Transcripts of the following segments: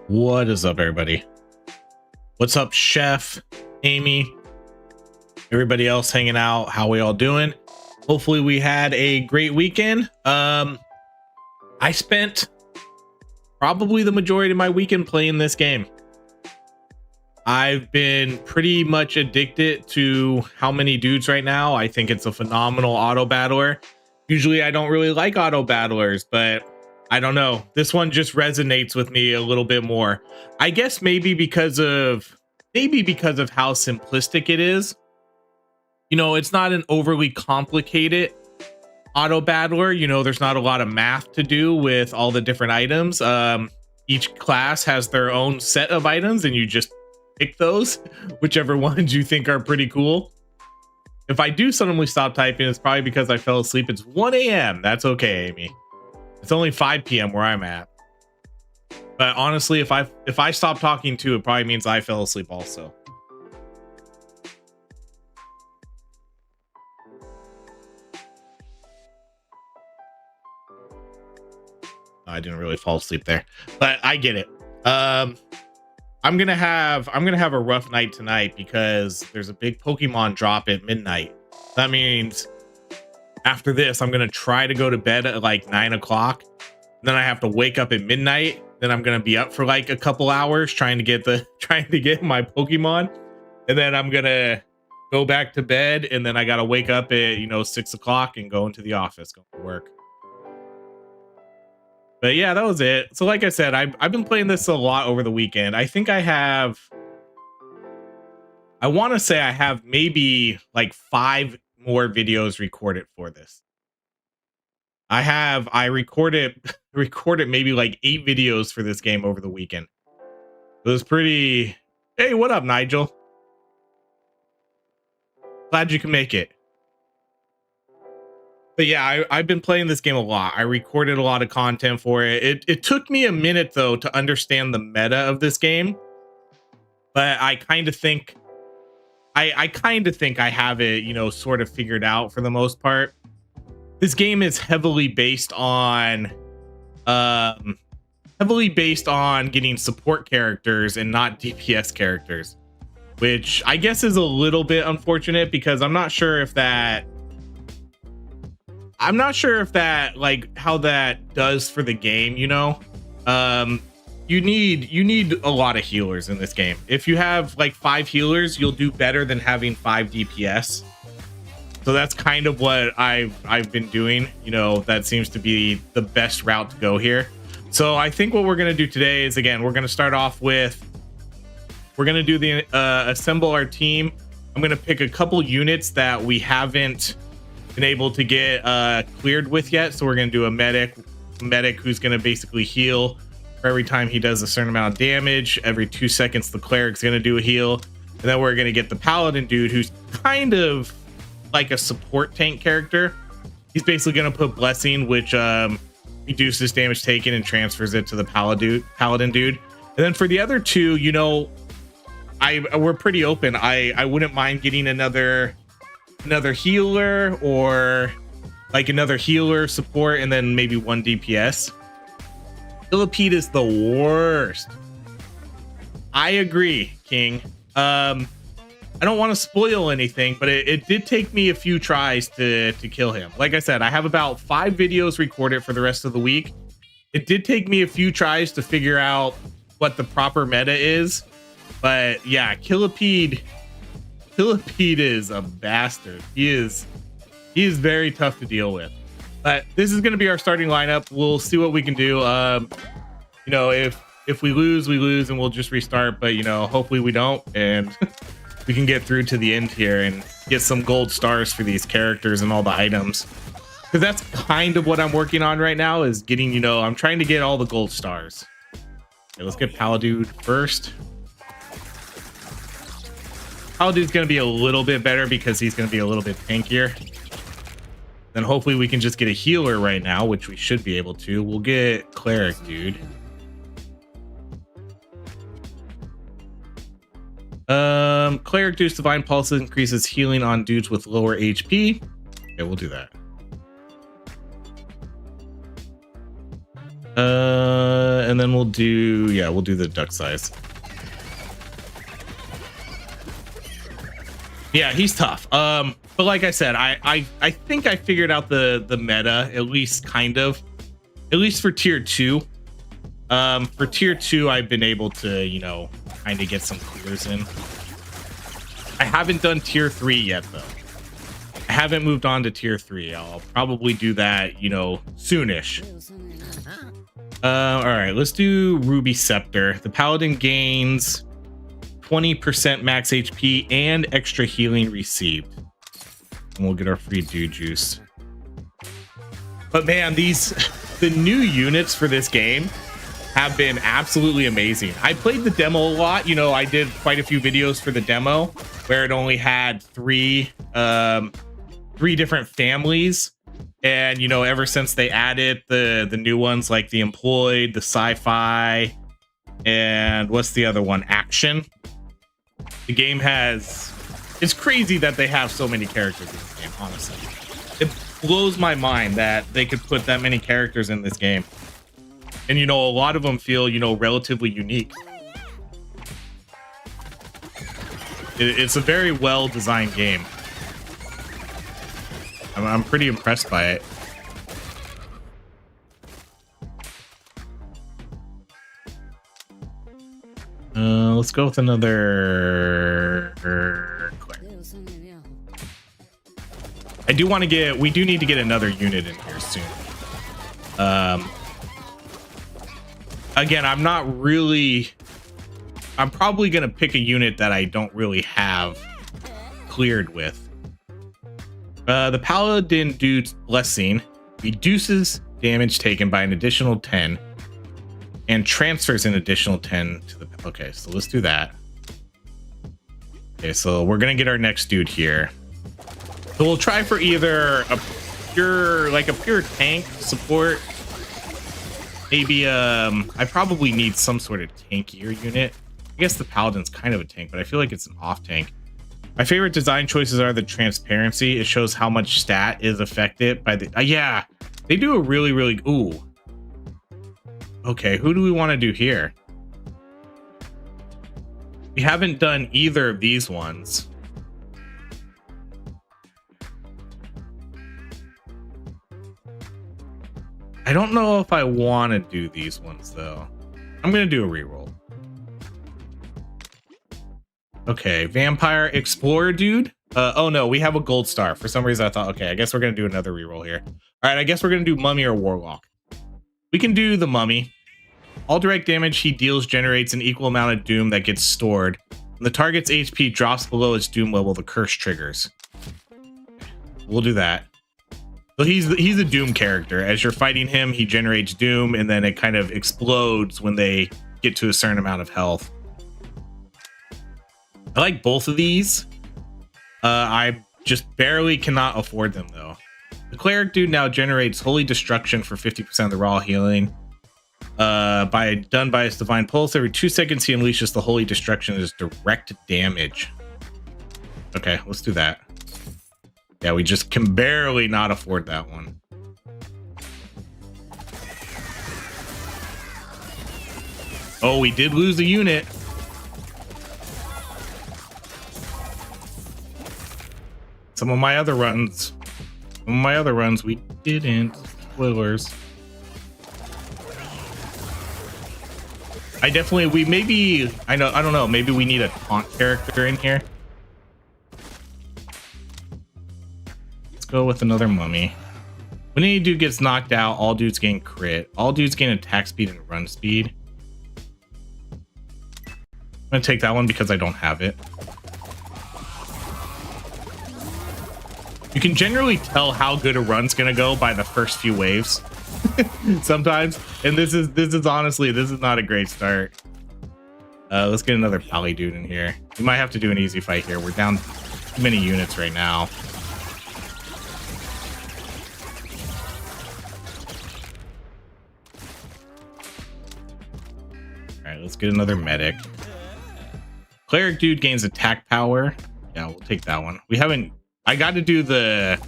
What is up, everybody? What's up, Chef, Amy, everybody else hanging out? How we all doing? Hopefully we had a great weekend. I spent probably the majority of my weekend playing this game. I've been pretty much addicted to How Many Dudes right now. I think it's a phenomenal auto battler. If Usually I don't really like auto battlers, but I don't know. This one just resonates with me a little bit more. I guess maybe because of how simplistic it is. You know, it's not an overly complicated auto battler. You know, there's not a lot of math to do with all the different items. Each class has their own set of items and you just pick those, whichever ones you think are pretty cool. If I do suddenly stop typing, it's probably because I fell asleep. It's 1 a.m. That's okay, Amy. It's only 5 p.m. where I'm at. But honestly, if I stop talking too, it probably means I fell asleep also. I didn't really fall asleep there, but I get it. I'm gonna have a rough night tonight because there's a big Pokemon drop at midnight. That means after this, I'm gonna try to go to bed at like 9 o'clock. Then I have to wake up at midnight. Then I'm gonna be up for like a couple hours trying to get my Pokemon, and then I'm gonna go back to bed. And then I gotta wake up at 6 o'clock and go into the office, go to work. But yeah, that was it. So like I said, I've been playing this a lot over the weekend. I think I want to say I have maybe like 5 more videos recorded for this. I recorded maybe like 8 videos for this game over the weekend. It was pretty. Hey, what up, Nigel? Glad you can make it. But yeah, I've been playing this game a lot. I recorded a lot of content for it. It took me a minute though to understand the meta of this game, but I kind of think I have it, sort of figured out for the most part. This game is heavily based on getting support characters and not DPS characters, which I guess is a little bit unfortunate because I'm not sure if that like how that does for the game, you need a lot of healers in this game. If you have like 5 healers, you'll do better than having 5 DPS. So that's kind of what I've been doing. That seems to be the best route to go here. So I think what we're going to do today is, again, we're going to start off with, we're going to do the assemble our team. I'm going to pick a couple units that we haven't been able to get cleared with yet. So we're going to do a medic who's going to basically heal for every time he does a certain amount of damage. Every 2 seconds, the cleric's going to do a heal. And then we're going to get the paladin dude, who's kind of like a support tank character. He's basically going to put blessing, which reduces damage taken and transfers it to the paladin dude. And then for the other two, we're pretty open. I wouldn't mind getting another healer, or like another healer support, and then maybe 1 DPS. Millipede is the worst. I agree, King. I don't want to spoil anything, but it did take me a few tries to kill him. Like I said, I have about 5 videos recorded for the rest of the week. It did take me a few tries to figure out what the proper meta is, but yeah, Millipede is a bastard. He is very tough to deal with. But this is going to be our starting lineup. We'll see what we can do. If we lose, we lose, and we'll just restart. But hopefully we don't, and we can get through to the end here and get some gold stars for these characters and all the items. Because that's kind of what I'm working on right now, is getting, I'm trying to get all the gold stars. Okay, let's get Paladin first. Paladin's going to be a little bit better because he's going to be a little bit tankier. Then hopefully we can just get a healer right now, which we should be able to. We'll get cleric, dude. Cleric dude's divine pulse increases healing on dudes with lower HP. Okay, we'll do that. And then we'll do the duck size. Yeah, he's tough. But like I said, I think I figured out the meta, at least kind of, at least for tier 2. For tier 2, I've been able to, kind of get some clears in. I haven't done tier 3 yet, though. I haven't moved on to tier 3. I'll probably do that, you know, soonish. All right, let's do Ruby Scepter. The Paladin gains 20% max HP and extra healing received. And we'll get our free dude juice. But man, the new units for this game have been absolutely amazing. I played the demo a lot. You know, I did quite a few videos for the demo where it only had three different families. And, you know, ever since they added the new ones like the Employed, the Sci-Fi, and what's the other one? Action. The game has... It's crazy that they have so many characters in this game, honestly. It blows my mind that they could put that many characters in this game. And, you know, a lot of them feel, you know, relatively unique. It's a very well-designed game. I'm pretty impressed by it. Let's go with another... I do want to get... We do need to get another unit in here soon. Again, I'm not really... I'm probably going to pick a unit that I don't really have cleared with. The Paladin Dude's Blessing reduces damage taken by an additional 10 and transfers an additional 10 to the... Okay, so let's do that. Okay, so we're going to get our next dude here. So we'll try for either a pure tank support. Maybe I probably need some sort of tankier unit. I guess the Paladin's kind of a tank, but I feel like it's an off tank. My favorite design choices are the transparency. It shows how much stat is affected by the... yeah, they do a really... Ooh. Okay, who do we want to do here? We haven't done either of these ones. I don't know if I want to do these ones, though. I'm going to do a reroll. Okay, Vampire Explorer Dude. Oh, no, we have a gold star. For some reason, I thought, okay, I guess we're going to do another reroll here. All right, I guess we're going to do Mummy or Warlock. We can do the Mummy. All direct damage he deals generates an equal amount of Doom that gets stored. When the target's HP drops below its Doom level, the curse triggers. We'll do that. So he's a Doom character. As you're fighting him, he generates Doom, and then it kind of explodes when they get to a certain amount of health. I like both of these. I just barely cannot afford them, though. The Cleric Dude now generates Holy Destruction for 50% of the raw healing. Done by his Divine Pulse. Every 2 seconds, he unleashes the Holy Destruction as direct damage. Okay, let's do that. Yeah, we just can barely not afford that one. Oh, we did lose a unit. Some of my other runs, we didn't. Spoilers. I don't know, maybe we need a taunt character in here. Let's go with another Mummy. When any dude gets knocked out, all dudes gain crit. All dudes gain attack speed and run speed. I'm gonna take that one because I don't have it. You can generally tell how good a run's gonna go by the first few waves. Sometimes, and this is honestly, this is not a great start. Let's get another Pally dude in here. We might have to do an easy fight here. We're down too many units right now. All right, let's get another medic. Cleric dude gains attack power. Yeah, we'll take that one. We haven't... I got to do the...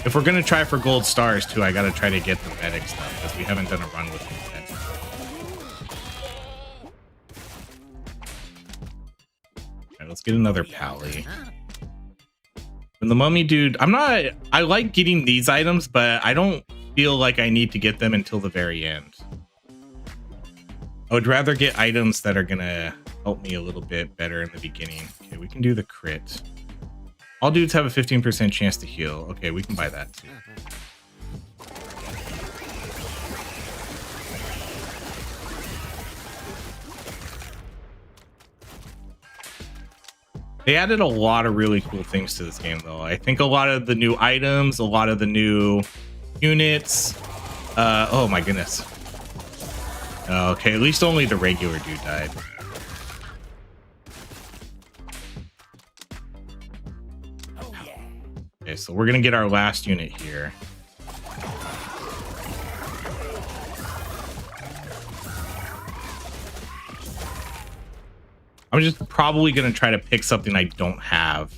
If we're going to try for gold stars, too, I got to try to get the medic stuff, because we haven't done a run with them yet. All right, let's get another Pally. And the Mummy dude... I like getting these items, but I don't feel like I need to get them until the very end. I would rather get items that are going to help me a little bit better in the beginning. Okay, we can do the crit. All dudes have a 15% chance to heal. Okay, we can buy that too. They added a lot of really cool things to this game, though. I think a lot of the new items, a lot of the new units. Oh my goodness. Okay, at least only the regular dude died. Okay, so we're gonna get our last unit here. I'm just probably gonna try to pick something I don't have.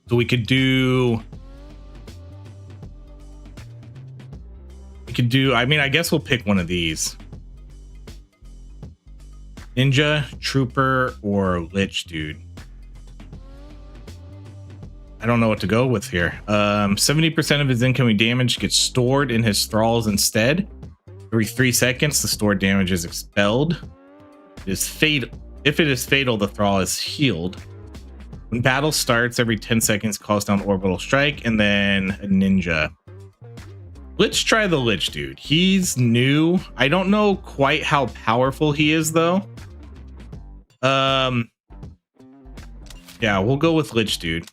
So we could do, I mean, I guess we'll pick one of these. Ninja, Trooper, or Lich dude. I don't know what to go with here. 70% of his incoming damage gets stored in his thralls instead. Every 3 seconds, the stored damage is expelled. It is fatal. If it is fatal, the thrall is healed. When battle starts, every 10 seconds calls down orbital strike, and then a ninja. Let's try the Lich dude. He's new. I don't know quite how powerful he is though. Yeah, we'll go with Lich dude.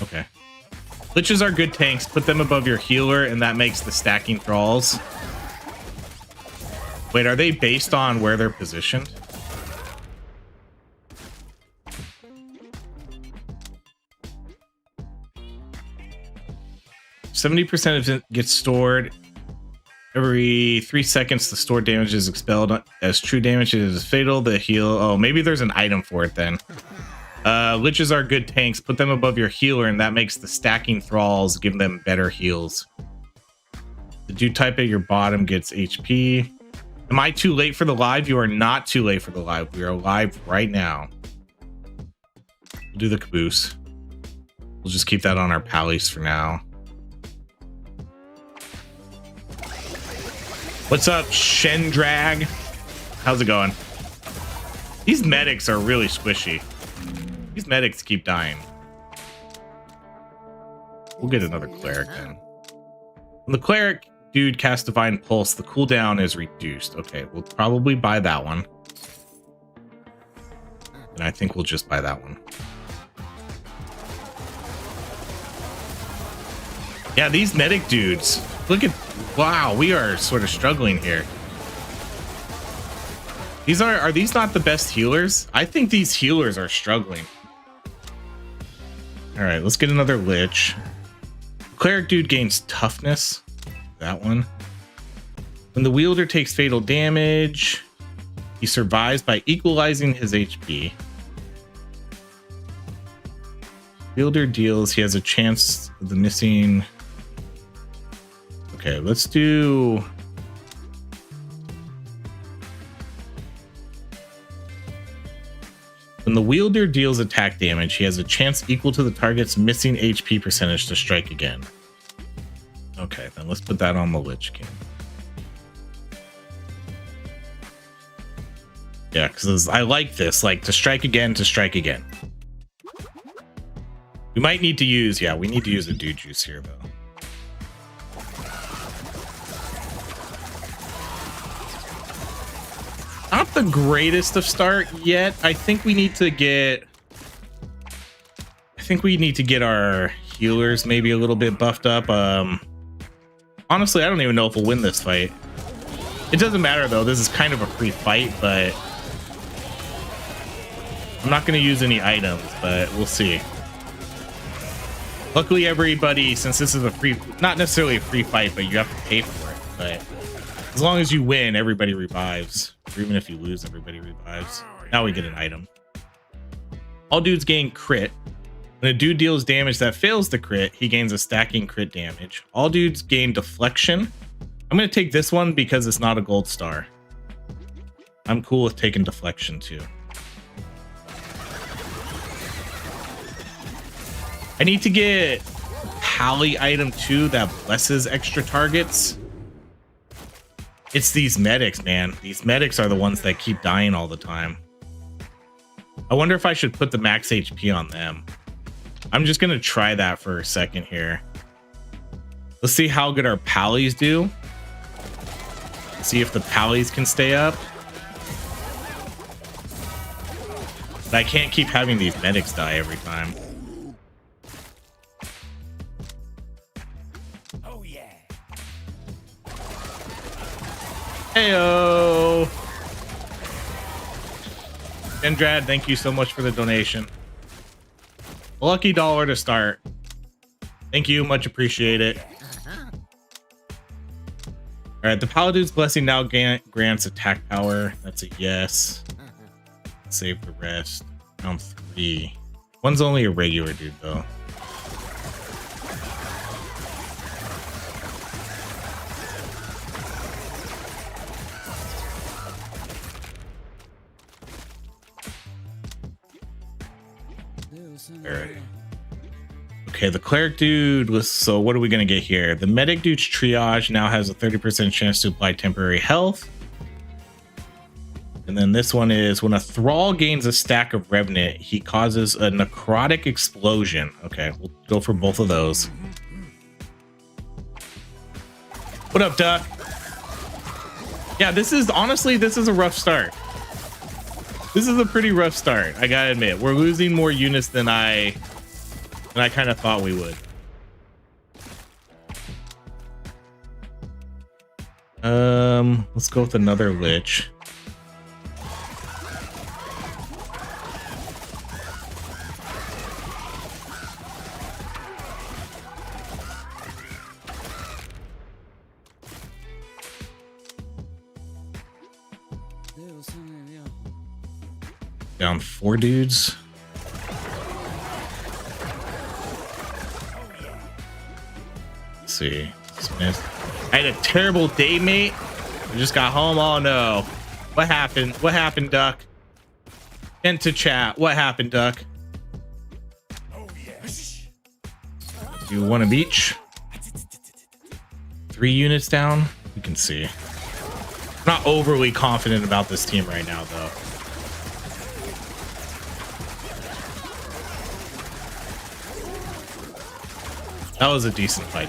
Okay. Liches are good tanks. Put them above your healer, and that makes the stacking thralls. Wait, are they based on where they're positioned? %70% of it gets stored. Every 3 seconds, the stored damage is expelled as true damage is fatal. The heal. Oh, maybe there's an item for it then. Liches are good tanks. Put them above your healer, and that makes the stacking thralls give them better heals. The dude type at your bottom gets HP. Am I too late for the live? You are not too late for the live. We are live right now. We'll do the caboose. We'll just keep that on our pallies for now. What's up, Shendrag? How's it going? These medics are really squishy. These medics keep dying. We'll get another cleric then. When the cleric dude casts Divine Pulse, the cooldown is reduced. Okay, we'll probably buy that one. And I think we'll just buy that one. Yeah, these medic dudes. Look at, wow, we are sort of struggling here. These are these not the best healers? I think these healers are struggling. All right, let's get another Lich. Cleric dude gains toughness. That one. When the wielder takes fatal damage, he survives by equalizing his HP. Wielder deals, he has a chance of the missing. Okay, let's do. When the wielder deals attack damage, he has a chance equal to the target's missing HP percentage to strike again. Okay, then let's put that on the Lich King. Yeah, because I like this, like to strike again, to strike again. We might need to use, yeah, we need to use a dude juice here though. Not the greatest of start yet. I think we need to get our healers maybe a little bit buffed up. Honestly, I don't even know if we'll win this fight. It doesn't matter though. This is kind of a free fight, but I'm not going to use any items, but we'll see. Luckily, everybody, since this is a free, not necessarily a free fight, but you have to pay for it. But as long as you win, everybody revives. Or even if you lose, everybody revives. Now we get an item. All dudes gain crit. When a dude deals damage that fails the crit, he gains a stacking crit damage. All dudes gain deflection. I'm going to take this one because it's not a gold star. I'm cool with taking deflection too. I need to get a pally item too that blesses extra targets. It's these medics, man. These medics are the ones that keep dying all the time. I wonder if I should put the max HP on them. I'm just gonna try that for a second here. Let's see how good our pallies do. See if the pallies can stay up. But I can't keep having these medics die every time. Oh yeah. Heyo. Dendrad, thank you so much for the donation. Lucky dollar to start. Thank you, much appreciated. All right, the Paladin's Blessing now grants attack power. That's a yes. Save the rest. Round 3. One's only a regular dude, though. All right. Okay, the cleric dude was, so what are we gonna get here? The medic dude's triage now has a 30% chance to apply temporary health. And then this one is when a thrall gains a stack of revenant, he causes a necrotic explosion. Okay, we'll go for both of those. What up, Duck? Yeah, this is honestly, this is a rough start. This is a pretty rough start, I gotta admit. We're losing more units than I kind of thought we would. Let's go with another Lich. Down 4 dudes. Let's see. Smith. I had a terrible day, mate. I just got home. Oh no. What happened? What happened, Duck? Into chat. What happened, Duck? Oh yes. You want a beach? 3 units down. You can see. I'm not overly confident about this team right now, though. That was a decent fight.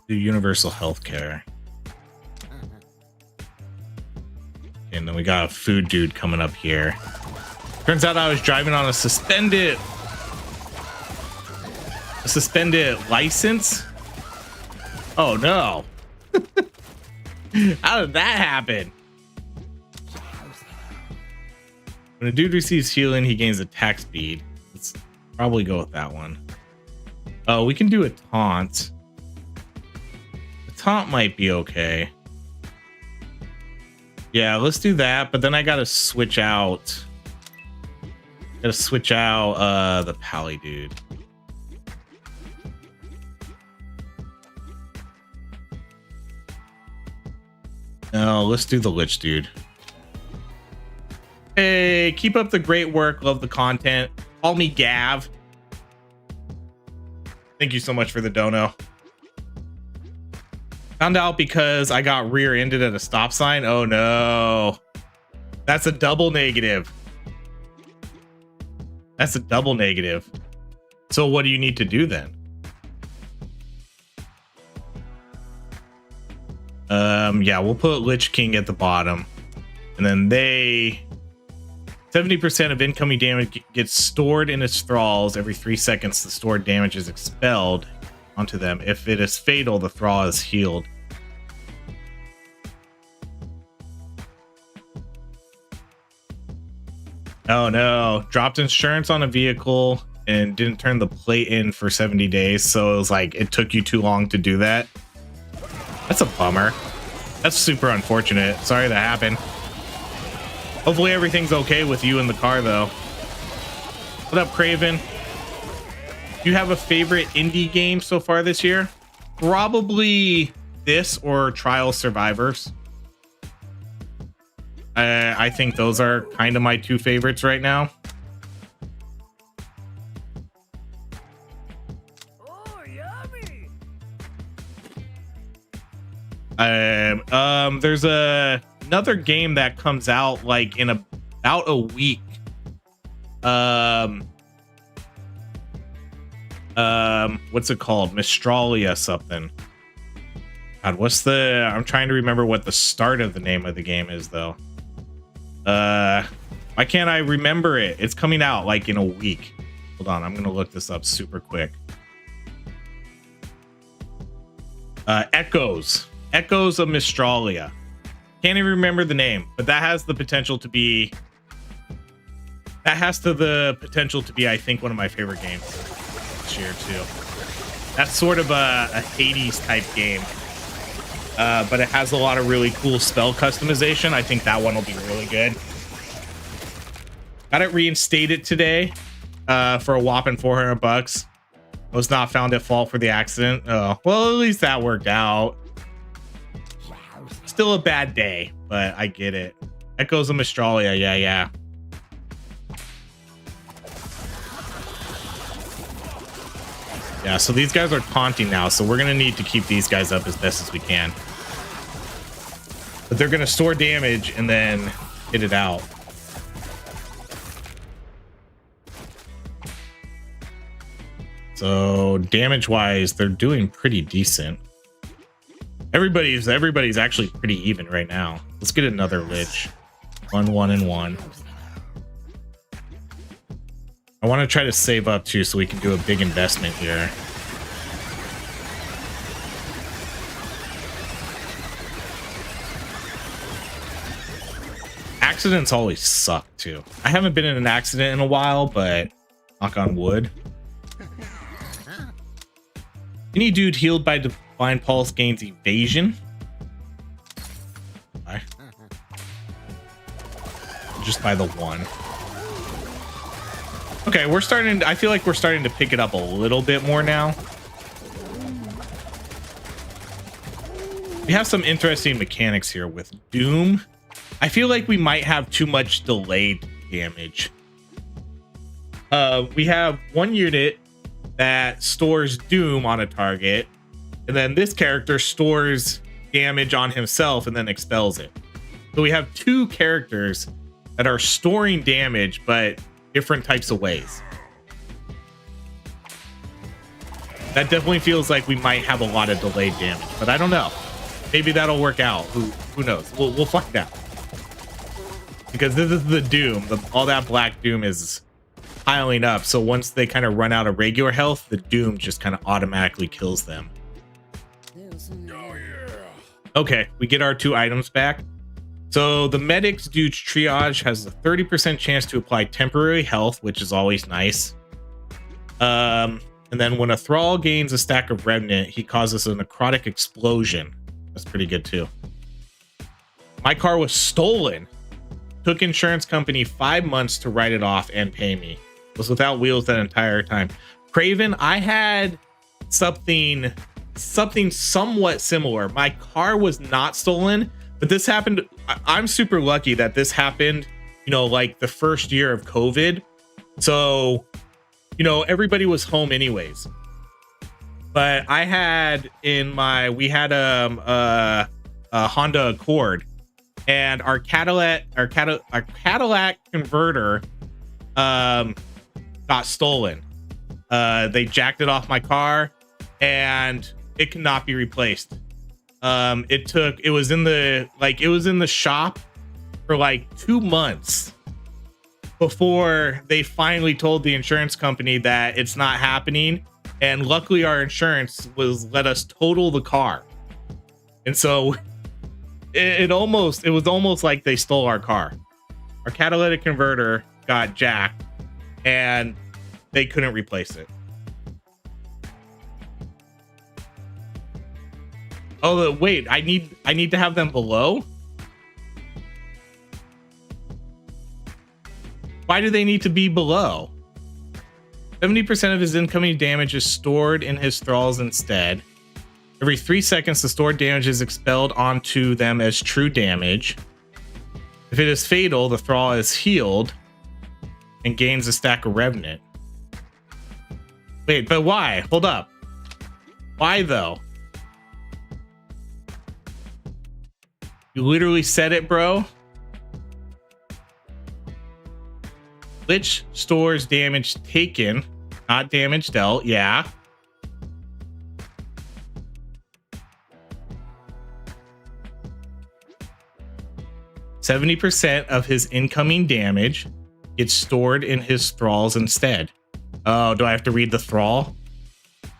Do universal healthcare. And then we got a food dude coming up here. Turns out I was driving on a suspended license. Oh no. How did that happen? When a dude receives healing, he gains attack speed. Let's probably go with that one. Oh, we can do a taunt. The taunt might be okay. Yeah, let's do that. But then I gotta switch out. The pally dude. No, let's do the Lich dude. Hey, keep up the great work. Love the content. Call me Gav. Thank you so much for the dono. Found out because I got rear-ended at a stop sign. Oh no. That's a double negative. That's a double negative. So what do you need to do then? Yeah, we'll put Lich King at the bottom. And then 70% of incoming damage gets stored in its thralls. Every 3 seconds, the stored damage is expelled onto them. If it is fatal, the thrall is healed. Oh no, dropped insurance on a vehicle and didn't turn the plate in for 70 days. So it was like, it took you too long to do that. That's a bummer. That's super unfortunate. Sorry that happened. Hopefully everything's okay with you in the car though. What up, Craven? Do you have a favorite indie game so far this year? Probably this or Trial Survivors. I think those are kind of my 2 favorites right now. Oh, yummy. There's another game that comes out like in about a week. What's it called? Mistralia something. God, I'm trying to remember what the start of the name of the game is though. Why can't I remember it? It's coming out like in a week. Hold on, I'm gonna look this up super quick. Echoes of Mistralia. Can't even remember the name, but that has the potential to be I think one of my favorite games this year too. That's sort of a Hades type game, but it has a lot of really cool spell customization. I think that one will be really good. Got it reinstated today for a whopping $400. Was not found at fault for the accident. Oh, well, at least that worked out. Still a bad day, but I get it. Echoes of Mistralia, yeah. Yeah, so these guys are taunting now, so we're gonna need to keep these guys up as best as we can. But they're gonna store damage and then hit it out. So damage-wise, they're doing pretty decent. Everybody's actually pretty even right now. Let's get another Lich. 1, 1, and 1. I want to try to save up too, so we can do a big investment here. Accidents always suck too. I haven't been in an accident in a while, but knock on wood. Any dude healed by Divine Pulse gains evasion. Okay. Just by the 1. Okay, I feel like we're starting to pick it up a little bit more now. We have some interesting mechanics here with Doom. I feel like we might have too much delayed damage. We have one unit that stores Doom on a target, and then this character stores damage on himself and then expels it. So we have two characters that are storing damage, but different types of ways. That definitely feels like we might have a lot of delayed damage, but I don't know. Maybe that'll work out. Who knows? We'll find out. Because this is the Doom. All that black Doom is piling up, so once they kind of run out of regular health, the Doom just kind of automatically kills them. Okay, we get our 2 items back. So the Medic's Dude's Triage has a 30% chance to apply temporary health, which is always nice. And then when a Thrall gains a stack of Remnant, he causes a necrotic explosion. That's pretty good too. My car was stolen. Took insurance company 5 months to write it off and pay me. Was without wheels that entire time. Craven, I had something somewhat similar. My car was not stolen, but this happened. I'm super lucky that this happened, you know, like the first year of COVID. So, you know, everybody was home anyways. But I had we had a Honda Accord, and our Cadillac converter got stolen. They jacked it off my car, and it cannot be replaced. It was in the shop for like 2 months before they finally told the insurance company that it's not happening. And luckily our insurance let us total the car. And so it was almost like they stole our car. Our catalytic converter got jacked and they couldn't replace it. Oh wait, I need to have them below. Why do they need to be below? 70% of his incoming damage is stored in his thralls instead. Every 3 seconds, the stored damage is expelled onto them as true damage. If it is fatal, the thrall is healed and gains a stack of Revenant. Wait, but why? Hold up. Why though? You literally said it, bro. Lich stores damage taken, not damage dealt. Yeah. %70 of his incoming damage gets stored in his thralls instead. Oh, do I have to read the thrall?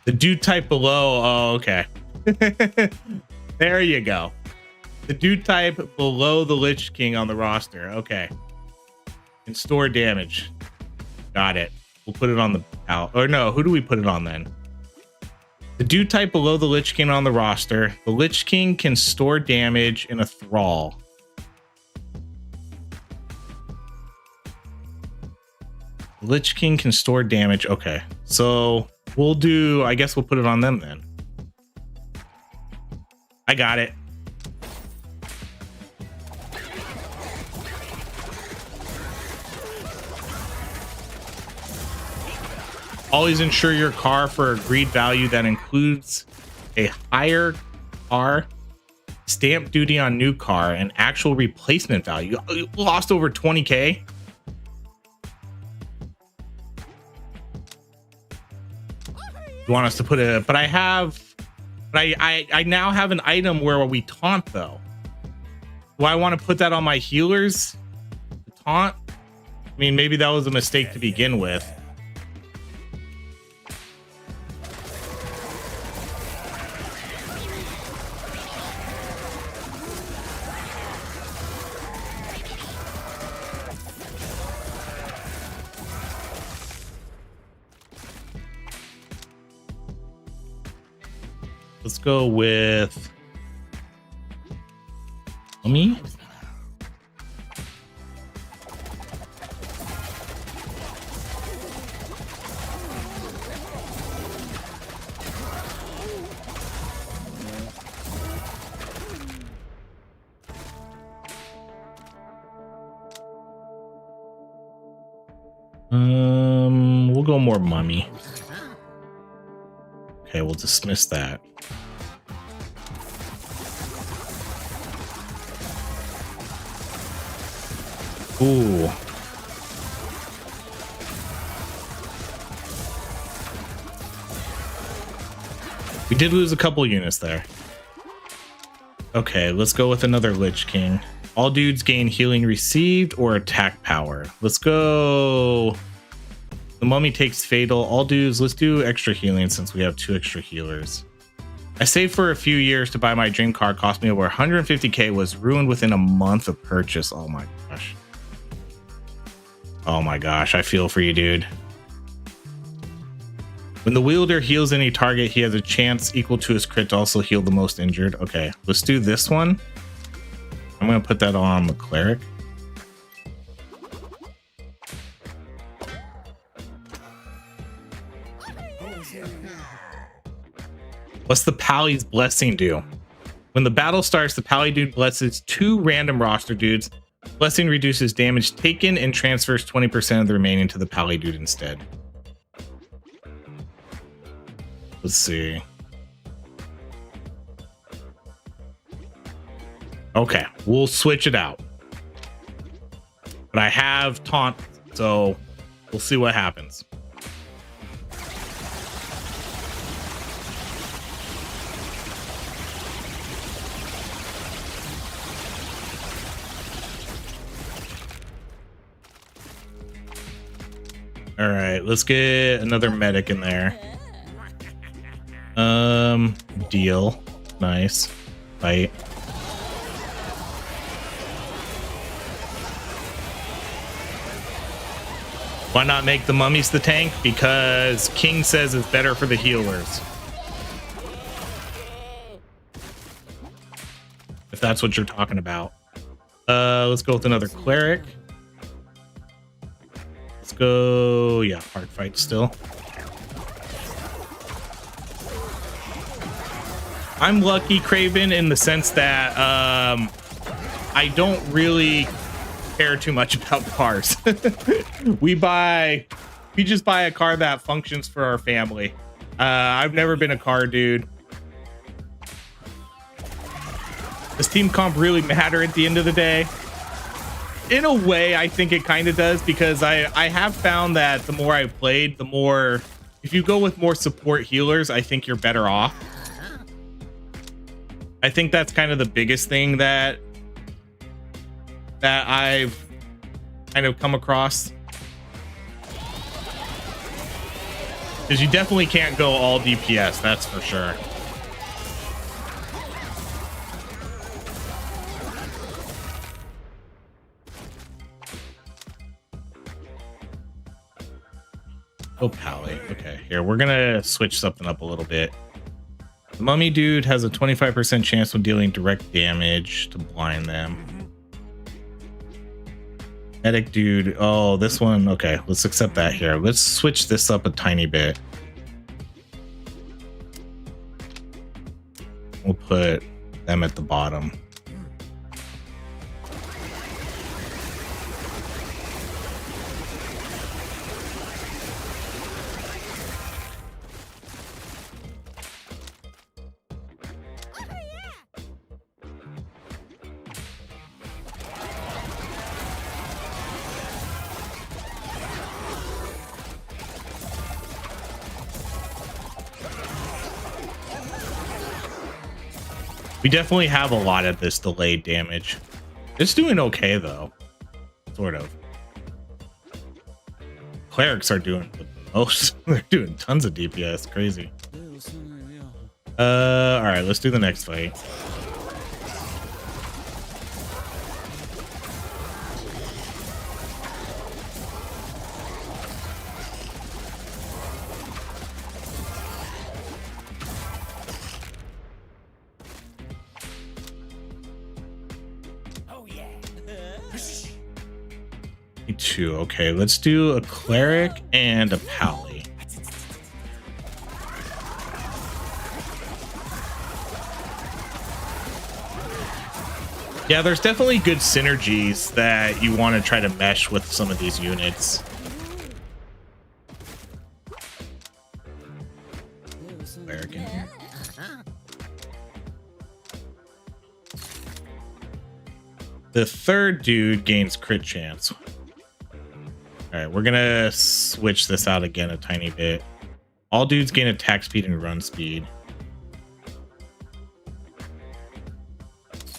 The dude type below. Oh, okay. There you go. The dude type below the Lich King on the roster. Okay. And store damage. Got it. We'll put it on the out. Or no, who do we put it on then? The dude type below the Lich King on the roster. The Lich King can store damage in a thrall. Lich King can store damage. Okay. So we'll do, I guess we'll put it on them then. I got it. Always insure your car for agreed value that includes a higher car stamp duty on new car and actual replacement value. You lost over 20K. You want us to put it, but I now have an item where we taunt though. Do I want to put that on my healers? The taunt? I mean, maybe that was a mistake to begin with. Let's go with me. We'll go more mummy. Okay, we'll dismiss that. Ooh. We did lose a couple units there. Okay, let's go with another Lich King. All dudes gain healing received or attack power. Let's go. The mummy takes fatal. All dudes, let's do extra healing since we have 2 extra healers. I saved for a few years to buy my dream car. Cost me over 150K. Was ruined within a month of purchase. Oh my gosh. Oh my gosh, I feel for you, dude. When the wielder heals any target, he has a chance equal to his crit to also heal the most injured. Okay, let's do this one. I'm gonna put that on the cleric. What's the Pally's blessing do? When the battle starts, the Pally dude blesses 2 random roster dudes. Blessing reduces damage taken and transfers 20% of the remaining to the Pally dude instead. Let's see. Okay, we'll switch it out. But I have taunt, so we'll see what happens. All right, let's get another medic in there. Deal. Nice. Fight. Why not make the mummies the tank? Because King says it's better for the healers. If that's what you're talking about. Let's go with another cleric. Let's go. Yeah, hard fight still. I'm lucky, Craven, in the sense that I don't really care too much about cars. we just buy a car that functions for our family. I've never been a car dude. Does team comp really matter at the end of the day? In a way, I think it kind of does, because I have found that the more I've played, the more, if you go with more support healers, I think you're better off. I think that's kind of the biggest thing that I've kind of come across. Because you definitely can't go all DPS, that's for sure. Oh, Pally. Okay, here, we're gonna switch something up a little bit. The mummy dude has a 25% chance of dealing direct damage to blind them. Medic dude, oh, this one, okay, let's accept that here. Let's switch this up a tiny bit. We'll put them at the bottom. We definitely have a lot of this delayed damage. It's doing okay though, sort of. Clerics are doing the most. They're doing tons of DPS. Crazy. All right, let's do the next fight. Two. Okay, let's do a cleric and a pally. Yeah, there's definitely good synergies that you want to try to mesh with some of these units. Cleric in here. The third dude gains crit chance. All right, we're gonna switch this out again a tiny bit. All dudes gain attack speed and run speed.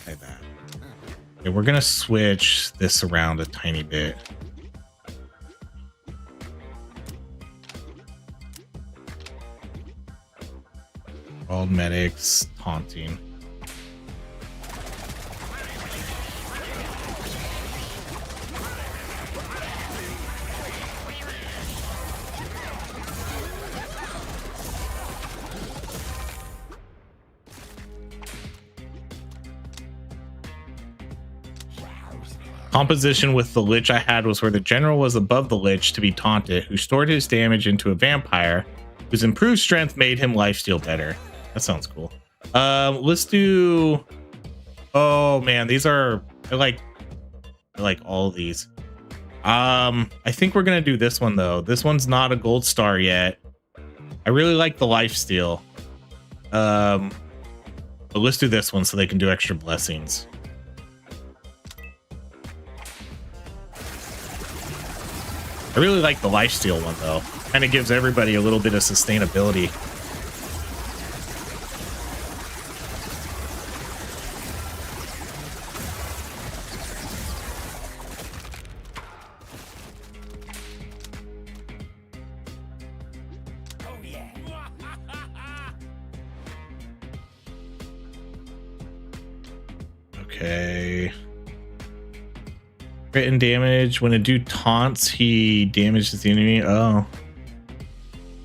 Like that. Okay, we're gonna switch this around a tiny bit. All medics taunting. Composition with the Lich I had was where the general was above the Lich to be taunted, who stored his damage into a vampire, whose improved strength made him lifesteal better. That sounds cool. Let's do... Oh man, these are... I like all of these. I think we're gonna do this one though. This one's not a gold star yet. I really like the lifesteal. But let's do this one so they can do extra blessings. I really like the lifesteal one though. Kind of gives everybody a little bit of sustainability. Oh yeah. Okay. Written damage. When a dude taunts, he damages the enemy. Oh.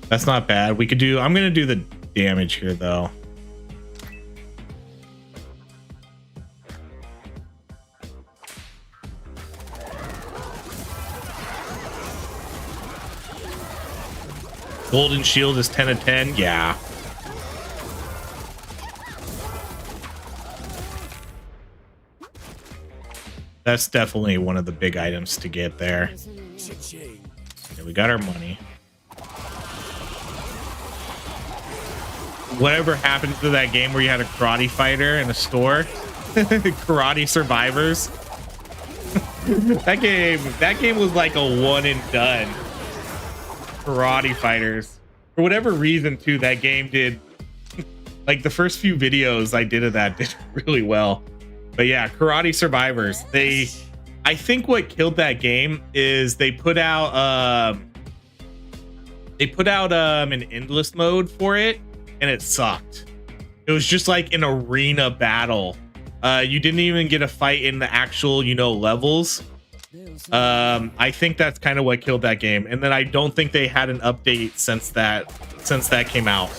That's not bad. We could do... I'm going to do the damage here, though. Golden shield is 10 of 10. Yeah. That's definitely one of the big items to get there. Yeah, we got our money. Whatever happened to that game where you had a karate fighter in a store, Karate Survivors. that game was like a one and done. Karate Fighters. For whatever reason too, that game did like the first few videos I did of that did really well. But yeah, Karate Survivors. I think what killed that game is they put out an endless mode for it, and it sucked. It was just like an arena battle. You didn't even get a fight in the actual, levels. I think that's kind of what killed that game. And then I don't think they had an update since that came out.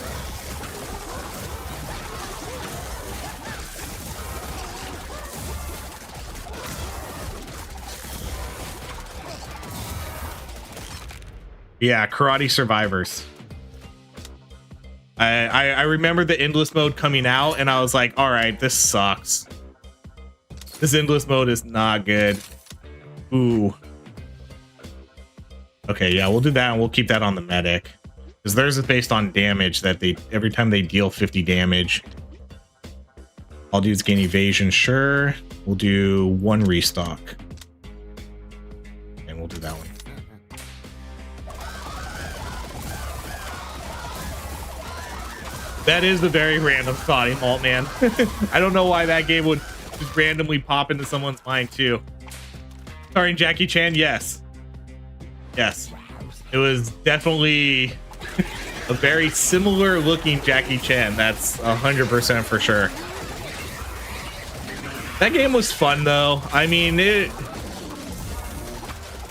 Yeah, Karate Survivors. I remember the endless mode coming out, and I was like, all right, this sucks. This endless mode is not good. Ooh. Okay, yeah, we'll do that, and we'll keep that on the medic. Because theirs is based on damage that every time they deal 50 damage. All dudes gain evasion, sure. We'll do 1 restock. And we'll do that one. That is a very random thought, Malt Man. I don't know why that game would just randomly pop into someone's mind too. Starring Jackie Chan, yes. Yes. It was definitely a very similar looking Jackie Chan. That's 100% for sure. That game was fun though. I mean, it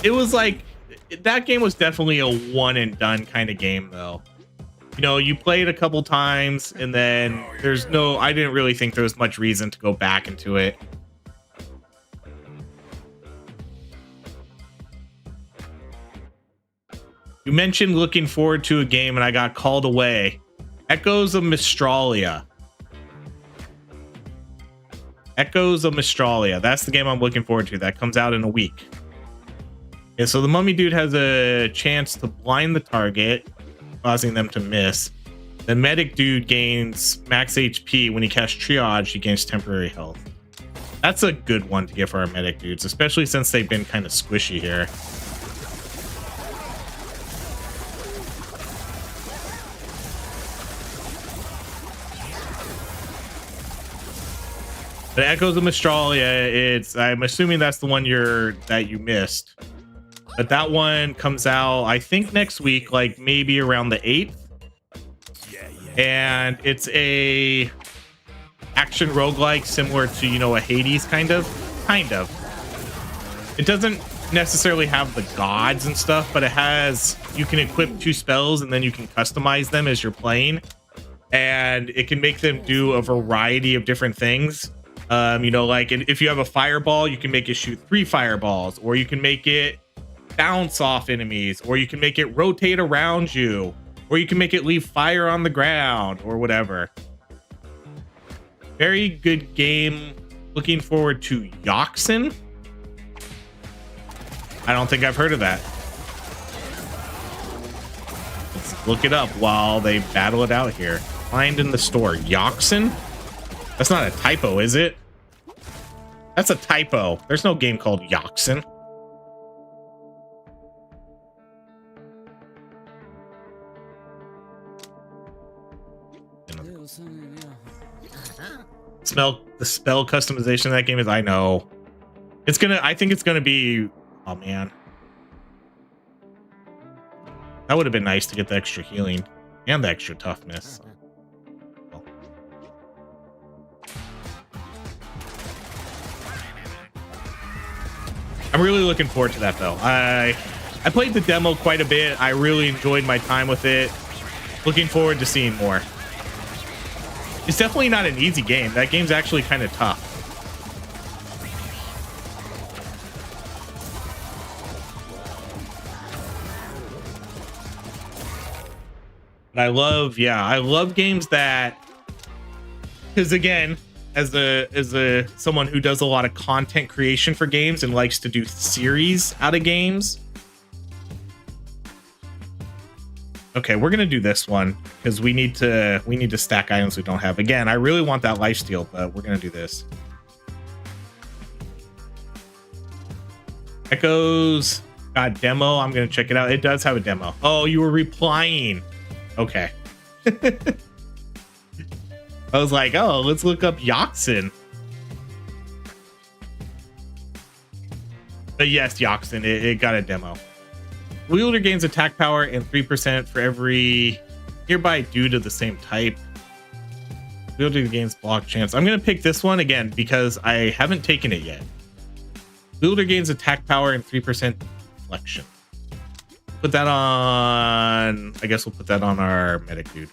was like, that game was definitely a one and done kind of game though. You play it a couple times and then I didn't really think there was much reason to go back into it. You mentioned looking forward to a game and I got called away. Echoes of Mistralia. Echoes of Mistralia. That's the game I'm looking forward to. That comes out in a week. Yeah, so the mummy dude has a chance to blind the target, causing them to miss. The medic dude gains max HP. When he casts triage, he gains temporary health. That's a good one to get for our medic dudes, especially since they've been kind of squishy here. The Echoes of Mistralia, I'm assuming that's the one that you missed. But that one comes out, I think, next week, like maybe around the 8th. And it's a action roguelike similar to, a Hades kind of. It doesn't necessarily have the gods and stuff, but you can equip 2 spells and then you can customize them as you're playing. And it can make them do a variety of different things. Like if you have a fireball, you can make it shoot 3 fireballs, or you can make it bounce off enemies, or you can make it rotate around you, or you can make it leave fire on the ground, or whatever. Very good game. Looking forward to Yoxin. I don't think I've heard of that. Let's look it up while they battle it out here. Find in the store. Yoxin? That's not a typo, is it? That's a typo. There's no game called Yoxin. The spell customization of that game is, I know. I think it's gonna be, oh man. That would have been nice to get the extra healing and the extra toughness. I'm really looking forward to that though. I played the demo quite a bit. I really enjoyed my time with it. Looking forward to seeing more. It's definitely not an easy game. That game's actually kind of tough. But I love games that, because again, as someone who does a lot of content creation for games and likes to do series out of games. Okay, we're gonna do this one because we need to stack items we don't have. Again, I really want that lifesteal, but we're gonna do this. Echoes got demo. I'm gonna check it out. It does have a demo. Oh, you were replying. Okay. I was like, oh, let's look up Yoxin. But yes, Yoxin, it got a demo. Wielder gains attack power and 3% for every nearby dude of the same type. Wielder gains block chance. I'm gonna pick this one again because I haven't taken it yet. Wielder gains attack power and 3% deflection. Put that on. I guess we'll put that on our medic dude.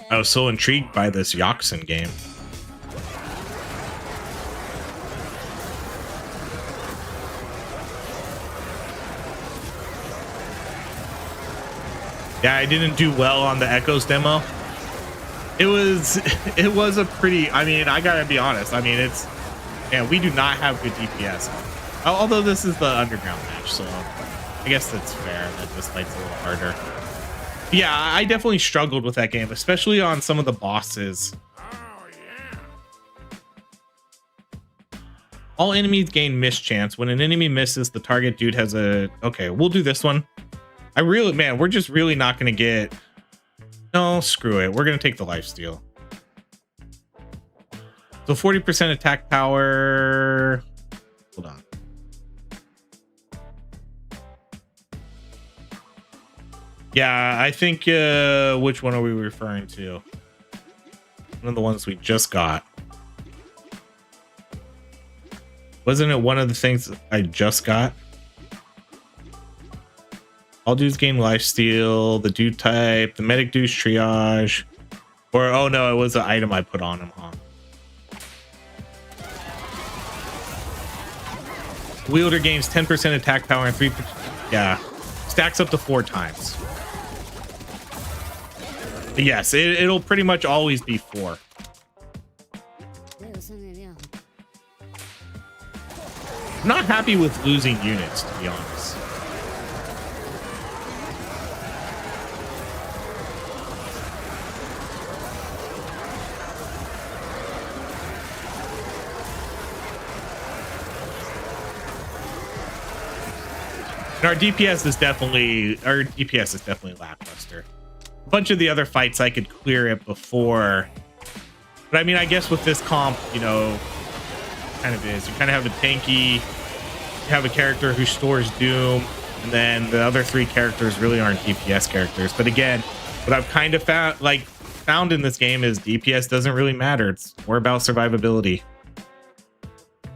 I was so intrigued by this Yoxin game. Yeah, I didn't do well on the Echoes demo. It was a pretty, I mean, I gotta be honest. I mean, we do not have good DPS. Although this is the underground match, so I guess that's fair that this fight's a little harder. Yeah, I definitely struggled with that game, especially on some of the bosses. Oh, yeah. All enemies gain miss chance. When an enemy misses, the target dude has a... Okay, we'll do this one. Man, we're just really not going to get... No, screw it. We're going to take the lifesteal. So 40% attack power... Hold on. Yeah, I think, which one are we referring to? One of the ones we just got. Wasn't it one of the things I just got? All dudes gain lifesteal, the dude type, the medic dude's triage. Or, oh no, it was an item I put on him, huh? Wielder gains 10% attack power and 3%. Yeah, stacks up to 4 times. Yes, it'll pretty much always be 4. I'm not happy with losing units, to be honest. And our DPS is definitely lackluster. A bunch of the other fights I could clear it before, but I mean, I guess with this comp, you know, kind of is. You kind of have a tanky, you have a character who stores doom, and then the other 3 characters really aren't DPS characters. But again, what I've kind of found in this game is DPS doesn't really matter. It's more about survivability.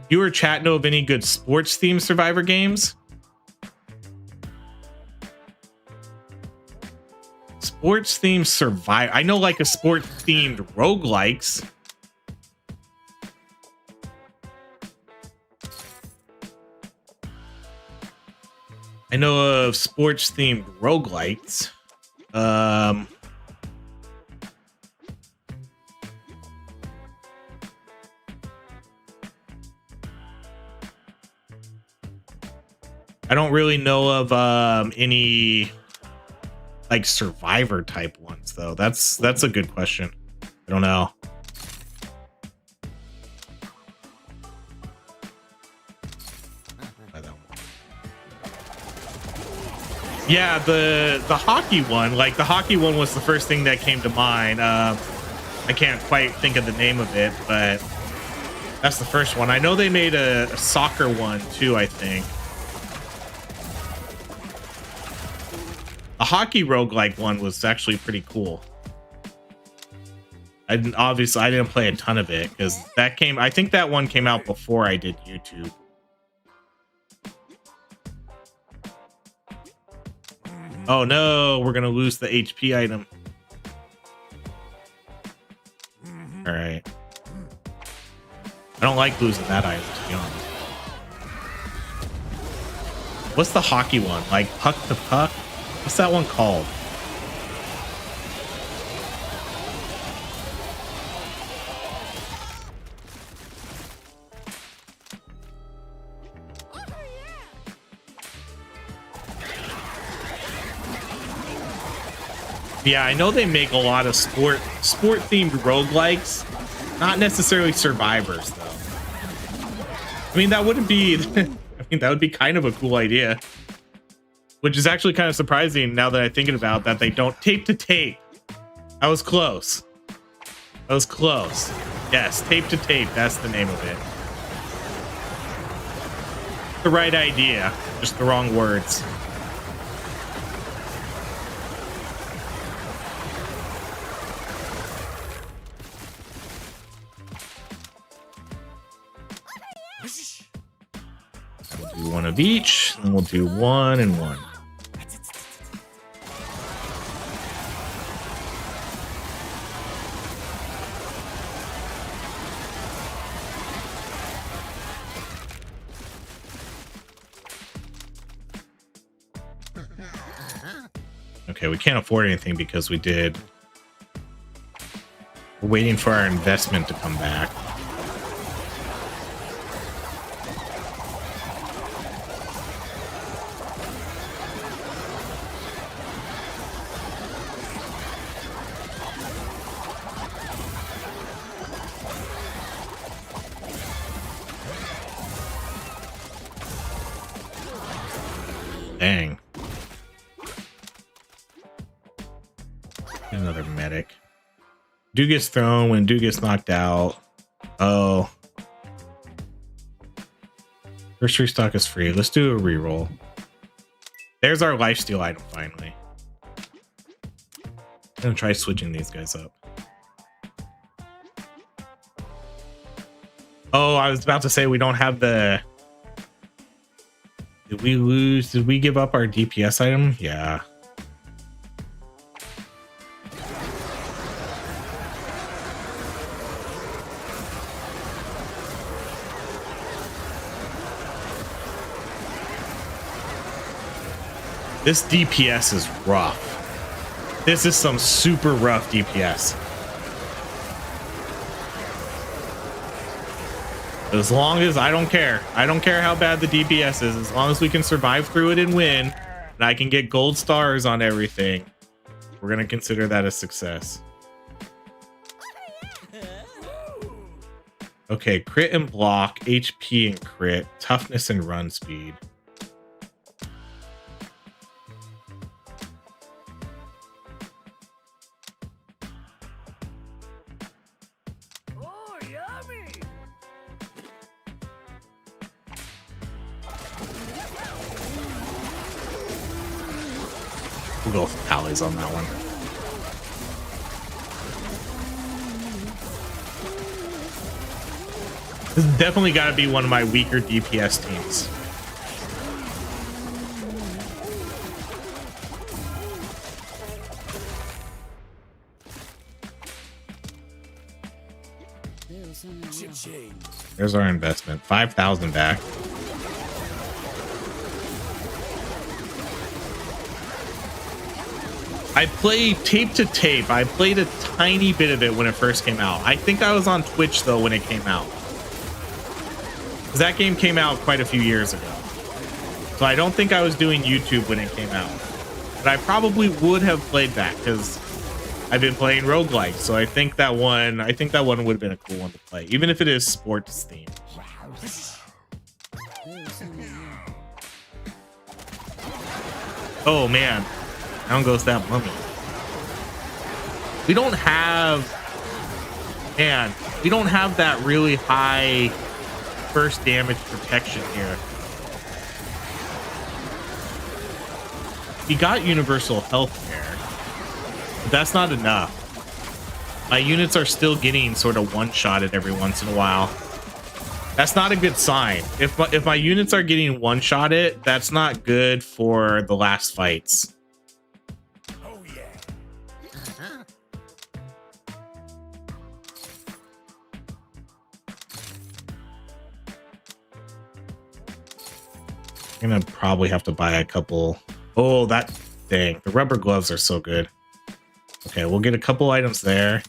You or chat know of any good sports themed survivor games? Sports themed survive. I know like a sports themed roguelikes. I know of sports themed roguelikes. I don't really know of any like survivor type ones though. That's a good question. I don't know. Yeah, the hockey one, like the hockey one was the first thing that came to mind. I can't quite think of the name of it, but that's the first one. I know they made a soccer one too, I think. The hockey roguelike one was actually pretty cool. I didn't play a ton of it because I think that one came out before I did YouTube. Oh no, we're gonna lose the HP item. All right. I don't like losing that item, to be honest. What's the hockey one? Like puck to puck? What's that one called? Yeah, I know they make a lot of sport themed roguelikes, not necessarily survivors though. I mean, that wouldn't be I mean, that would be kind of a cool idea. Which is actually kind of surprising now that I'm thinking about that they don't tape to tape. I was close. I was close. Yes, tape to tape, that's the name of it. The right idea, just the wrong words. We'll do one of each, and we'll do 1 and 1. Okay, we can't afford anything because we did. We're waiting for our investment to come back. Dang. Another medic. Dude gets thrown when dude gets knocked out. Oh. First restock is free. Let's do a reroll. There's our lifesteal item finally. I'm gonna try switching these guys up. Oh, I was about to say we don't have the... Did we lose? Did we give up our DPS item? Yeah. This DPS is rough. This is some super rough DPS. As long as I don't care how bad the DPS is, as long as we can survive through it and win, and I can get gold stars on everything, we're gonna consider that a success. Okay, crit and block, HP and crit, toughness and run speed. We'll go with tallies on that one. This has definitely got to be one of my weaker DPS teams. There's our investment. 5,000 back. I played tape to tape. I played a tiny bit of it when it first came out. I think I was on Twitch though when it came out. Because that game came out quite a few years ago. So I don't think I was doing YouTube when it came out. But I probably would have played that because I've been playing roguelike. So I think that one would have been a cool one to play, even if it is sports themed. Oh man. Down goes that mummy. We don't have that really high first damage protection here. We got universal health care, but that's not enough. My units are still getting sort of one-shotted every once in a while. That's not a good sign. If my units are getting one-shotted, that's not good for the last fights. I'm gonna probably have to buy a couple. Oh, that thing. The rubber gloves are so good. Okay, we'll get a couple items there.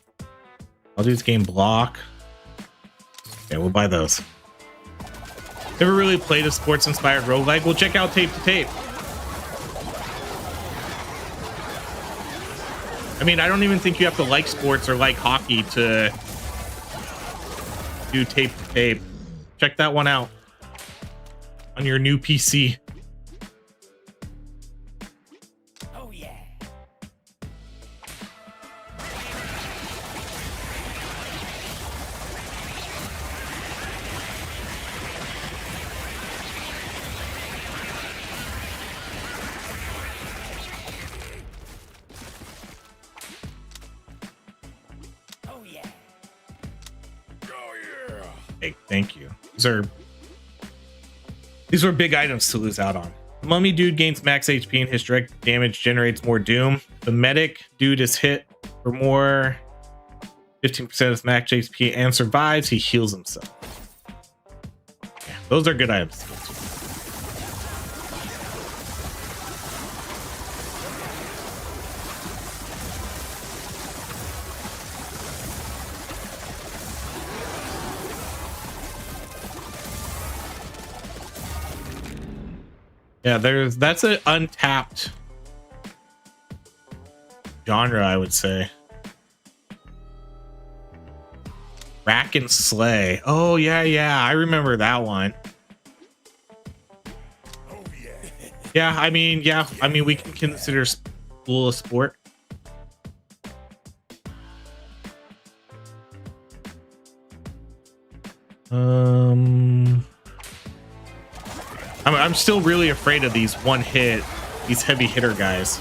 I'll do this game block. Okay, we'll buy those. Never really played a sports inspired roguelike. We'll check out Tape to Tape. mean, I don't even think you have to like sports or like hockey to do tape to tape. Check that one out on your new PC. Oh yeah. Oh yeah. Oh yeah. Hey, thank you. These were big items to lose out on. The mummy dude gains max HP and his direct damage generates more doom. The medic dude is hit for more 15% of his max HP and survives. He heals himself. Yeah, those are good items to get to. Yeah, that's an untapped genre, I would say. Rack and Slay. Oh yeah, I remember that one. Oh yeah. Yeah, I mean, we can consider school a sport. I'm still really afraid of these these heavy hitter guys.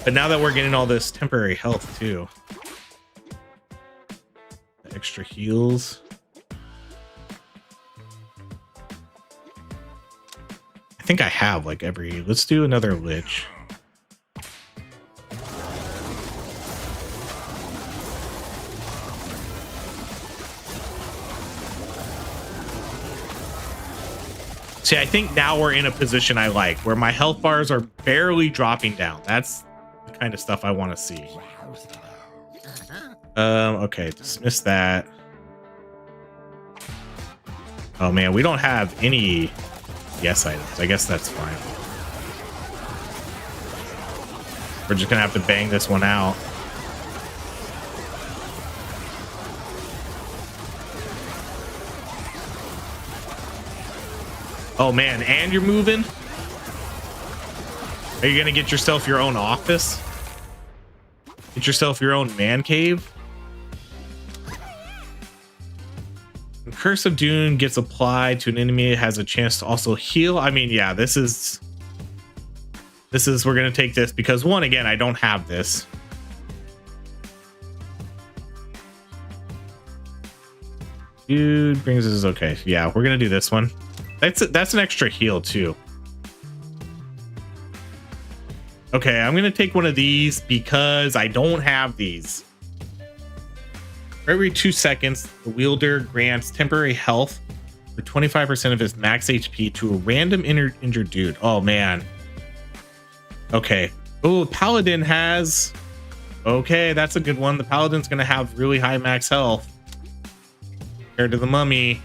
But now that we're getting all this temporary health too, the extra heals. I think I have like every. Let's do another Lich. See, I think now we're in a position I like, where my health bars are barely dropping down. That's the kind of stuff I want to see. Okay, dismiss that. Oh man, we don't have any yes items. I guess that's fine. We're just gonna have to bang this one out. Oh man, and you're moving? Are you gonna get yourself your own office? Get yourself your own man cave? When Curse of Dune gets applied to an enemy, it has a chance to also heal. I mean, yeah, this is we're gonna take this because one, again, I don't have this. Dude brings us okay. Yeah, we're gonna do this one. That's an extra heal too. Okay, I'm gonna take one of these because I don't have these. For every 2 seconds, the wielder grants temporary health for 25% of his max HP to a random injured dude. Oh man. Okay. Oh, Paladin has. Okay, that's a good one. The Paladin's gonna have really high max health compared to the mummy.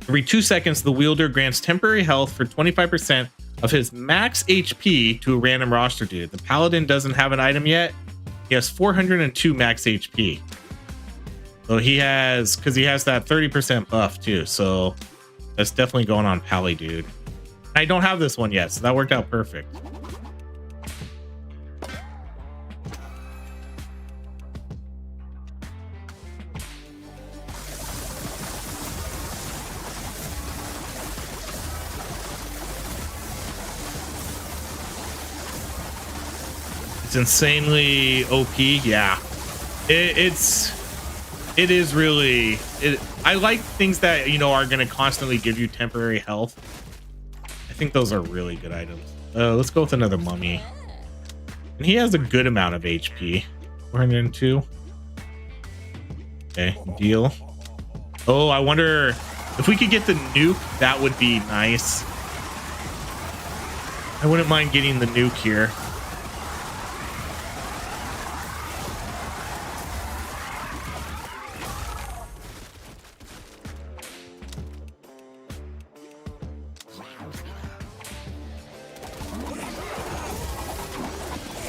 Every 2 seconds, the wielder grants temporary health for 25% of his max HP to a random roster dude. The Paladin doesn't have an item yet. He has 402 max HP. So he has, because he has that 30% buff too. So that's definitely going on Pally dude. I don't have this one yet, so that worked out perfect. It's insanely OP. Yeah, it is really. I like things that, you know, are going to constantly give you temporary health. I think those are really good items. Let's go with another mummy, and he has a good amount of HP. 402. Okay, deal. Oh, I wonder if we could get the nuke. That would be nice. I wouldn't mind getting the nuke here.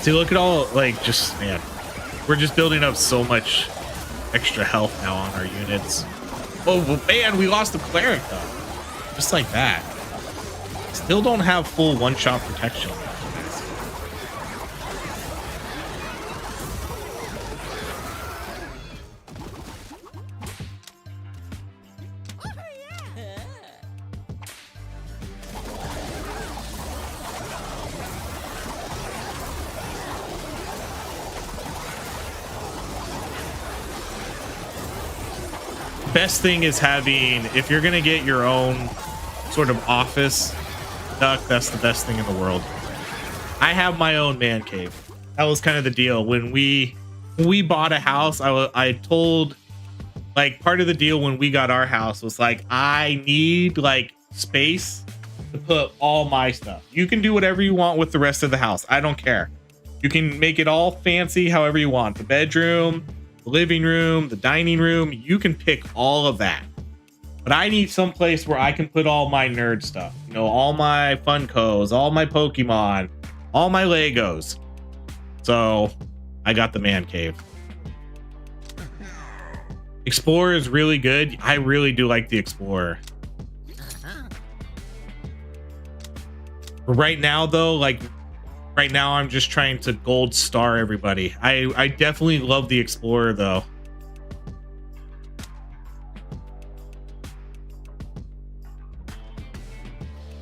See, look at all, like, just, man, we're just building up so much extra health now on our units. Oh, well, man, we lost the cleric, though. Just like that. Still don't have full one-shot protection. Best thing is having, if you're gonna get your own sort of office duck, that's the best thing in the world. I have my own man cave. That was kind of the deal when we bought a house. I told, like, part of the deal when we got our house was like, I need like space to put all my stuff. You can do whatever you want with the rest of the house. I don't care. You can make it all fancy however you want. The bedroom, the living room, the dining room, you can pick all of that. But I need some place where I can put all my nerd stuff. You know, all my Funkos, all my Pokemon, all my Legos. So I got the man cave. Explorer is really good. I really do like the Explorer. Right now, though, like right now, I'm just trying to gold star everybody. I definitely love the Explorer, though.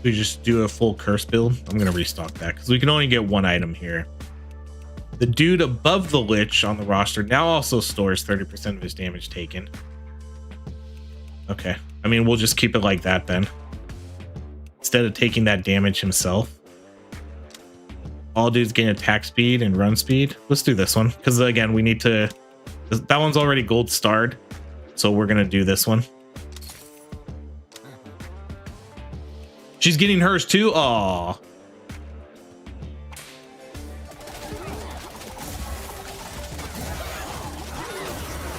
We just do a full curse build. I'm gonna restock that because we can only get one item here. The dude above the Lich on the roster now also stores 30% of his damage taken. Okay, I mean, we'll just keep it like that then. Instead of taking that damage himself. All dudes gain attack speed and run speed. Let's do this one because again, we need to. That one's already gold starred, so we're gonna do this one. She's getting hers too. Aw.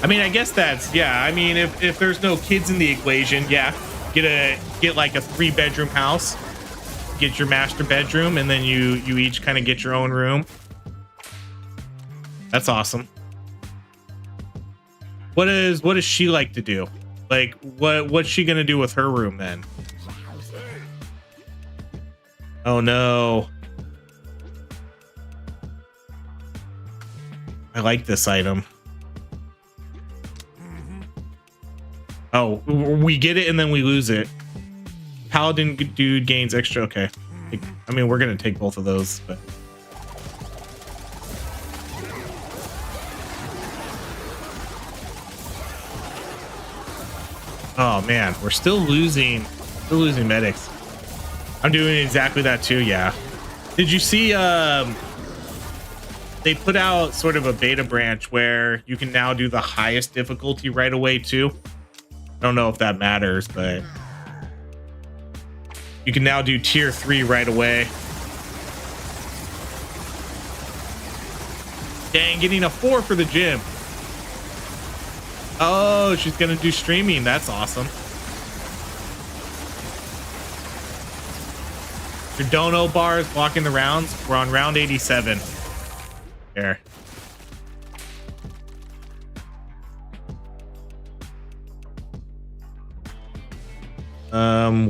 I mean, I guess that's, yeah. I mean, if there's no kids in the equation, yeah, get like a 3-bedroom house, get your master bedroom, and then you each kind of get your own room. That's awesome. What does she like to do? Like, what's she gonna do with her room then? Oh no. I like this item. Oh, we get it and then we lose it. Paladin dude gains extra. Okay. I mean, we're gonna take both of those, but oh man, we're still losing medics. I'm doing exactly that too. Yeah. Did you see they put out sort of a beta branch where you can now do the highest difficulty right away too? I don't know if that matters, but you can now do tier 3 right away. Dang, getting a 4 for the gym. Oh, she's gonna do streaming. That's awesome. Your dono bar is blocking the rounds. We're on round 87. There.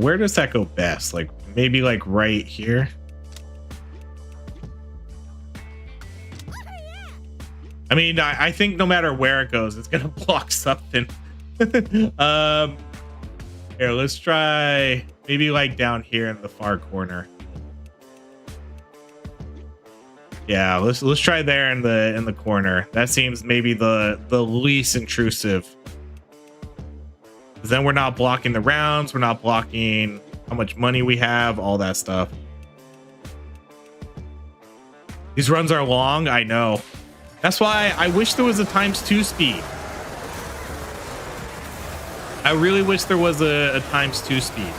Where does that go best? Like maybe like right here. I mean, I think no matter where it goes, it's gonna block something. Here, let's try maybe like down here in the far corner. Yeah, let's try there in the corner. That seems maybe the least intrusive. Then we're not blocking the rounds, we're not blocking how much money we have, all that stuff. These runs are long, I know. That's why I wish there was a ×2 speed. I really wish there was a ×2 speed.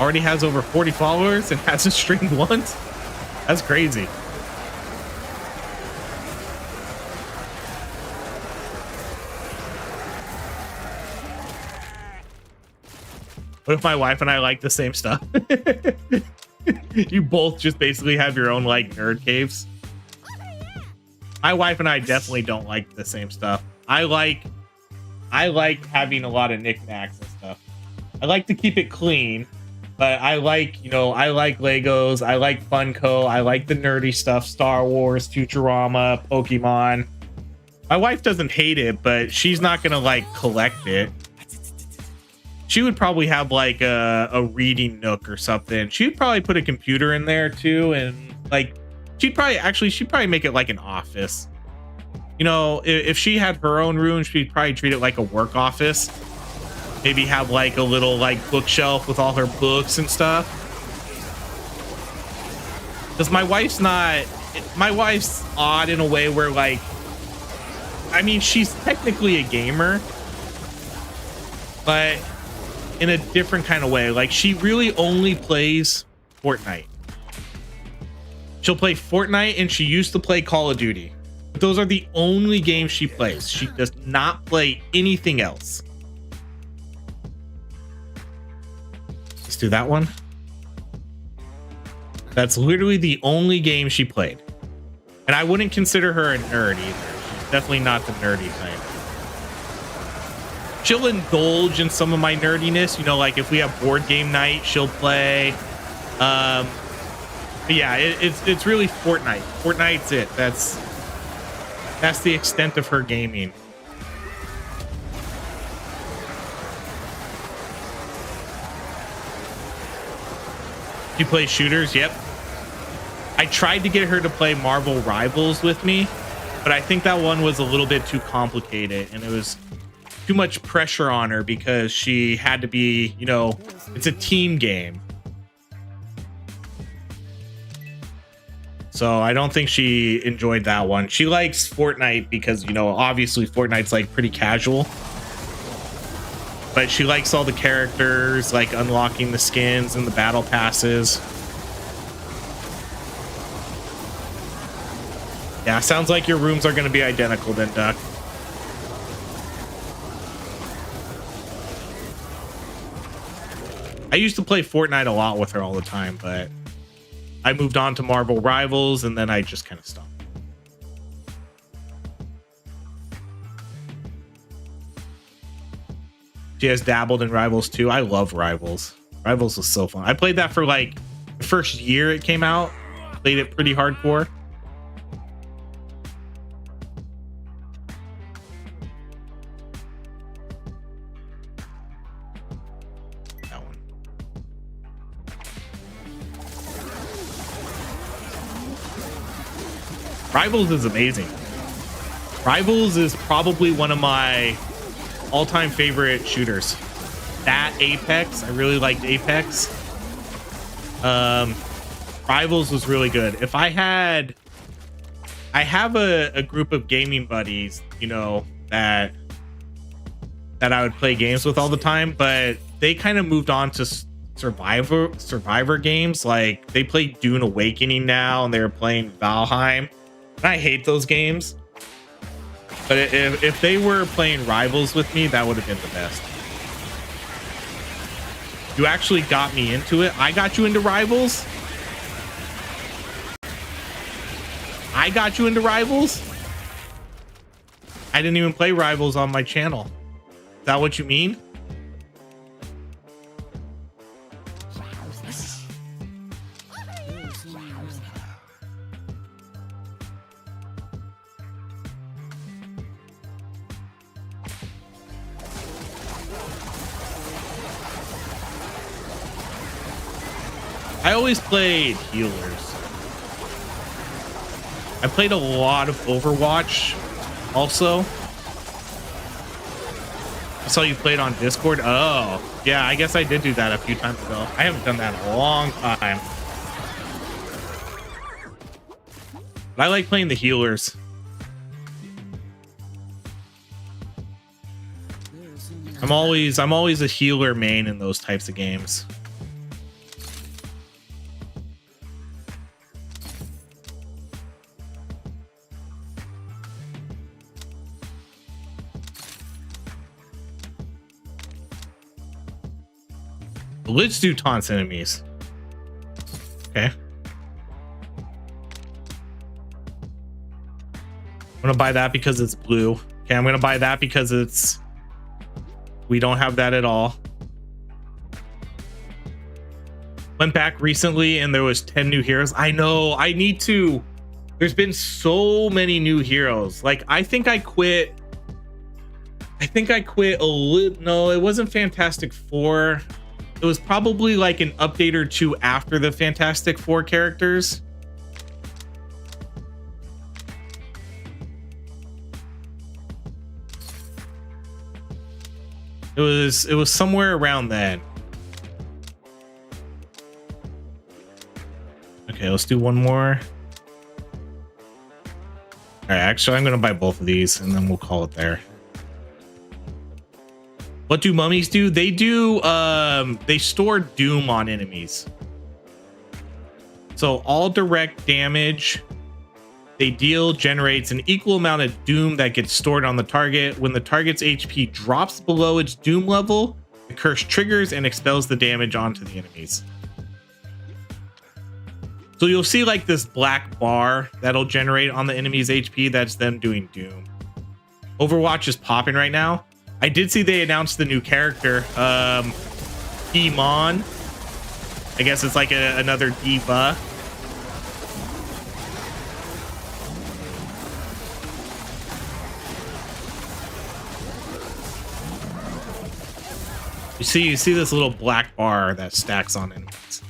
Already has over 40 followers and hasn't streamed once. That's crazy. What if my wife and I like the same stuff? You both just basically have your own like nerd caves. My wife and I definitely don't like the same stuff. I like having a lot of knickknacks and stuff. I like to keep it clean, but I like, you know, I like Legos, I like Funko, I like the nerdy stuff, Star Wars, Futurama, Pokemon. My wife doesn't hate it, but she's not gonna like collect it. She would probably have like a reading nook or something. She'd probably put a computer in there too, and like she'd probably make it like an office. You know, if she had her own room, she'd probably treat it like a work office. Maybe have like a little like bookshelf with all her books and stuff. Because my wife's odd in a way where like, I mean, she's technically a gamer, but in a different kind of way. Like she really only plays Fortnite. She'll play Fortnite and she used to play Call of Duty. But those are the only games she plays. She does not play anything else. Let's do that one. That's literally the only game she played. And I wouldn't consider her a nerd either. She's definitely not the nerdy type. She'll indulge in some of my nerdiness, you know, like if we have board game night, she'll play. But yeah, it's really Fortnite. Fortnite's it. That's the extent of her gaming. She plays shooters. Yep. I tried to get her to play Marvel Rivals with me, but I think that one was a little bit too complicated, and it was too much pressure on her because she had to be, you know, it's a team game. So I don't think she enjoyed that one. She likes Fortnite because, you know, obviously Fortnite's like pretty casual. But she likes all the characters, like unlocking the skins and the battle passes. Yeah, sounds like your rooms are going to be identical then, Duck. I used to play Fortnite a lot with her all the time, but I moved on to Marvel Rivals and then I just kind of stopped. She has dabbled in Rivals too. I love Rivals. Rivals was so fun. I played that for like the first year it came out. Played it pretty hardcore. That one. Rivals is amazing. Rivals is probably one of my all-time favorite shooters. That Apex, I really liked Apex. Rivals was really good. If I have a group of gaming buddies, you know, that I would play games with all the time, but they kind of moved on to survivor games. Like they play Dune Awakening now, and they're playing Valheim. And I hate those games. But if they were playing Rivals with me, that would have been the best. You actually got me into it. I got you into Rivals. I got you into Rivals. I didn't even play Rivals on my channel. Is that what you mean? I always played healers. I played a lot of Overwatch also. I saw you played on Discord. Oh, yeah, I guess I did do that a few times ago. I haven't done that in a long time. But I like playing the healers. I'm always a healer main in those types of games. Let's do taunts enemies. Okay. I'm gonna buy that because it's blue. Okay, I'm gonna buy that because it's... we don't have that at all. Went back recently and there was 10 new heroes. I know, I need to. There's been so many new heroes. Like, I think I quit a little... no, it wasn't Fantastic Four. It was probably like an update or two after the Fantastic Four characters. It was somewhere around then. Okay, let's do one more. All right, actually, I'm gonna buy both of these and then we'll call it there. What do mummies do? They do, they store doom on enemies. So all direct damage they deal generates an equal amount of doom that gets stored on the target. When the target's HP drops below its doom level, the curse triggers and expels the damage onto the enemies. So you'll see like this black bar that'll generate on the enemy's HP. That's them doing doom. Overwatch is popping right now. I did see they announced the new character, Demon. I guess it's like another diva. You see this little black bar that stacks on enemies.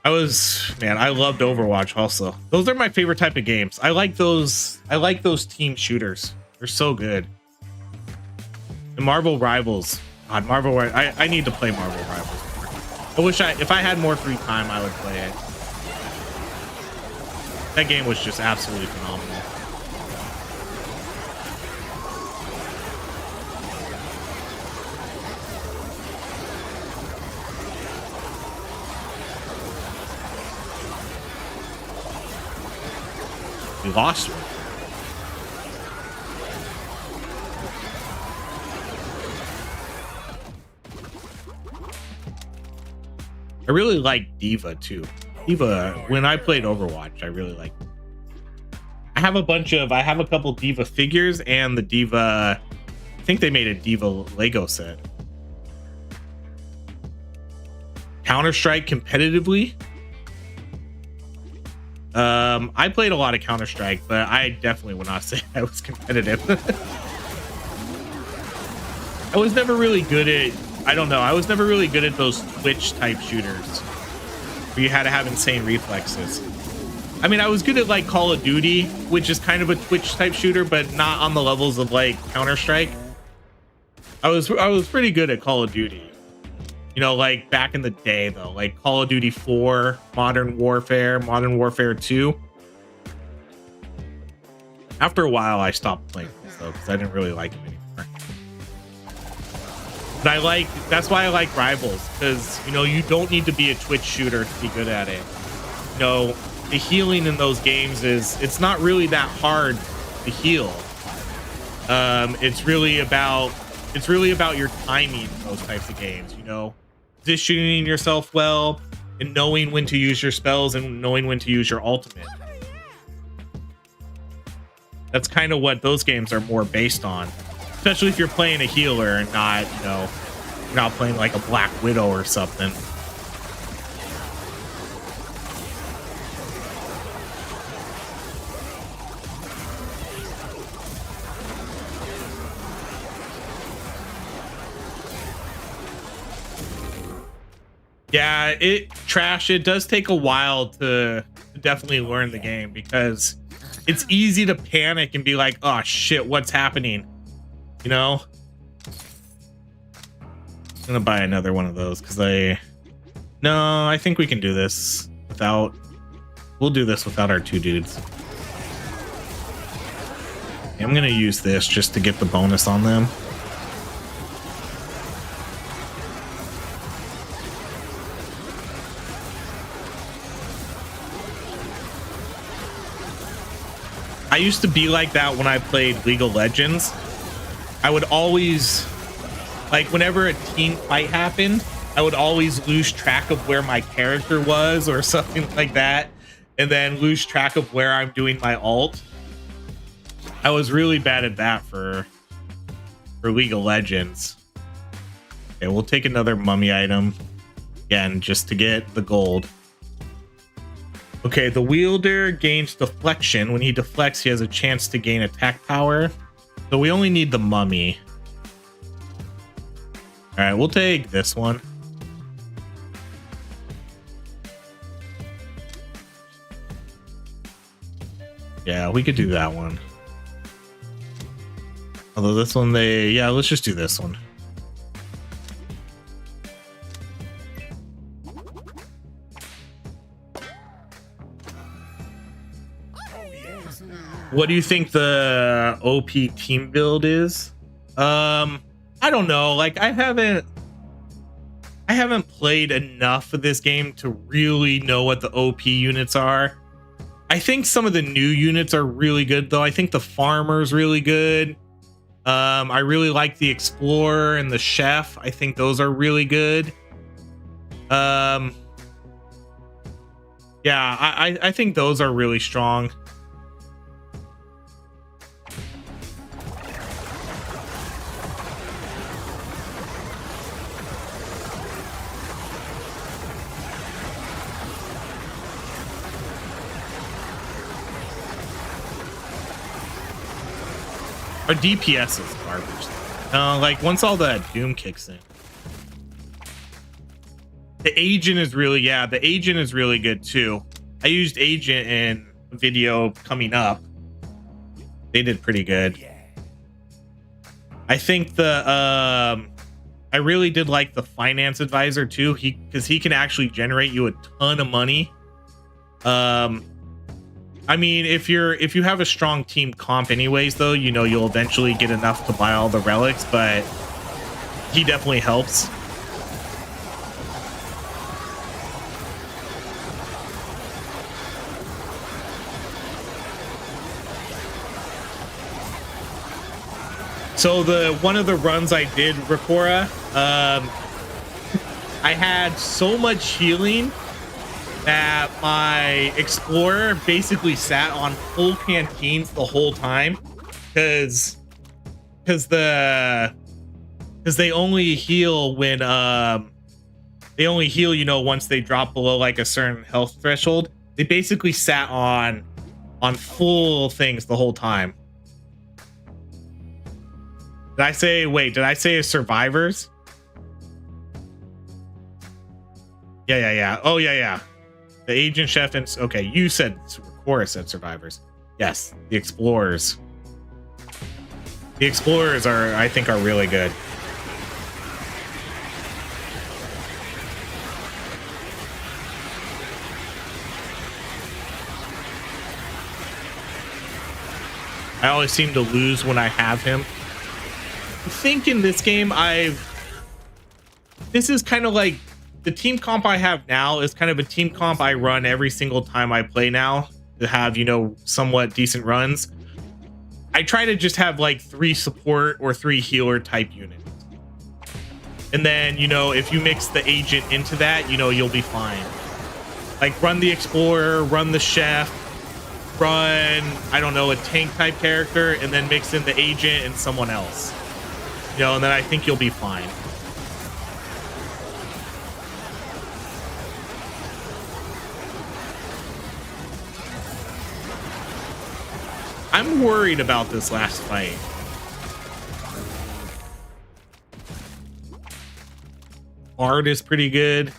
I loved Overwatch also. Those are my favorite type of games. I like those team shooters. They're so good. The Marvel Rivals. God, I need to play Marvel Rivals more. If I had more free time, I would play it. That game was just absolutely phenomenal. We lost one. I really like Diva too. Diva, when I played Overwatch, I really liked it. I have a couple Diva figures and the Diva, I think they made a Diva Lego set. Counter-Strike competitively. I played a lot of Counter-Strike, but I definitely would not say I was competitive. I was never really good at, I was never really good at those Twitch type shooters where you had to have insane reflexes. I mean, I was good at like Call of Duty, which is kind of a Twitch type shooter, but not on the levels of like Counter-Strike. I was pretty good at Call of Duty. You know, like back in the day though, like Call of Duty 4, Modern Warfare 2. After a while, I stopped playing those though, because I didn't really like them anymore. But that's why I like Rivals, because, you know, you don't need to be a Twitch shooter to be good at it. You know, the healing in those games it's not really that hard to heal. It's really about your timing in those types of games, you know. Positioning yourself well and knowing when to use your spells and knowing when to use your ultimate. That's kind of what those games are more based on, especially if you're playing a healer and not, you know, you're not playing like a Black Widow or something. Yeah, it does take a while to definitely learn the game, because it's easy to panic and be like, oh shit, what's happening? You know? I'm gonna buy another one of those because I think we can do this we'll do this without our two dudes. I'm gonna use this just to get the bonus on them. I used to be like that when I played League of Legends. I would always Like whenever a team fight happened, I would always lose track of where my character was or something like that, and then lose track of where I'm doing my ult. I was really bad at that for League of Legends. Okay, we'll take another mummy item again just to get the gold. Okay, the wielder gains deflection. When he deflects, he has a chance to gain attack power. So we only need the mummy. All right, we'll take this one. Yeah, we could do that one. Although this one, yeah, let's just do this one. What do you think the OP team build is? I don't know. Like I haven't played enough of this game to really know what the OP units are. I think some of the new units are really good though. I think the farmer's really good. I really like the explorer and the chef. I think those are really good. Yeah, I think those are really strong. Our DPS is garbage. Like once all that doom kicks in. The agent is really, yeah, the agent is really good too. I used agent in a video coming up. They did pretty good. I think the I really did like the finance advisor too. Because he can actually generate you a ton of money. I mean, if you have a strong team comp anyways, though, you know, you'll eventually get enough to buy all the relics, but he definitely helps. So one of the runs I did, Rakora, I had so much healing that my explorer basically sat on full canteens the whole time because they only heal when they only heal, you know, once they drop below like a certain health threshold. They basically sat on full things the whole time. Did I say survivors? Yeah. Oh yeah. The agent, chef, and okay, you said Cora said survivors. Yes, the explorers. The explorers I think are really good. I always seem to lose when I have him. I think in this game this is kind of like the team comp I have now is kind of a team comp I run every single time I play now to have, you know, somewhat decent runs. I try to just have like 3 support or 3 healer type units. And then, you know, if you mix the agent into that, you know, you'll be fine. Like run the explorer, run the chef, run, I don't know, a tank type character, and then mix in the agent and someone else. You know, and then I think you'll be fine. I'm worried about this last fight. Bard is pretty good.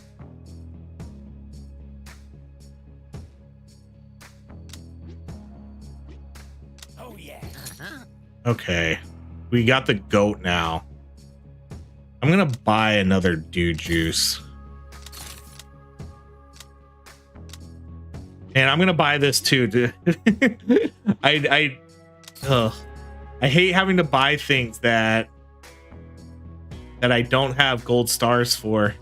Oh yeah. Okay. We got the goat now. I'm gonna buy another dude juice. And I'm gonna buy this too, dude. I hate having to buy things that I don't have gold stars for.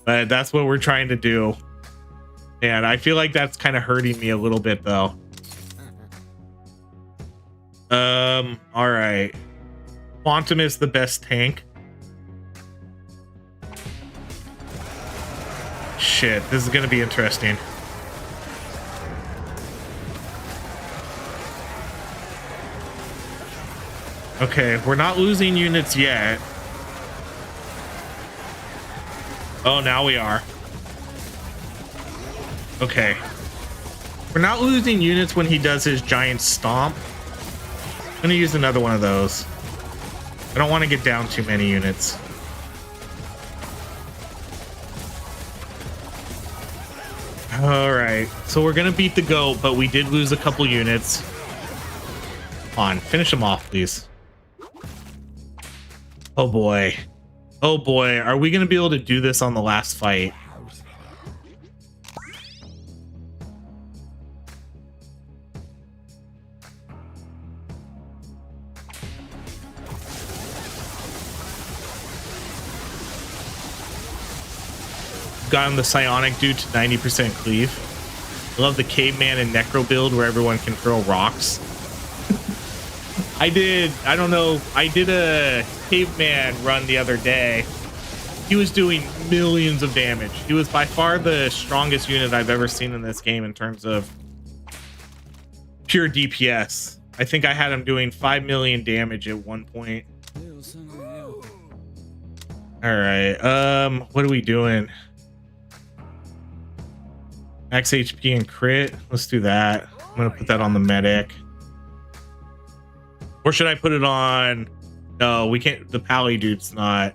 But that's what we're trying to do. And I feel like that's kind of hurting me a little bit though. All right. Quantum is the best tank. Shit, this is gonna be interesting. Okay, we're not losing units yet. Oh, now we are. Okay. We're not losing units when he does his giant stomp. I'm gonna use another one of those. I don't want to get down too many units. All right, so we're gonna beat the goat, but we did lose a couple units. On, finish him off, please. Oh boy. Oh boy, are we gonna be able to do this on the last fight? Gotten the psionic dude to 90% cleave. I love the caveman and necro build where everyone can throw rocks. I did a caveman run the other day. He was doing millions of damage. He was by far the strongest unit I've ever seen in this game in terms of pure DPS. I think I had him doing 5 million damage at one point. All right, what are we doing? Max HP and crit. Let's do that. I'm gonna put that on the medic. Or should I put it on? No, we can't. The pally dude's not.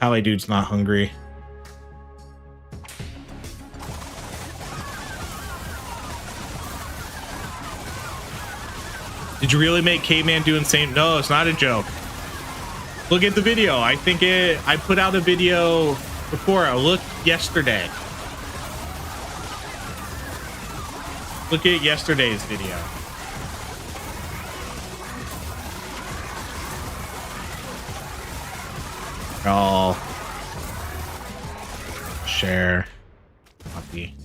Pally dude's not hungry. Did you really make caveman do insane? No, it's not a joke. Look at the video. I put out a video before. I looked yesterday. Look at yesterday's video. I'll share. Copy.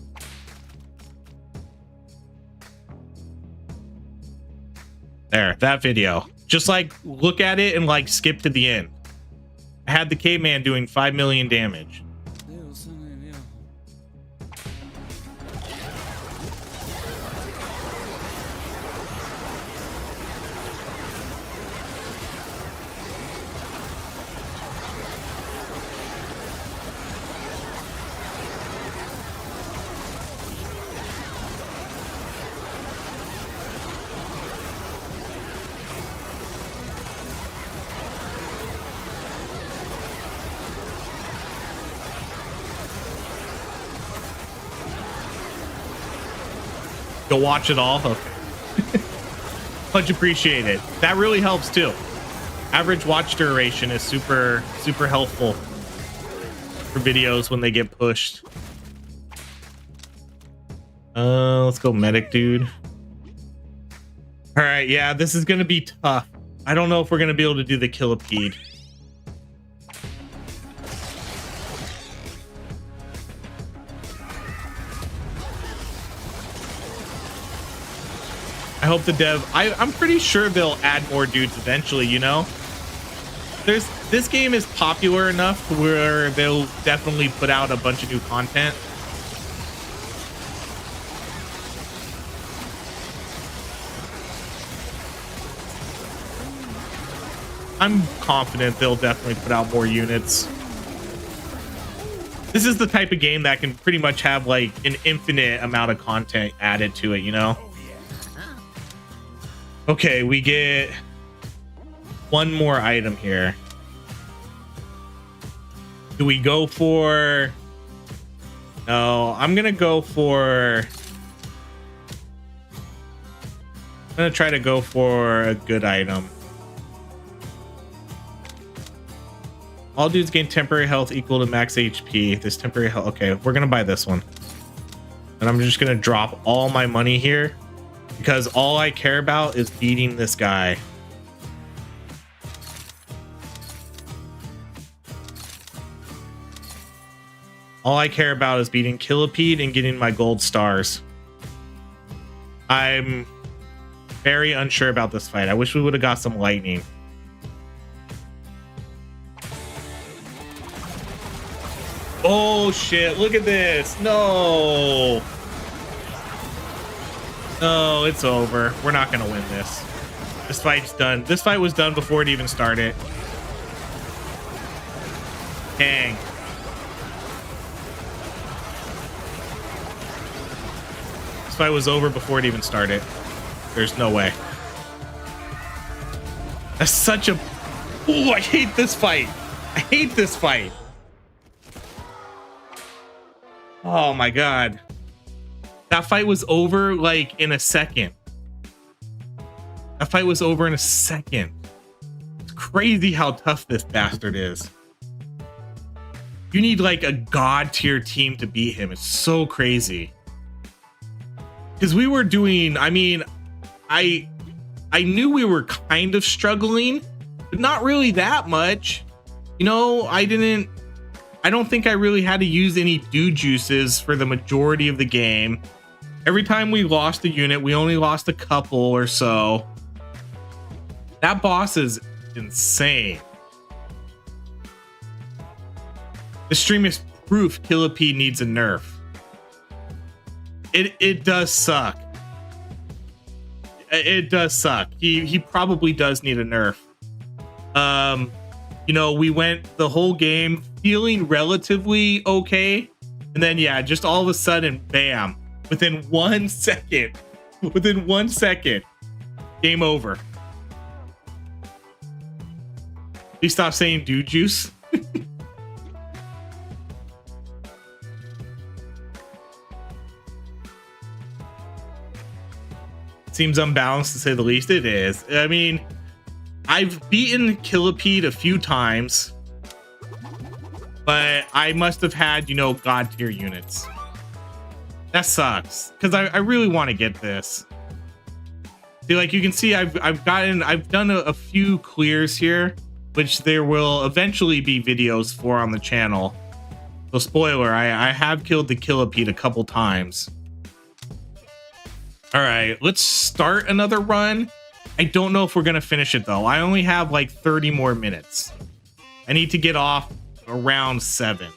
There, that video. Just like look at it and like skip to the end. I had the caveman doing 5 million damage. Go watch it all. Okay. Much appreciated. That really helps too. Average watch duration is super helpful for videos when they get pushed. Let's go medic dude. All right, yeah, this is gonna be tough. I don't know if we're gonna be able to do the Killipede. I hope the dev, I'm pretty sure they'll add more dudes eventually, you know? This game is popular enough where they'll definitely put out a bunch of new content. I'm confident they'll definitely put out more units. This is the type of game that can pretty much have like an infinite amount of content added to it, you know? Okay, we get one more item here. Do we go for... No, I'm gonna go for... I'm gonna try to go for a good item. All dudes gain temporary health equal to max HP. This temporary health... Okay, we're gonna buy this one. And I'm just gonna drop all my money here, because all I care about is beating this guy. All I care about is beating Killipede and getting my gold stars. I'm very unsure about this fight. I wish we would have got some lightning. Oh shit, look at this. No. No, it's over. We're not gonna win this. This fight's done. This fight was done before it even started. Dang. This fight was over before it even started. There's no way. That's such a... Oh, I hate this fight. I hate this fight. Oh my god. That fight was over like in a second. That fight was over in a second. It's crazy how tough this bastard is. You need like a god tier team to beat him. It's so crazy. Because we were doing, I mean, I knew we were kind of struggling, but not really that much. You know, I don't think I really had to use any dew juices for the majority of the game. Every time we lost a unit, we only lost a couple or so. That boss is insane. The stream is proof Killipede needs a nerf. It does suck. It does suck. He probably does need a nerf. You know, we went the whole game feeling relatively okay, and then yeah, just all of a sudden, bam, within 1 second, game over. Please stop saying dude juice. Seems unbalanced to say the least. It is. I mean, I've beaten Killipede a few times, but I must have had, you know, god tier units. That sucks because I really want to get this. See, like you can see, I've done a few clears here, which there will eventually be videos for on the channel. So spoiler, I have killed the Killipede a couple times. All right, let's start another run. I don't know if we're gonna finish it though. I only have like 30 more minutes. I need to get off around 7.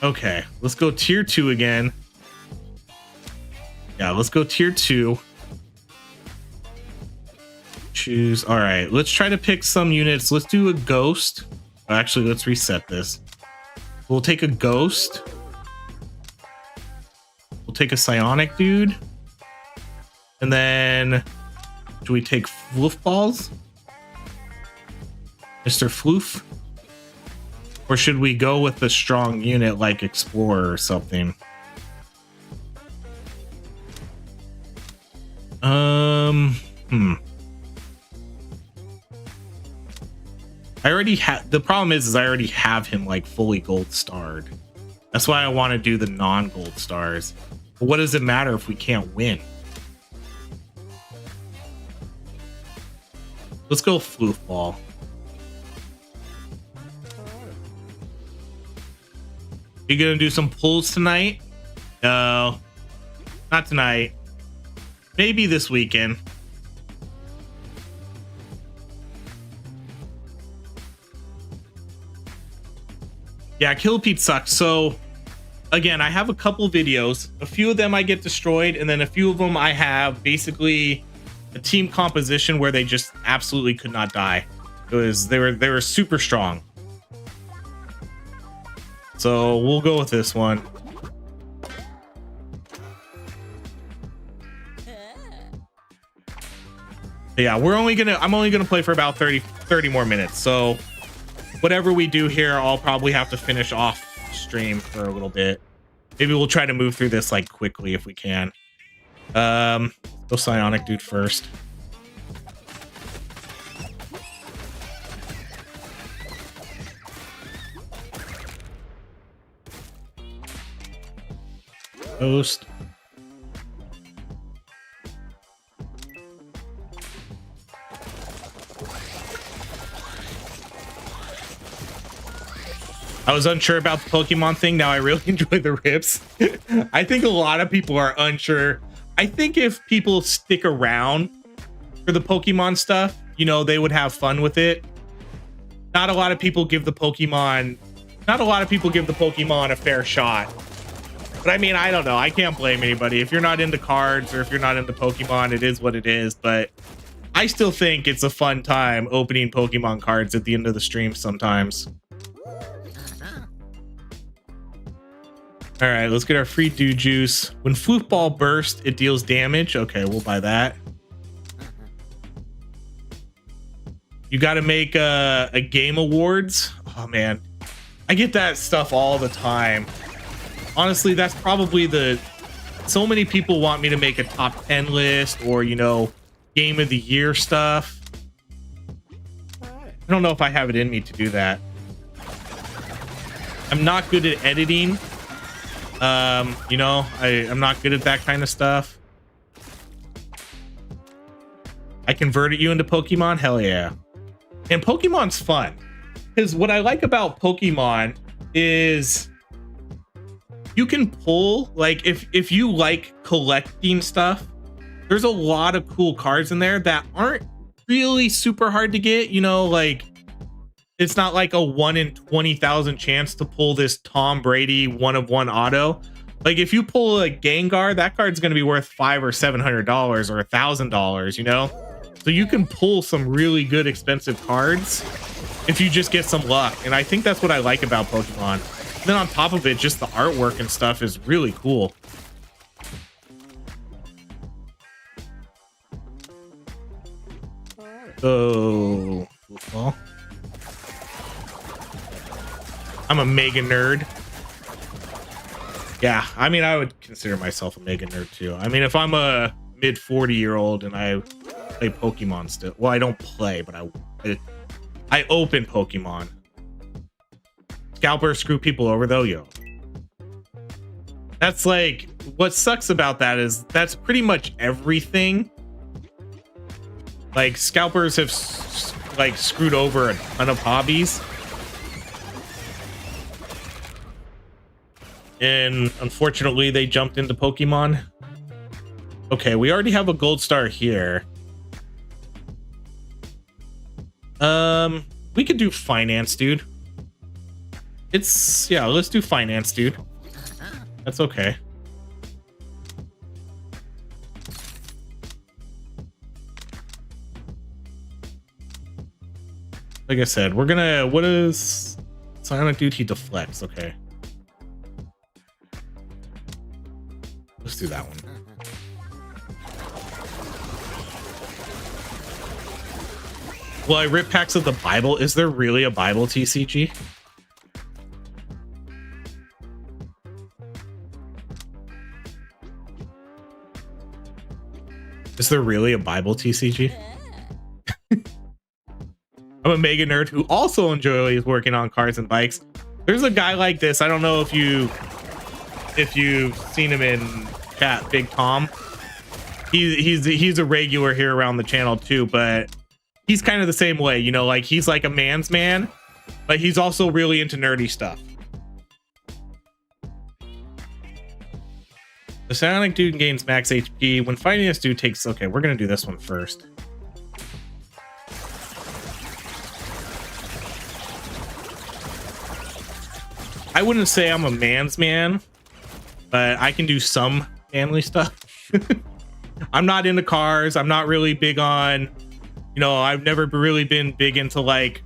Okay, let's go tier 2 again. Yeah, let's go tier 2. Choose. All right, let's try to pick some units. Let's do a ghost. Actually, let's reset this. We'll take a ghost. We'll take a psionic dude. And then do we take floof balls? Mr. Floof? Or should we go with a strong unit like Explorer or something? I already have, the problem is I already have him like fully gold starred. That's why I want to do the non-gold stars. But what does it matter if we can't win? Let's go floof ball. You gonna do some pulls tonight? No, not tonight. Maybe this weekend. Yeah, Killipede sucks. So again, I have a couple videos. A few of them I get destroyed, and then a few of them I have basically a team composition where they just absolutely could not die. It was they were super strong. So we'll go with this one. Yeah, I'm only gonna play for about 30 more minutes. So whatever we do here, I'll probably have to finish off stream for a little bit. Maybe we'll try to move through this like quickly if we can. Go psionic dude first. Ghost. I was unsure about the Pokemon thing. Now I really enjoy the rips. I think a lot of people are unsure. I think if people stick around for the Pokemon stuff, you know, they would have fun with it. not a lot of people give the Pokemon a fair shot. But I mean, I don't know. I can't blame anybody. If you're not into cards or if you're not into Pokemon, it is what it is. But I still think it's a fun time opening Pokemon cards at the end of the stream sometimes. All right, let's get our free Dew Juice. When Floof Ball bursts, it deals damage. Okay, we'll buy that. You got to make a game awards. Oh man, I get that stuff all the time. Honestly, that's probably so many people want me to make a top 10 list or, you know, game of the year stuff. I don't know if I have it in me to do that. I'm not good at editing. You know, I'm not good at that kind of stuff. I converted you into Pokemon? Hell yeah. And Pokemon's fun. Because what I like about Pokemon is you can pull, like, if you like collecting stuff, there's a lot of cool cards in there that aren't really super hard to get. You know, like, it's not like a 1 in 20,000 chance to pull this Tom Brady 1-of-1 auto. Like, if you pull a Gengar, that card's going to be worth $500 or $700 or $1,000, you know? So you can pull some really good expensive cards if you just get some luck. And I think that's what I like about Pokemon. And then on top of it, just the artwork and stuff is really cool. Oh, football. I'm a mega nerd. Yeah, I mean, I would consider myself a mega nerd too. I mean, if I'm a mid 40-year-old and I play Pokemon still, well, I don't play, but I open Pokemon. Scalper screw people over though, yo. That's like, what sucks about that is that's pretty much everything. Like, scalpers have like screwed over a ton of hobbies. And unfortunately, they jumped into Pokemon. Okay, we already have a gold star here. We could do finance, dude. Yeah, let's do finance, dude. That's okay. Like I said, we're gonna, what is Sonic dude? He deflects. Okay. Let's do that one. Well, I rip packs of the Bible. Is there really a Bible TCG? Is there really a Bible TCG? I'm a mega nerd who also enjoys working on cars and bikes. There's a guy like this. I don't know if you've seen him in chat, Big Tom. He's a regular here around the channel too, but he's kind of the same way, you know, like he's like a man's man, but he's also really into nerdy stuff. The Sonic dude gains max HP when fighting this dude takes, okay, we're gonna do this one first. I wouldn't say I'm a man's man, but I can do some manly stuff. I'm not into cars. I'm not really big on, you know, I've never really been big into like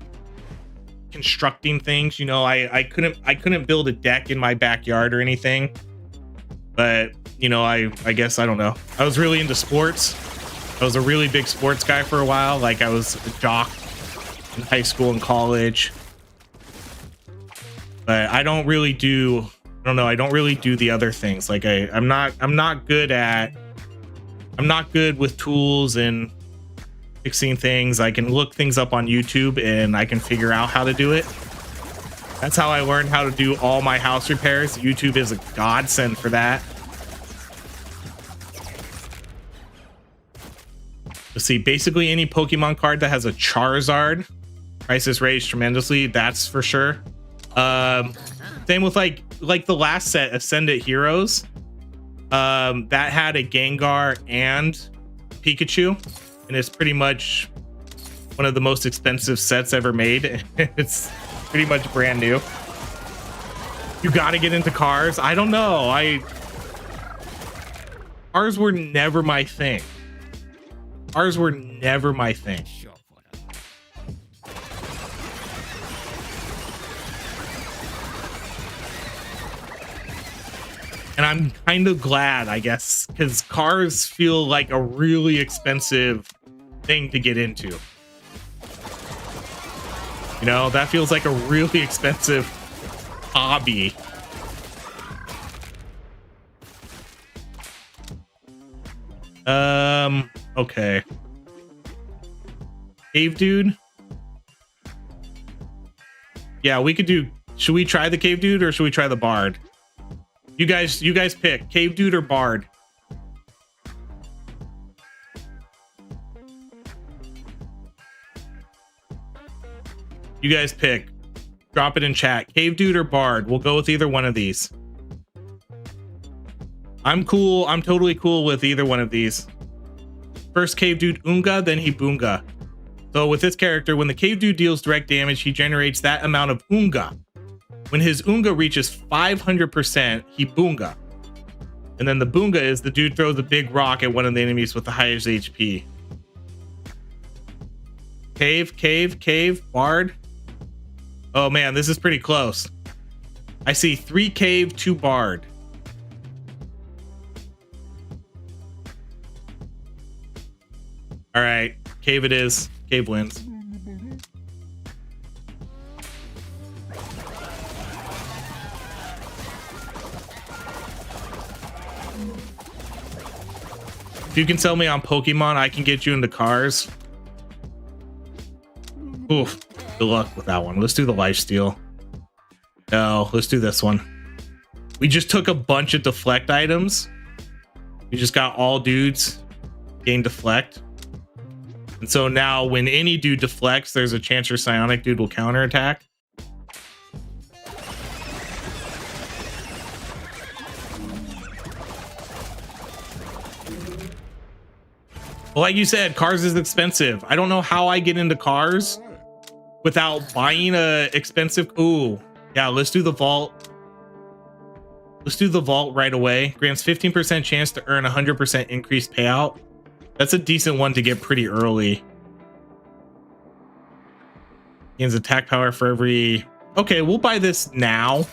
constructing things. You know, I couldn't build a deck in my backyard or anything. But, you know, I guess, I don't know. I was really into sports. I was a really big sports guy for a while. Like, I was a jock in high school and college. But I don't really do, I don't know, I don't really do the other things. Like I'm not good with tools and fixing things. I can look things up on YouTube and I can figure out how to do it. That's how I learned how to do all my house repairs. YouTube is a godsend for that. Let's see, basically any Pokemon card that has a Charizard, price is raised tremendously, that's for sure. Same with like the last set, Ascendant Heroes, that had a Gengar and Pikachu, and it's pretty much one of the most expensive sets ever made. It's pretty much brand new. You got to get into cars. I don't know. Cars were never my thing. Cars were never my thing. And I'm kind of glad, I guess, because cars feel like a really expensive thing to get into. You know, that feels like a really expensive hobby. Okay. Cave dude. Yeah, we could do. Should we try the cave dude or should we try the bard? You guys pick cave dude or bard. You guys pick. Drop it in chat. Cave dude or bard. We'll go with either one of these. I'm cool. I'm totally cool with either one of these. First cave dude Unga, then he Boonga. So with this character, when the cave dude deals direct damage, he generates that amount of Unga. When his Unga reaches 500%, he Boonga. And then the Boonga is the dude throws a big rock at one of the enemies with the highest HP. Cave, bard. Oh man, this is pretty close. I see 3 cave, 2 bard. All right, cave it is. Cave wins. If you can sell me on Pokemon, I can get you into cars. Oof. Good luck with that one. Let's do the lifesteal. No, let's do this one. We just took a bunch of deflect items. We just got all dudes gain deflect. And so now when any dude deflects, there's a chance your psionic dude will counterattack. Well, like you said, cars is expensive. I don't know how I get into cars without buying a expensive. Ooh, yeah, let's do the vault. Let's do the vault right away. Grants 15% chance to earn 100% increased payout. That's a decent one to get pretty early. Gains attack power for every. Okay, we'll buy this now.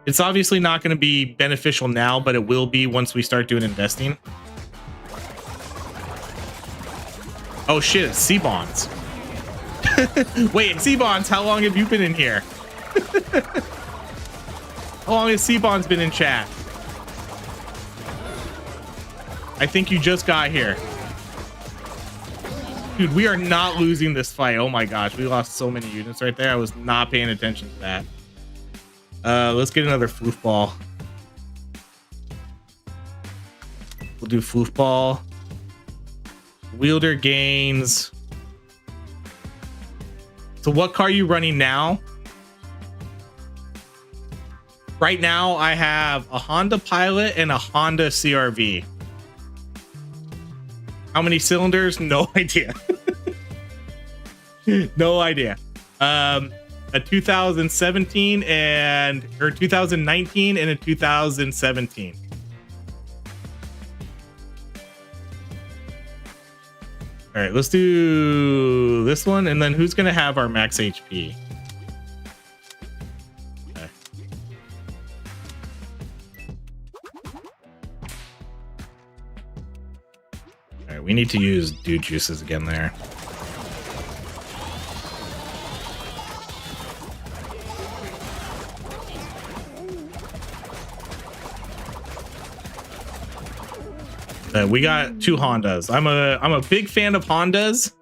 It's obviously not going to be beneficial now, but it will be once we start doing investing. Oh shit, it's C-Bonds. Wait, C-Bonds, how long have you been in here? How long has C-Bonds been in chat? I think you just got here. Dude, we are not losing this fight. Oh my gosh, we lost so many units right there. I was not paying attention to that. Let's get another foofball. We'll do foofball. Wielder gains. So what car are you running now? Right now, I have a Honda Pilot and a Honda CRV. How many cylinders? No idea. No idea. A 2017 or 2019 and a 2017. All right, let's do this one, and then who's gonna have our max HP? Okay. All right, we need to use dude juices again there. We got 2 Hondas. I'm a big fan of Hondas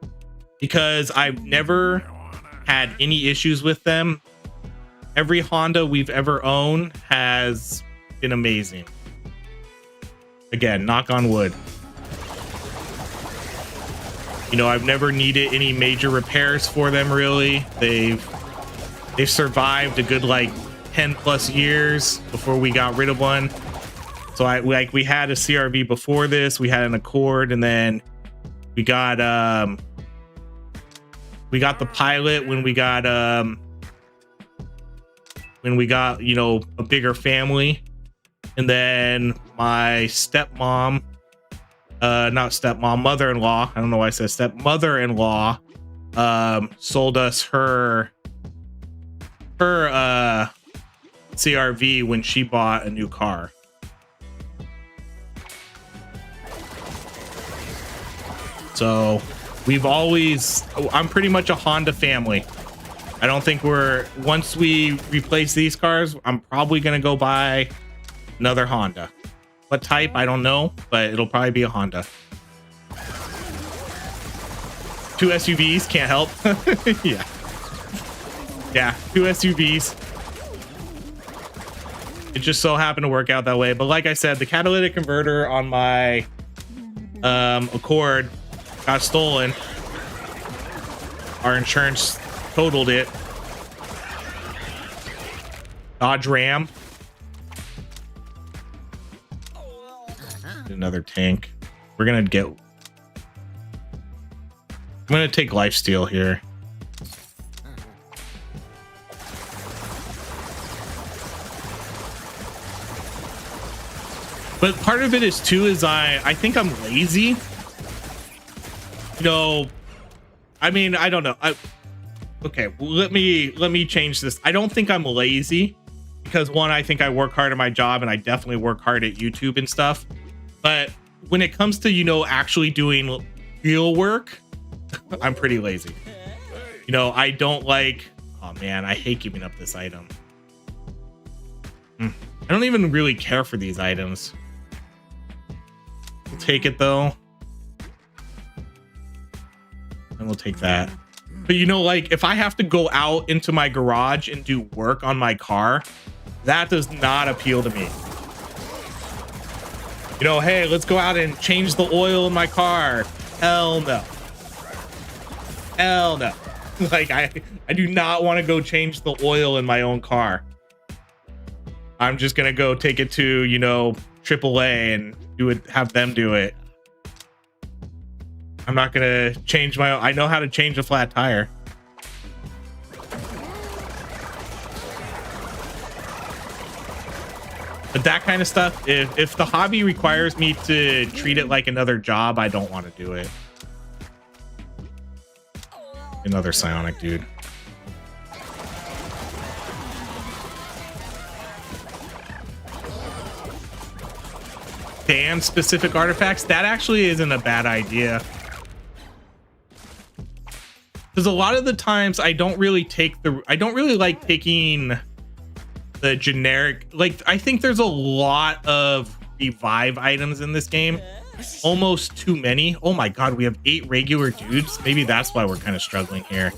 because I've never had any issues with them. Every Honda we've ever owned has been amazing. Again, knock on wood. You know, I've never needed any major repairs for them really. They've survived a good like 10 plus years before we got rid of one. So we had a CRV before this, we had an Accord, and then we got We got the Pilot when we got you know, a bigger family. And then my stepmom, not stepmom, mother-in-law, I don't know why I said stepmother-in-law, sold us her CRV when she bought a new car. So I'm pretty much a Honda family. I don't think once we replace these cars, I'm probably gonna go buy another Honda. What type, I don't know, but it'll probably be a Honda. 2 SUVs, can't help. Yeah, 2 SUVs. It just so happened to work out that way. But like I said, the catalytic converter on my Accord got stolen. Our insurance totaled it. Dodge Ram. Another tank. I'm gonna take lifesteal here. But part of it is too is I think I'm lazy. You know, I mean, I don't know. Okay, well, let me change this. I don't think I'm lazy because one, I think I work hard at my job and I definitely work hard at YouTube and stuff. But when it comes to, you know, actually doing real work, I'm pretty lazy. You know, I don't like, oh man, I hate giving up this item. I don't even really care for these items. We'll take it though. And we'll take that. But you know, like if I have to go out into my garage and do work on my car, that does not appeal to me. You know, hey, let's go out and change the oil in my car. Hell no. Hell no. Like I do not want to go change the oil in my own car. I'm just gonna go take it to, you know, AAA and do it, have them do it. I'm not gonna change my own. I know how to change a flat tire. But that kind of stuff, if the hobby requires me to treat it like another job, I don't want to do it. Another psionic dude. Ban specific artifacts, that actually isn't a bad idea. Because a lot of the times I don't really like taking the generic, like I think there's a lot of revive items in this game, almost too many. Oh my god, we have 8 regular dudes. Maybe that's why we're kind of struggling here.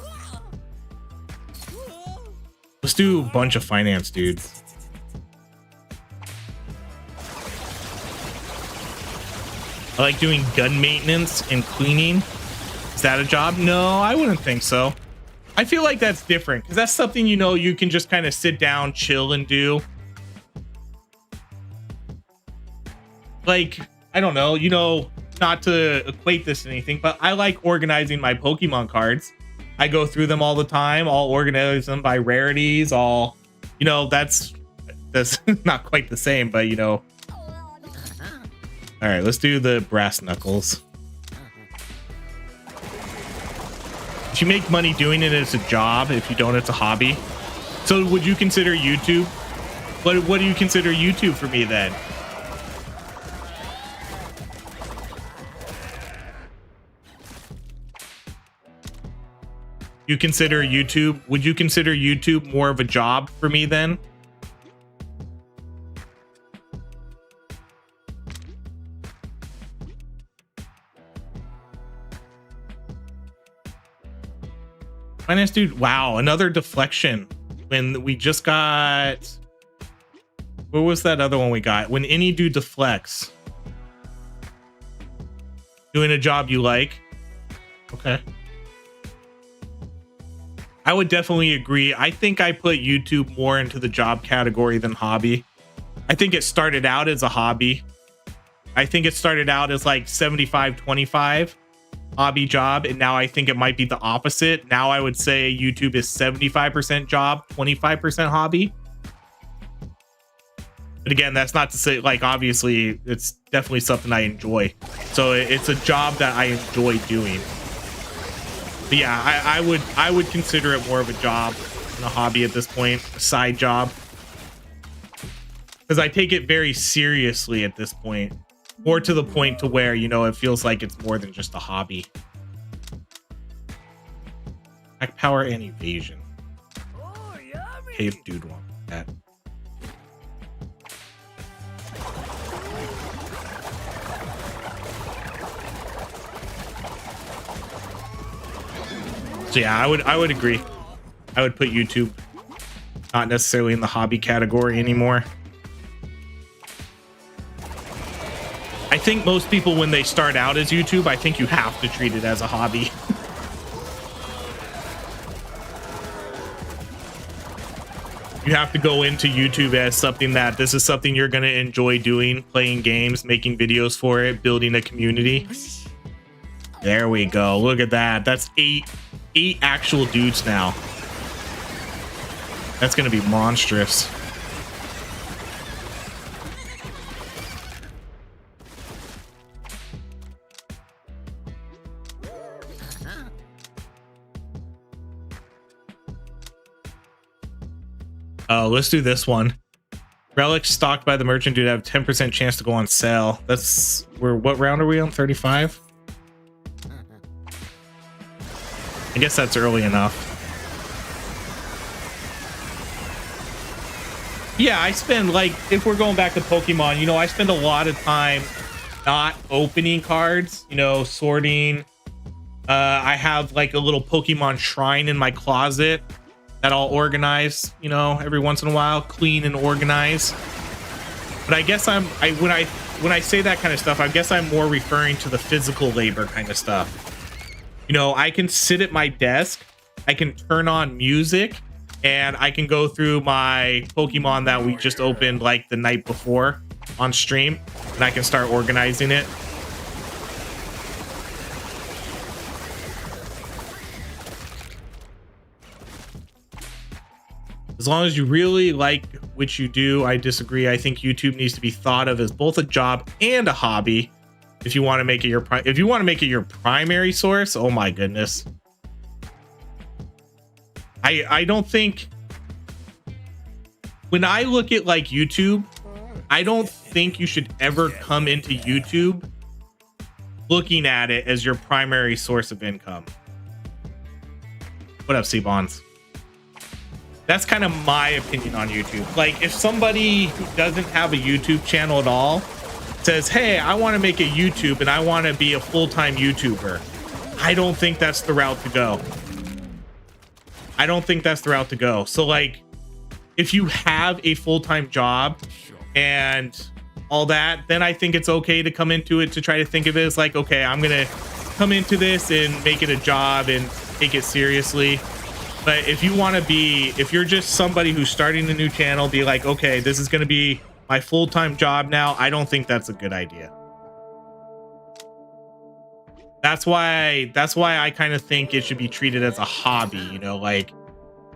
Let's do a bunch of finance dudes. I like doing gun maintenance and cleaning. Is that a job? No, I wouldn't think so. I feel like that's different because that's something, you know, you can just kind of sit down, chill and do. Like, I don't know, you know, not to equate this to anything, but I like organizing my Pokemon cards. I go through them all the time. I'll organize them by rarities. All, you know, that's not quite the same, but you know. All right, let's do the brass knuckles. If you make money doing it as a job, if you don't, it's a hobby. So would you consider YouTube? What do you consider YouTube for me then? You consider YouTube? Would you consider YouTube more of a job for me then? Finance dude, wow, another deflection. When we just got, what was that other one we got? When any dude deflects. Doing a job you like. Okay. I would definitely agree. I think I put YouTube more into the job category than hobby. I think it started out as a hobby. I think it started out as like 75-25. hobby job, and now I think it might be the opposite. Now I would say YouTube is 75% job, 25% hobby. But again, that's not to say, like, obviously it's definitely something I enjoy. So it's a job that I enjoy doing. But yeah, I would consider it more of a job than a hobby at this point, a side job. Because I take it very seriously at this point. More to the point to where, you know, it feels like it's more than just a hobby. Attack power and evasion. Oh, yummy. Okay, if dude wants that. So yeah, I would agree. I would put YouTube not necessarily in the hobby category anymore. I think most people, when they start out as YouTube, I think you have to treat it as a hobby. You have to go into YouTube as something that this is something you're going to enjoy doing, playing games, making videos for it, building a community. There we go. Look at that. That's eight actual dudes now. That's going to be monstrous. Let's do this one. Relics stocked by the merchant do have 10% chance to go on sale. That's what round are we on? 35? I guess that's early enough. Yeah, I spend, like, if we're going back to Pokemon, you know, I spend a lot of time not opening cards, you know, sorting. I have like a little Pokemon shrine in my closet that I'll organize, you know, every once in a while, clean and organize. But I guess when I say that kind of stuff, I guess I'm more referring to the physical labor kind of stuff. You know, I can sit at my desk, I can turn on music, and I can go through my Pokemon that we just opened like the night before on stream, and I can start organizing it. As long as you really like what you do, I disagree. I think YouTube needs to be thought of as both a job and a hobby. If you want to make it your primary source, oh my goodness. I don't think, when I look at like YouTube, I don't think you should ever come into YouTube looking at it as your primary source of income. What up, C-Bonds? That's kind of my opinion on YouTube. Like, if somebody who doesn't have a YouTube channel at all says, hey, I want to make a YouTube and I want to be a full-time YouTuber, I don't think that's the route to go. I don't think that's the route to go. So, like, if you have a full-time job and all that, then I think it's okay to come into it to try to think of it as like, okay, I'm going to come into this and make it a job and take it seriously. But if you want to be, if you're just somebody who's starting a new channel, be like, okay, this is going to be my full-time job now, I don't think that's a good idea. That's why I kind of think it should be treated as a hobby, you know, like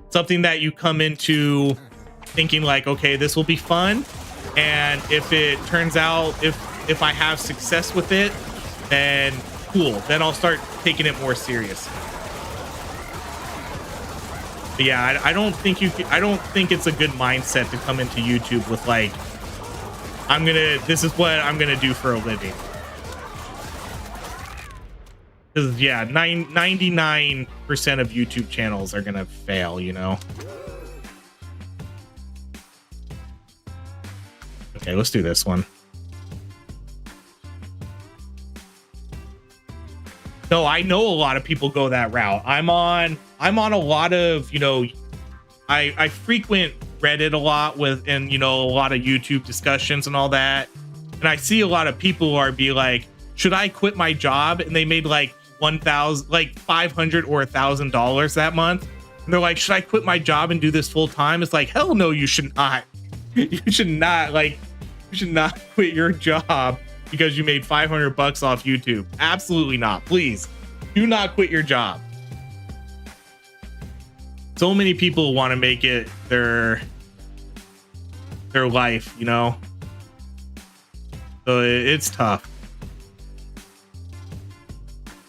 something that you come into thinking like, okay, this will be fun. And if it turns out, if I have success with it, then cool. Then I'll start taking it more serious. But yeah, I don't think it's a good mindset to come into YouTube with like, this is what I'm gonna do for a living. Because yeah, 99% of YouTube channels are gonna fail, you know. Okay, let's do this one. No, I know a lot of people go that route. I'm on a lot of, you know, I frequent Reddit a lot and you know, a lot of YouTube discussions and all that. And I see a lot of people who are be like, should I quit my job? And they made like $500 or $1,000 that month. And they're like, should I quit my job and do this full time? It's like, hell no, you should not. You should not quit your job because you made $500 off YouTube. Absolutely not. Please Do not quit your job. So many people want to make it their life, you know? So it's tough.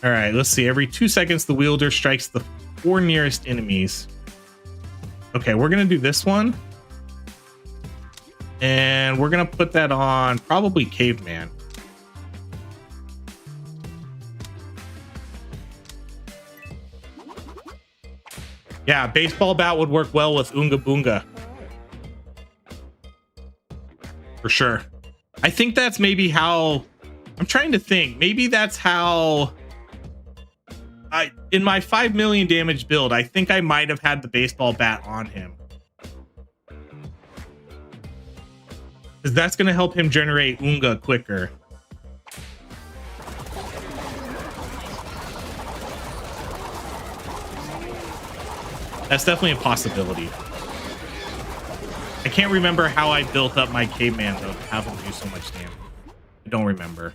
All right, let's see. Every 2 seconds, the wielder strikes the 4 nearest enemies. Okay, we're gonna do this one. And we're gonna put that on probably Caveman. Yeah, baseball bat would work well with Oonga Boonga. For sure. I think that's maybe how... I'm trying to think. Maybe that's how... in my 5 million damage build, I think I might have had the baseball bat on him. Because that's going to help him generate Oonga quicker. That's definitely a possibility. I can't remember how I built up my caveman though to have him do so much damage. I don't remember.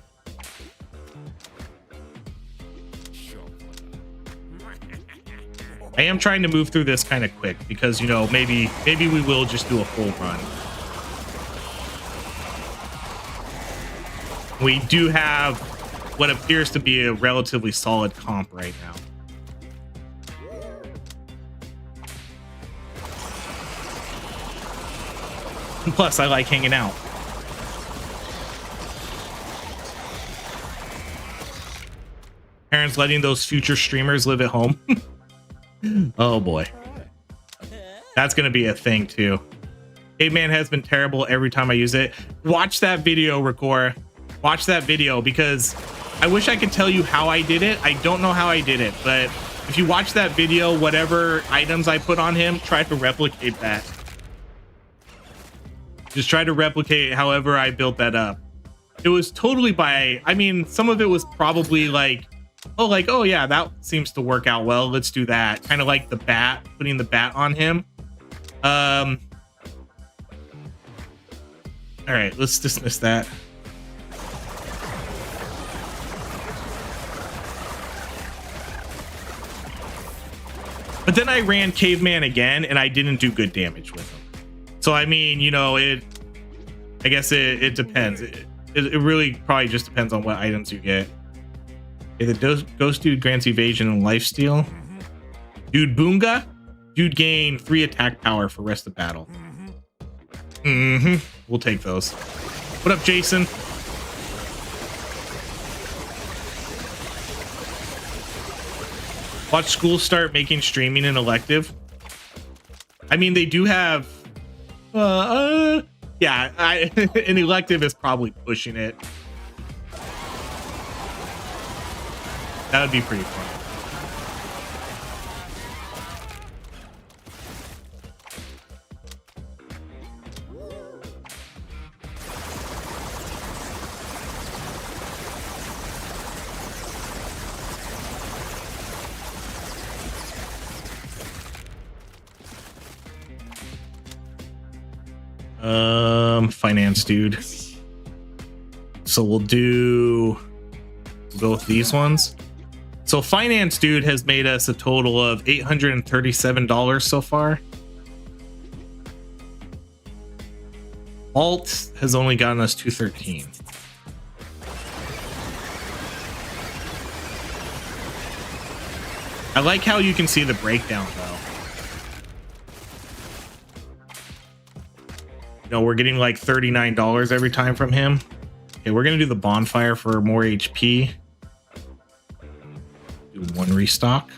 I am trying to move through this kind of quick because, you know, maybe we will just do a full run. We do have what appears to be a relatively solid comp right now. And plus, I like hanging out. Parents letting those future streamers live at home. Oh boy. That's gonna be a thing too. Caveman has been terrible every time I use it. Watch that video, Record. Watch that video because I wish I could tell you how I did it. I don't know how I did it, but if you watch that video, whatever items I put on him, try to replicate that. Just try to replicate however I built that up. It was totally by, I mean, some of it was probably like, oh yeah, that seems to work out well. Let's do that. Kind of like the bat, putting the bat on him. All right, let's dismiss that. But then I ran Caveman again and I didn't do good damage with him. So, I mean, you know, I guess it depends. It really probably just depends on what items you get. Okay, the Ghost Dude grants evasion and lifesteal. Dude Boonga. Dude gain 3 attack power for rest of battle. We'll take those. What up, Jason? Watch school start making streaming an elective. I mean, they do have... yeah, an elective is probably pushing it. That would be pretty fun. Finance dude. So we'll go with these ones. So finance dude has made us a total of $837 so far. Alt has only gotten us $213. I like how you can see the breakdown though. You know, we're getting like $39 every time from him. Okay, we're gonna do the bonfire for more HP. Do 1 restock.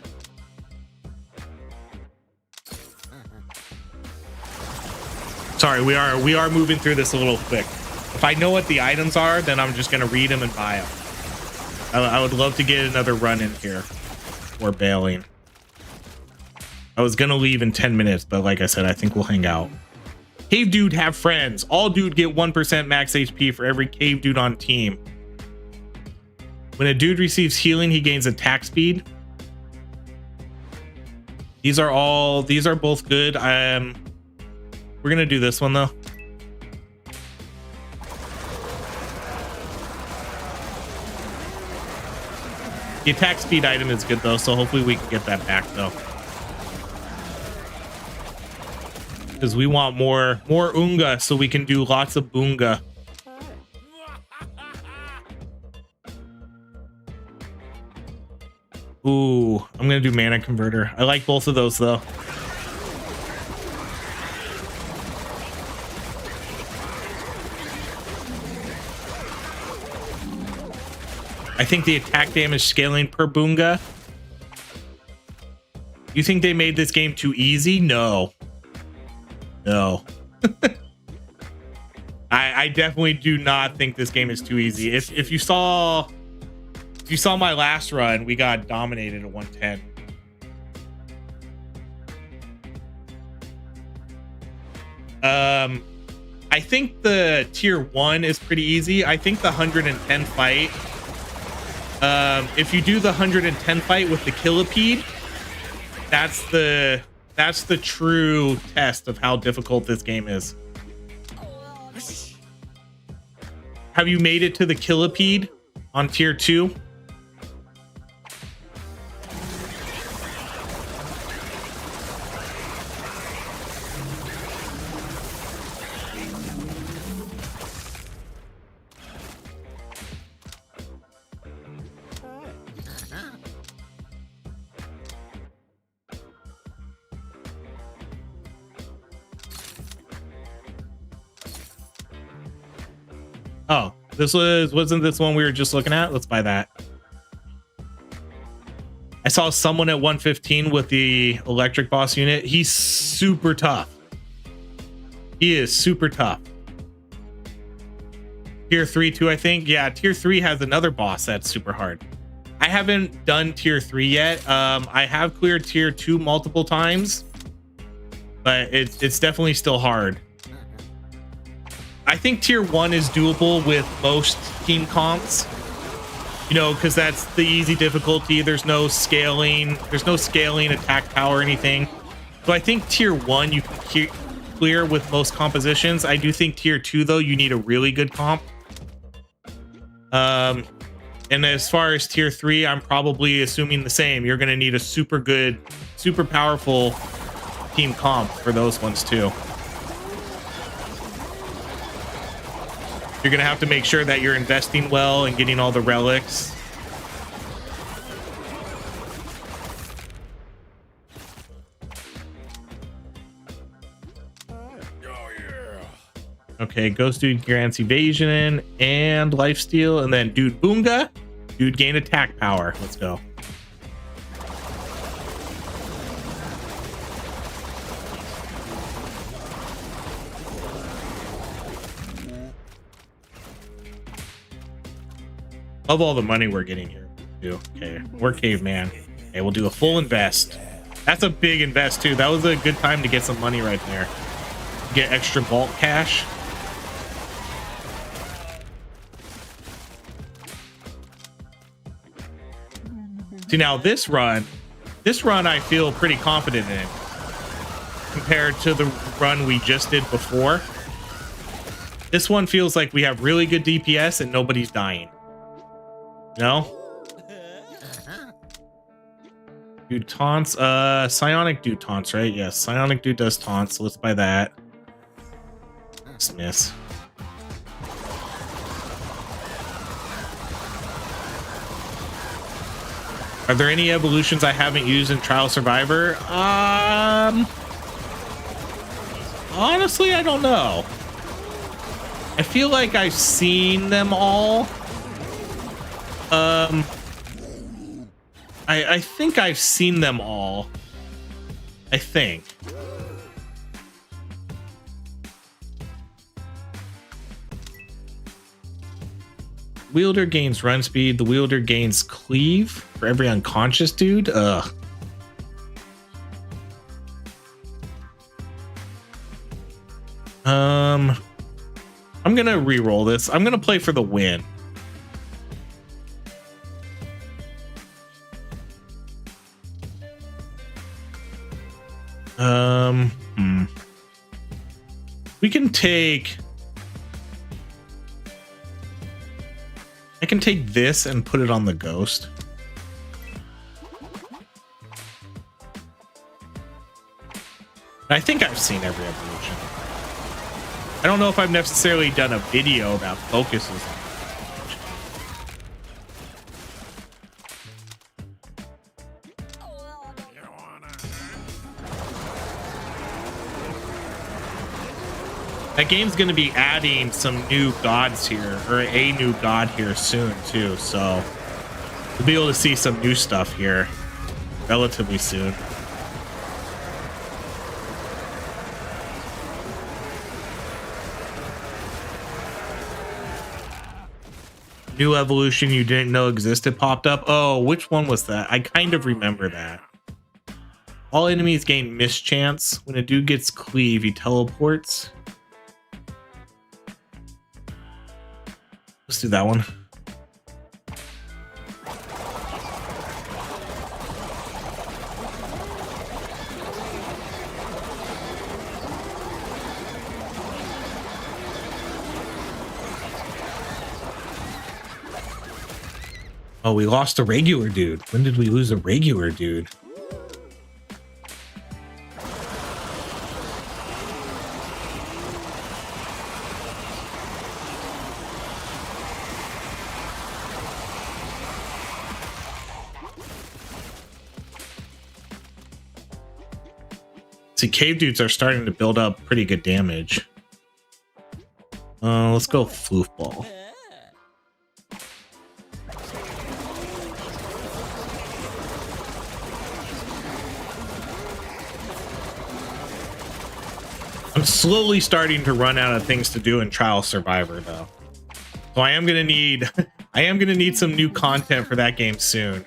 Sorry, we are moving through this a little quick. If I know what the items are, then I'm just gonna read them and buy them. I would love to get another run in here or bailing. I was gonna leave in 10 minutes, but like I said, I think we'll hang out. Cave dude have friends. All dude get 1% max HP for every cave dude on team. When a dude receives healing, he gains attack speed. These are both good. We're gonna do this one though. The attack speed item is good though, so hopefully we can get that back though. Because we want more unga so we can do lots of boonga. Ooh, I'm gonna do mana converter. I like both of those though. I think the attack damage scaling per boonga. You think they made this game too easy? No. No. I definitely do not think this game is too easy. If you saw my last run, we got dominated at 110. I think the tier 1 is pretty easy. I think the 110 fight, if you do the 110 fight with the Killipede, that's the true test of how difficult this game is. Have you made it to the Killipede on tier 2? Oh, wasn't this one we were just looking at? Let's buy that. I saw someone at 115 with the electric boss unit. He's super tough. He is super tough. Tier 3 too, I think. Yeah, tier 3 has another boss that's super hard. I haven't done tier 3 yet. I have cleared tier 2 multiple times, but it's definitely still hard. I think tier 1 is doable with most team comps, you know, because that's the easy difficulty. There's no scaling attack power or anything. So I think tier 1 you can clear with most compositions. I do think tier 2 though, you need a really good comp. And as far as tier 3, I'm probably assuming the same. You're going to need a super good, super powerful team comp for those ones too. You're going to have to make sure that you're investing well and getting all the relics. Okay, Ghost Dude grants evasion and lifesteal, and then Dude Boonga. Dude gain attack power. Let's go. Love all the money we're getting here too. Okay, we're caveman. Okay, we'll do a full invest. That's a big invest too. That was a good time to get some money right there. Get extra bulk cash. See, now this run I feel pretty confident in compared to the run we just did before. This one feels like we have really good DPS and nobody's dying. No? Dude taunts. Psionic Dude taunts, right? Yes, Psionic Dude does taunts. So let's buy that. Miss. Are there any evolutions I haven't used in Trial Survivor? Honestly, I don't know. I feel like I've seen them all. I think I've seen them all. I think. Wielder gains run speed. The wielder gains cleave for every unconscious dude. Ugh. I'm gonna re-roll this. I'm gonna play for the win. We can take. I can take this and put it on the ghost. I think I've seen every evolution. I don't know if I've necessarily done a video about focuses. That game's going to be adding some new gods here, or a new god here soon too, so we'll be able to see some new stuff here relatively soon. New evolution you didn't know existed popped up. Oh, which one was that? I kind of remember that. All enemies gain mischance. When a dude gets cleave, he teleports. Let's do that one. Oh, we lost a regular dude. When did we lose a regular dude? See, cave dudes are starting to build up pretty good damage. Let's go floofball. I'm slowly starting to run out of things to do in Trial Survivor though. So I am gonna need some new content for that game soon.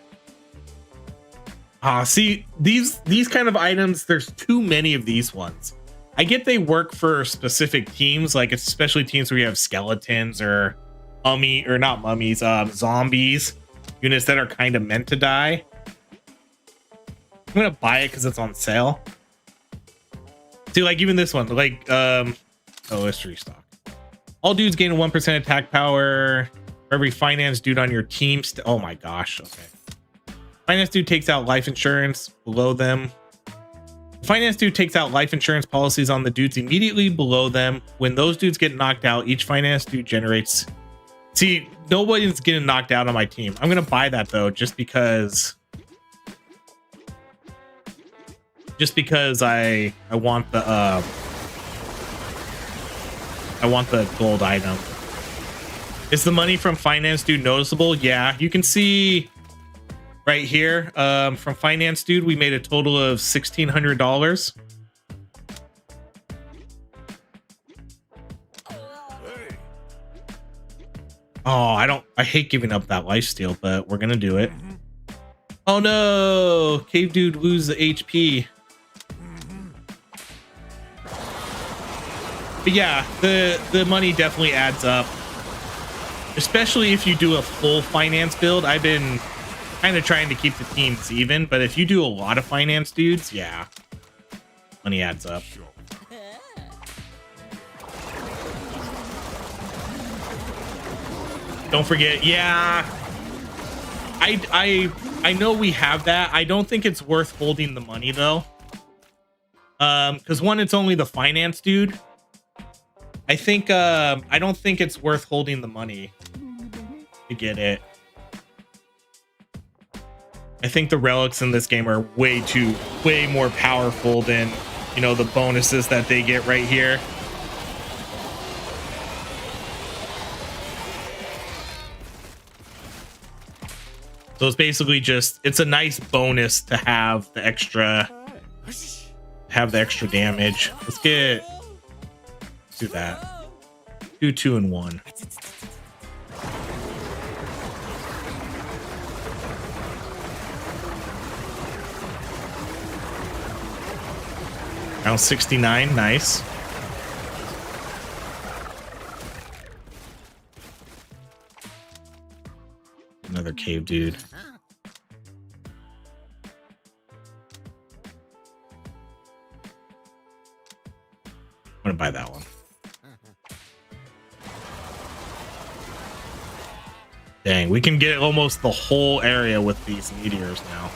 See, these kind of items, there's too many of these ones. I get they work for specific teams, like especially teams where you have skeletons or not mummies, zombies, units that are kind of meant to die. I'm gonna buy it because it's on sale. See, like even this one, like oh, let's restock. All dudes gain a 1% attack power for every finance dude on your team. Oh my gosh, okay. Finance dude takes out life insurance below them. Finance dude takes out life insurance policies on the dudes immediately below them. When those dudes get knocked out, each finance dude generates. See, nobody's getting knocked out on my team. I'm gonna buy that though, just because I want the gold item. Is the money from finance dude noticeable? Yeah, you can see right here, from finance dude, we made a total of $1,600. Oh, I hate giving up that lifesteal, but we're gonna do it. Oh no, cave dude lose the HP. But yeah, the money definitely adds up, especially if you do a full finance build. I've been kind of trying to keep the teams even, but if you do a lot of finance dudes, yeah, money adds up. Don't forget, yeah, I know we have that. I don't think it's worth holding the money though, because one, it's only the finance dude. I think I don't think it's worth holding the money to get it. I think the relics in this game are way more powerful than, you know, the bonuses that they get right here. So it's basically just, it's a nice bonus to have the extra damage. Let's do that. Do 2 and 1. Round 69, nice. Another cave dude. I'm gonna buy that one. Dang, we can get almost the whole area with these meteors now.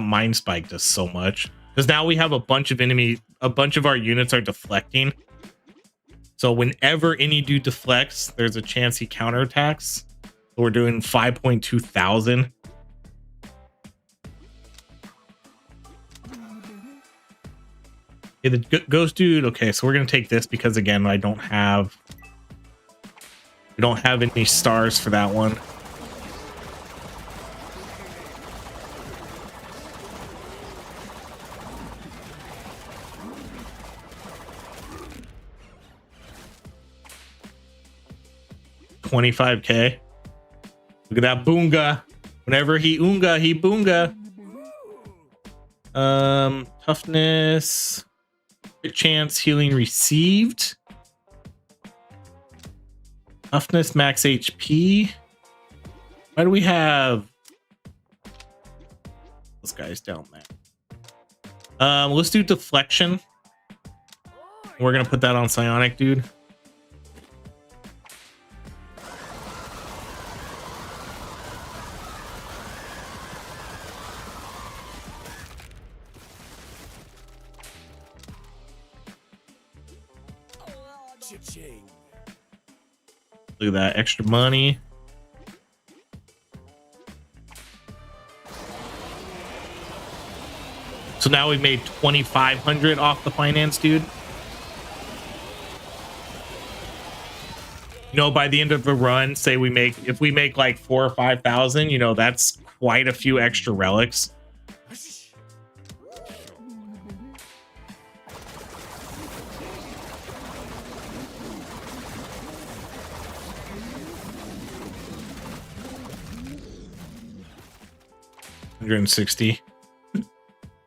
Mind Spike does so much, because now we have a bunch of our units are deflecting. So whenever any dude deflects, there's a chance he counterattacks. So we're doing 5.2 thousand. Okay, the ghost dude. Okay, so we're gonna take this because again, we don't have any stars for that one. $25K. Look at that boonga. Whenever he unga, he boonga. Toughness. Chance healing received. Toughness max HP. Why do we have those guys down there? Let's do deflection. We're gonna put that on psionic, dude. Look at that extra money. So now we've made 2,500 off the finance, dude. You know, by the end of the run, say if we make like 4,000 or 5,000, you know, that's quite a few extra relics. $160.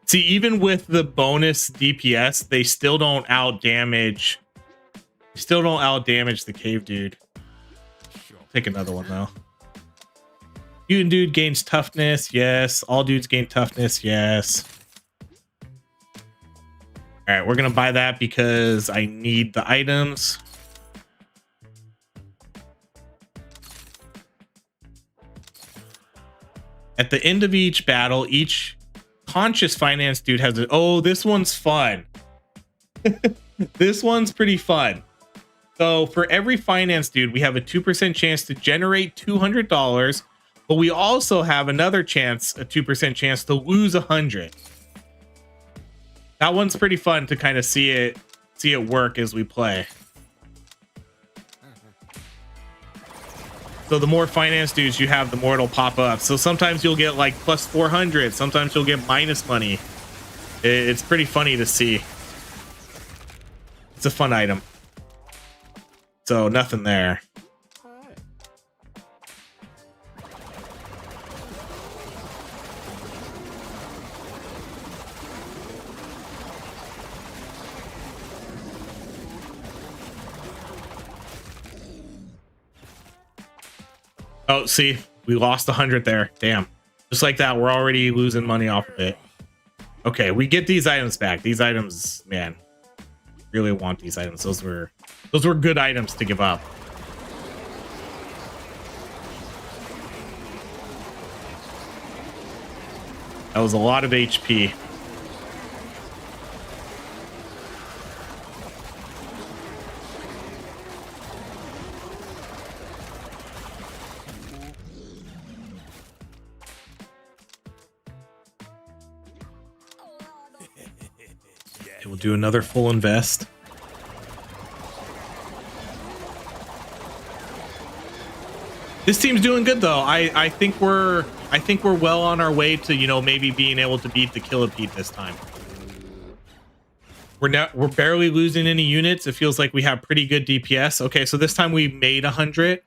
See, even with the bonus DPS, they still don't out damage. Still don't out damage the cave dude. Take another one though. Mutant dude gains toughness. Yes. All dudes gain toughness. Yes. All right, we're gonna buy that because I need the items. At the end of each battle, each conscious finance dude has a... Oh, this one's fun. This one's pretty fun. So for every finance dude, we have a 2% chance to generate $200, but we also have another chance, a 2% chance to lose 100. That one's pretty fun to kind of see it work as we play. So the more finance dudes you have, the more it'll pop up. So sometimes you'll get like plus 400. Sometimes you'll get minus money. It's pretty funny to see. It's a fun item. So nothing there. Oh, see, we lost 100 there. Damn. Just like that, we're already losing money off of it. Okay, we get these items back. These items, man, really want these items. Those were good items to give up. That was a lot of HP. We'll do another full invest. This team's doing good though. I think we're well on our way to, you know, maybe being able to beat the Killipede this time. We're barely losing any units. It feels like we have pretty good DPS. Okay, so this time we made 100.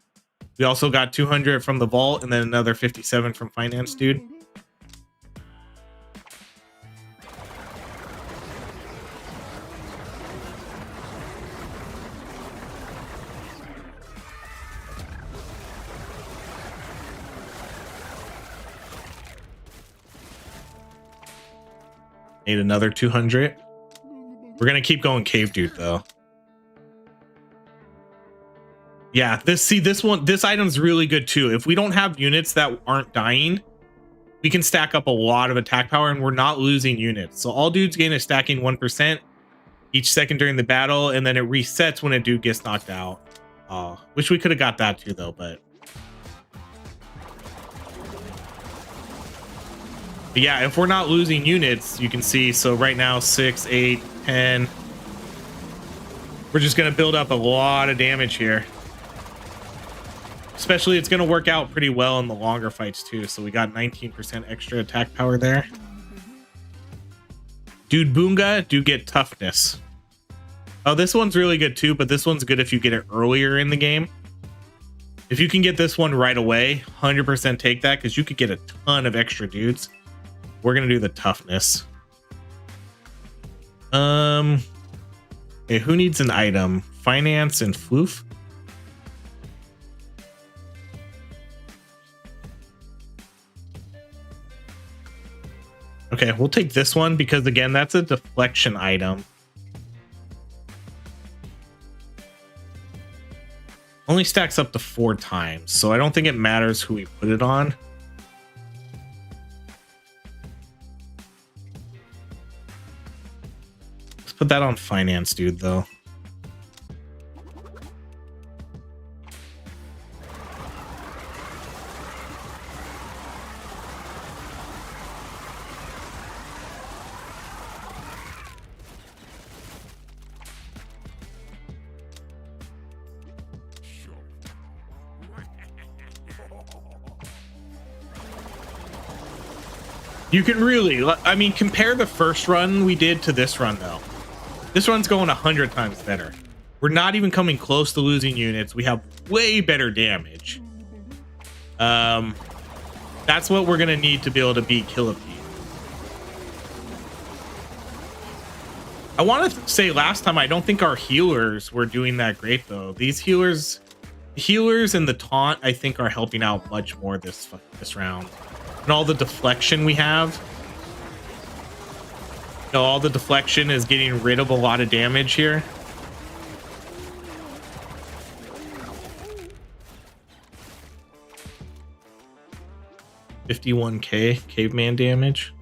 We also got 200 from the vault and then another 57 from finance dude. Made another 200. We're gonna keep going cave dude though. Yeah, this item's really good too. If we don't have units that aren't dying, we can stack up a lot of attack power and we're not losing units. So all dudes gain a stacking 1% each second during the battle, and then it resets when a dude gets knocked out. Wish we could have got that too though, but yeah, if we're not losing units, you can see, so right now 6, 8, 10. We're just gonna build up a lot of damage here. Especially, it's gonna work out pretty well in the longer fights too. So we got 19% extra attack power there. Dude Boonga do get toughness. Oh, this one's really good too, but this one's good if you get it earlier in the game. If you can get this one right away, 100% take that, because you could get a ton of extra dudes. We're gonna do the toughness. Okay, who needs an item? Finance and floof. Okay, we'll take this one because again, that's a deflection item. Only stacks up to 4 times, so I don't think it matters who we put it on. Let's put that on finance, dude, though. You can really, I mean, compare the first run we did to this run, though. This run's going 100 times better. We're not even coming close to losing units. We have way better damage. That's what we're going to need to be able to beat Killipede. I want to say last time, I don't think our healers were doing that great, though. These healers and the taunt, I think, are helping out much more this round. And all the deflection we have. You know, all the deflection is getting rid of a lot of damage here. $51K caveman damage.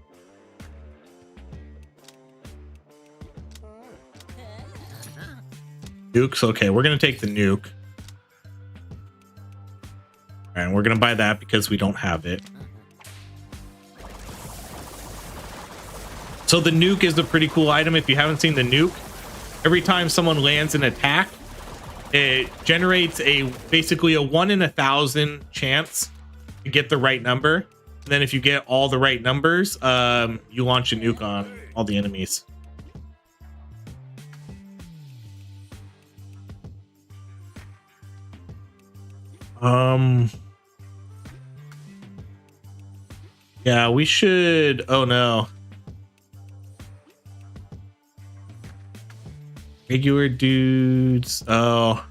Nukes. Okay, we're gonna take the nuke. All right, we're gonna buy that because we don't have it. So the nuke is a pretty cool item. If you haven't seen the nuke, every time someone lands an attack, it generates basically a 1 in 1,000 chance to get the right number. And then if you get all the right numbers, you launch a nuke on all the enemies. Yeah, we should. Oh no. Regular dudes. Oh.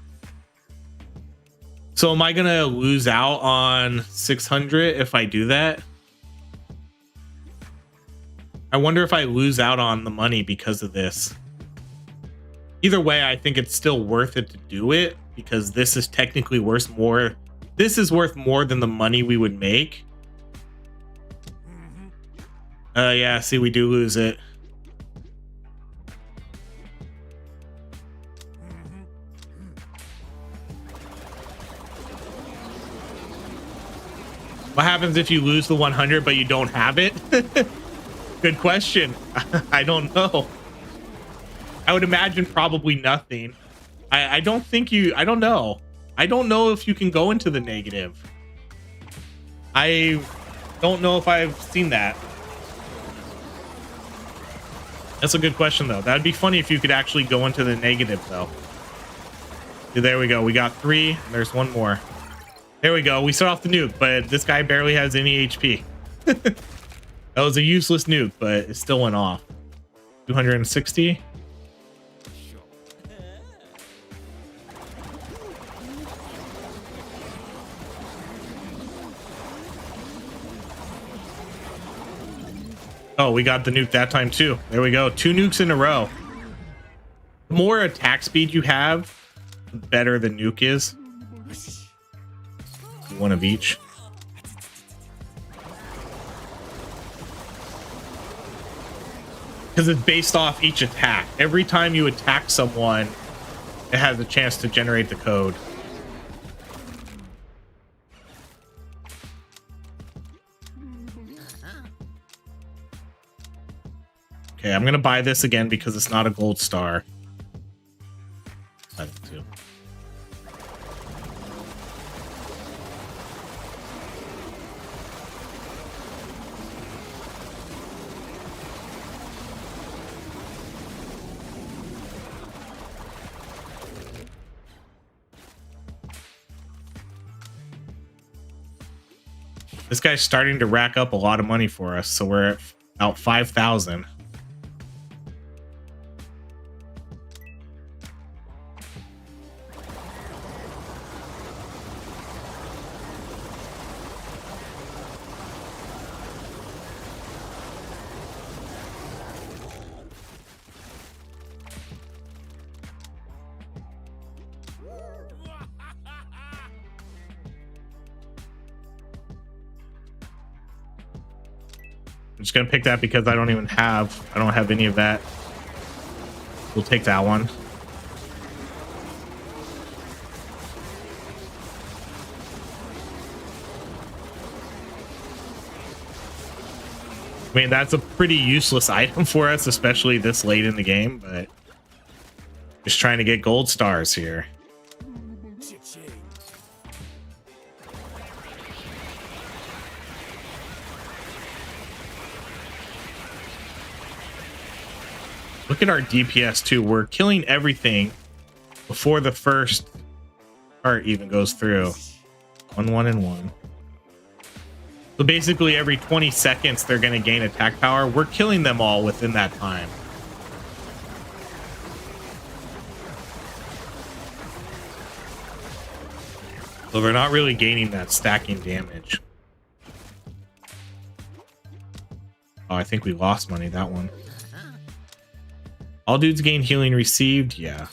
So am I gonna lose out on 600 if I do that? I wonder if I lose out on the money because of this. Either way, I think it's still worth it to do it because this is technically worth more. This is worth more than the money we would make. Yeah, see, we do lose it. What happens if you lose the 100 but you don't have it? Good question. I don't know. I would imagine probably nothing. I don't think you, I don't know. I don't know if you can go into the negative. I don't know if I've seen that. That's a good question though. That'd be funny if you could actually go into the negative though. There we go. We got 3. There's one more. There we go. We set off the nuke, but this guy barely has any HP. That was a useless nuke, but it still went off. 260. Oh, we got the nuke that time too. There we go. 2 nukes in a row. The more attack speed you have, the better the nuke is. 1 of each. because it's based off each attack. Every time you attack someone, it has a chance to generate the code. Okay, I'm gonna buy this again because it's not a gold star. I think too. This guy's starting to rack up a lot of money for us, so we're at about 5,000. I'm just gonna pick that because I don't have any of that. We'll take that one. I mean, that's a pretty useless item for us, especially this late in the game, but just trying to get gold stars here. Look at our DPS too. We're killing everything before the first part even goes through. 1, 1, and 1. So basically every 20 seconds they're going to gain attack power. We're killing them all within that time. So they're not really gaining that stacking damage. Oh, I think we lost money that one. All dudes gain healing received. Yeah.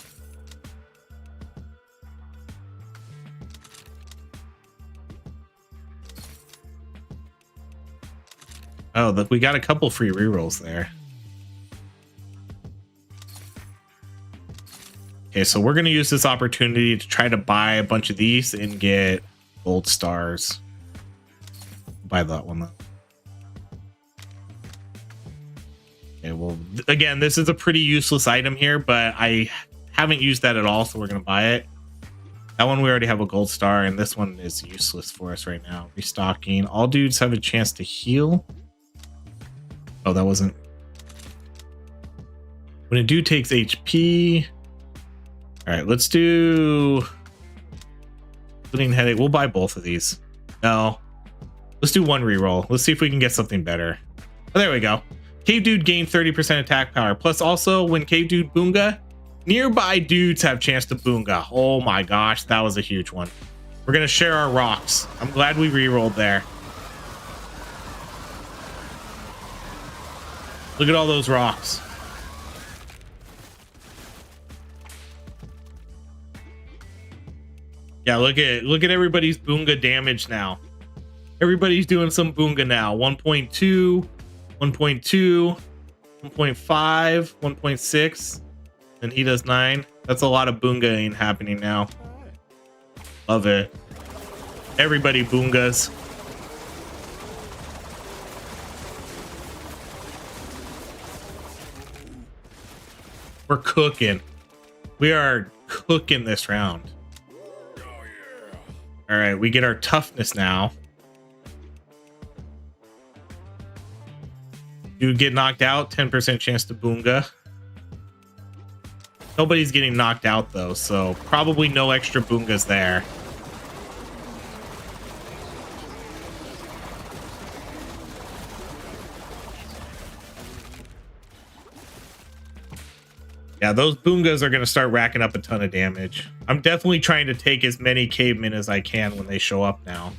Oh, look, we got a couple free rerolls there. Okay, so we're going to use this opportunity to try to buy a bunch of these and get gold stars. Buy that one though. Okay, well, again, this is a pretty useless item here, but I haven't used that at all, so we're going to buy it. That one we already have a gold star, and this one is useless for us right now. Restocking. All dudes have a chance to heal. Oh, that wasn't... When a dude takes HP... All right, let's do... Splitting headache. We'll buy both of these. No. Let's do one reroll. Let's see if we can get something better. Oh, there we go. Cave Dude gained 30% attack power. Plus also when Cave Dude boonga, nearby dudes have chance to boonga. Oh my gosh, that was a huge one. We're gonna share our rocks. I'm glad we rerolled there. Look at all those rocks. Yeah, look at everybody's boonga damage now. Everybody's doing some boonga now. 1.2, 1.2, 1.5, 1.6, and he does 9. That's a lot of boongaing happening now. Love it. Everybody boongas. We're cooking. We are cooking this round. All right, we get our toughness now. You get knocked out, 10% chance to boonga. Nobody's getting knocked out though, so probably no extra boongas there. Yeah, those boongas are going to start racking up a ton of damage. I'm definitely trying to take as many cavemen as I can when they show up now.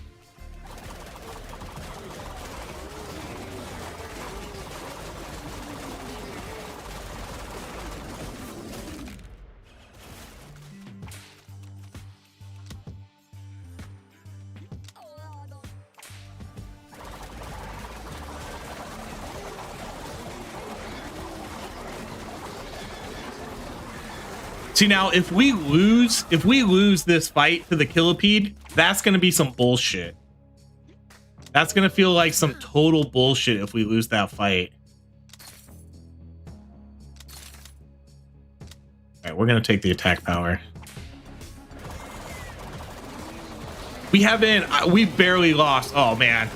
See, now if we lose this fight to the Killipede, that's gonna be some bullshit. That's gonna feel like some total bullshit if we lose that fight. All right, we're gonna take the attack power. We barely lost. Oh man,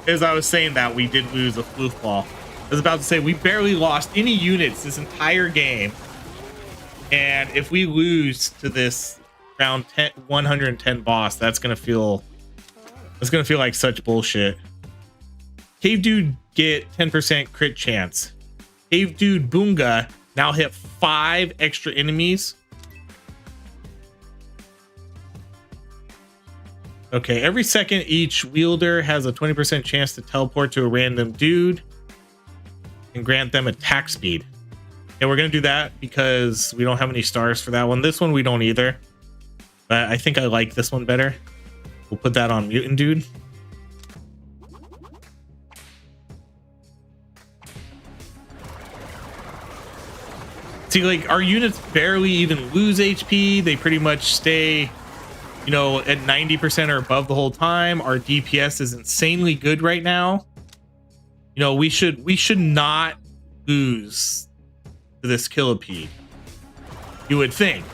as I was saying that, we did lose a floof ball. I was about to say we barely lost any units this entire game. And if we lose to this round 110 boss, that's gonna feel like such bullshit. Cave Dude get 10% crit chance. Cave Dude Boonga now hit 5 extra enemies. Okay, every second each wielder has a 20% chance to teleport to a random dude and grant them attack speed. And we're gonna do that because we don't have any stars for that one. This one we don't either, but I think I like this one better. We'll put that on Mutant Dude. See, like, our units barely even lose HP. They pretty much stay, you know, at 90% or above the whole time. Our DPS is insanely good right now. You know, we should not lose to this Killipede, you would think,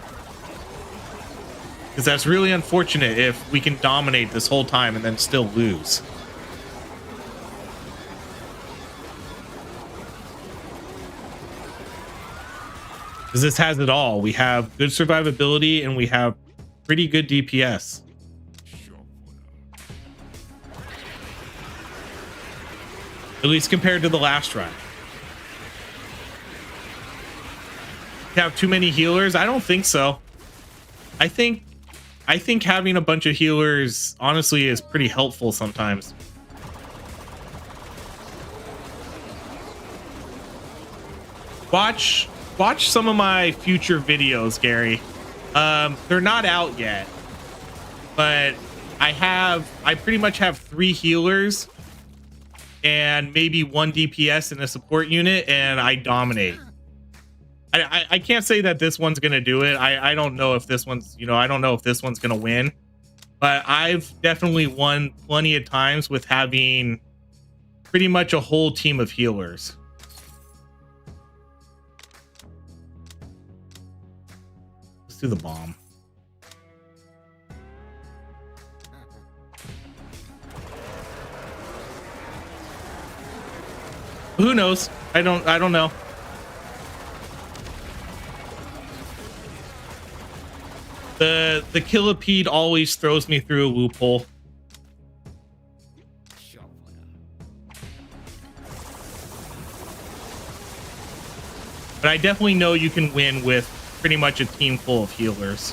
because that's really unfortunate if we can dominate this whole time and then still lose. Because this has it all. We have good survivability and we have pretty good DPS. At least compared to the last run. Have too many healers? I don't think so. I think having a bunch of healers honestly is pretty helpful sometimes. Watch some of my future videos, Gary. They're not out yet, but I pretty much have 3 healers and maybe 1 DPS in a support unit, and I dominate. I can't say that this one's gonna do it. I don't know if this one's, you know, I don't know if this one's gonna win, but I've definitely won plenty of times with having pretty much a whole team of healers. Let's do the bomb. Who knows? I don't know. The Killipede always throws me through a loophole. But I definitely know you can win with pretty much a team full of healers.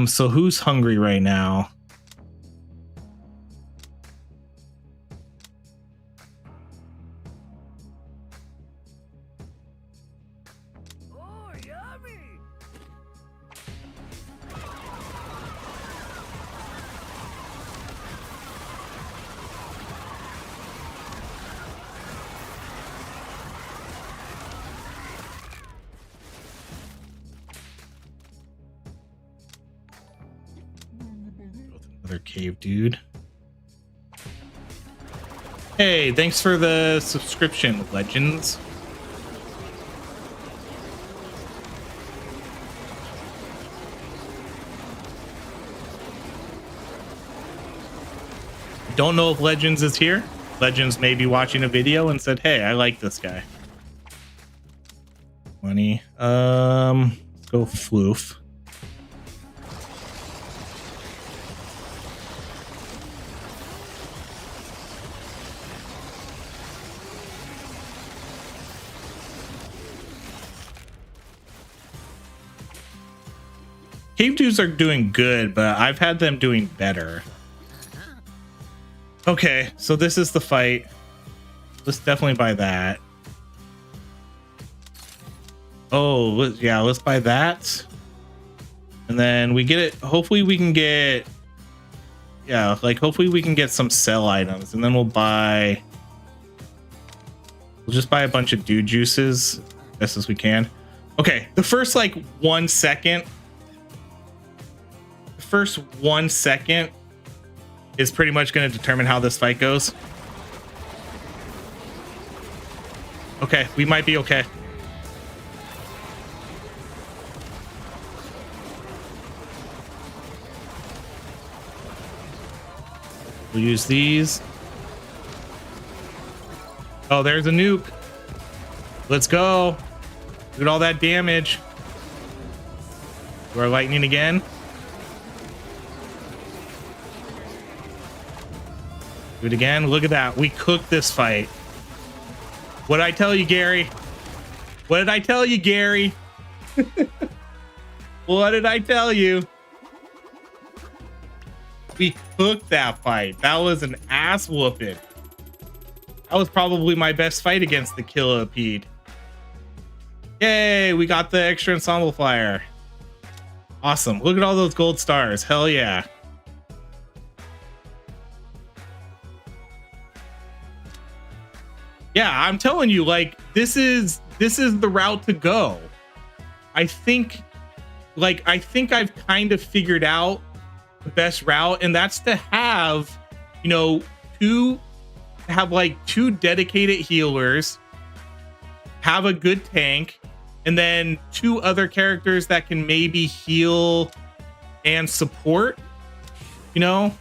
So who's hungry right now? Oh, yummy! Another cave dude. Hey, thanks for the subscription, Legends. Don't know if Legends is here. Legends may be watching a video and said, hey, I like this guy. Money. Let's go floof. Cave dudes are doing good, but I've had them doing better. Okay, so this is the fight. Let's definitely buy that. Oh, yeah, let's buy that. And then we get it. Hopefully we can get Yeah, like hopefully we can get some sell items, and then we'll just buy a bunch of dude juices best as we can. Okay, the first like 1 second, is pretty much going to determine how this fight goes. Okay, we might be okay. We'll use these. Oh, there's a nuke. Let's go. Look at all that damage. Do our lightning again. Do it again. Look at that. We cooked this fight. What did I tell you, Gary? What did I tell you, Gary? What did I tell you? We cooked that fight. That was an ass whooping. That was probably my best fight against the Killipede. Yay, we got the extra ensemble flyer. Awesome. Look at all those gold stars. Hell yeah. Yeah, I'm telling you, like, this is the route to go. I think I've kind of figured out the best route, and that's to have, you know, two dedicated healers, have a good tank, and then 2 other characters that can maybe heal and support. You know,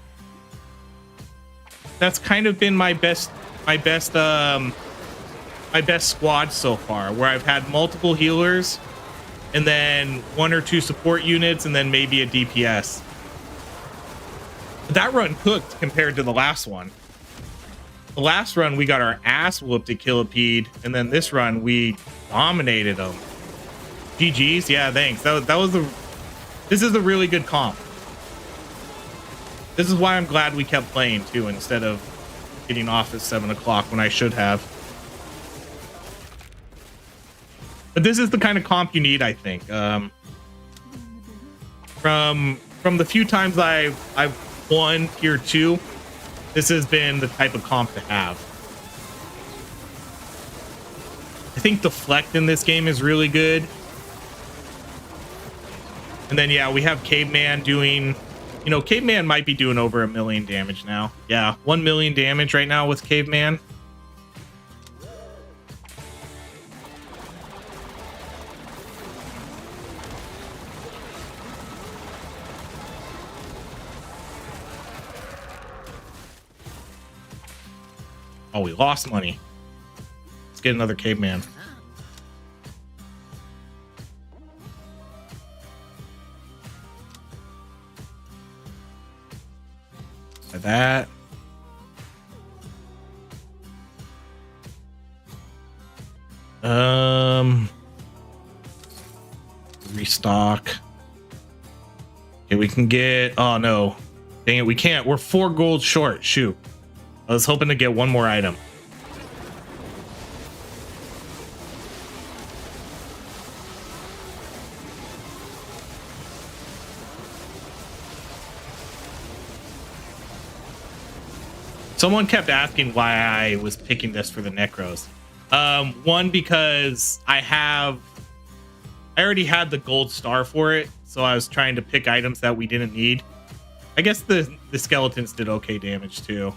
that's kind of been my best squad so far, where I've had multiple healers and then 1 or 2 support units and then maybe a DPS. That run cooked compared to the last one. The last run we got our ass whooped at Killipede, and then this run we dominated them. GG's. Yeah, thanks. This is a really good comp. This is why I'm glad we kept playing too, instead of getting off at 7 o'clock when I should have. But this is the kind of comp you need, I think. From the few times I've won tier 2, this has been the type of comp to have. I think deflect in this game is really good. And then yeah, we have Caveman doing, you know, Caveman might be doing over 1 million damage now. Yeah, 1 million damage right now with Caveman. Oh, we lost money. Let's get another Caveman. Like that. Restock. Okay, we can get, oh no. Dang it, we can't. We're 4 gold short. Shoot. I was hoping to get 1 more item. Someone kept asking why I was picking this for the Necros. One, because I already had the gold star for it, so I was trying to pick items that we didn't need. I guess the skeletons did okay damage too.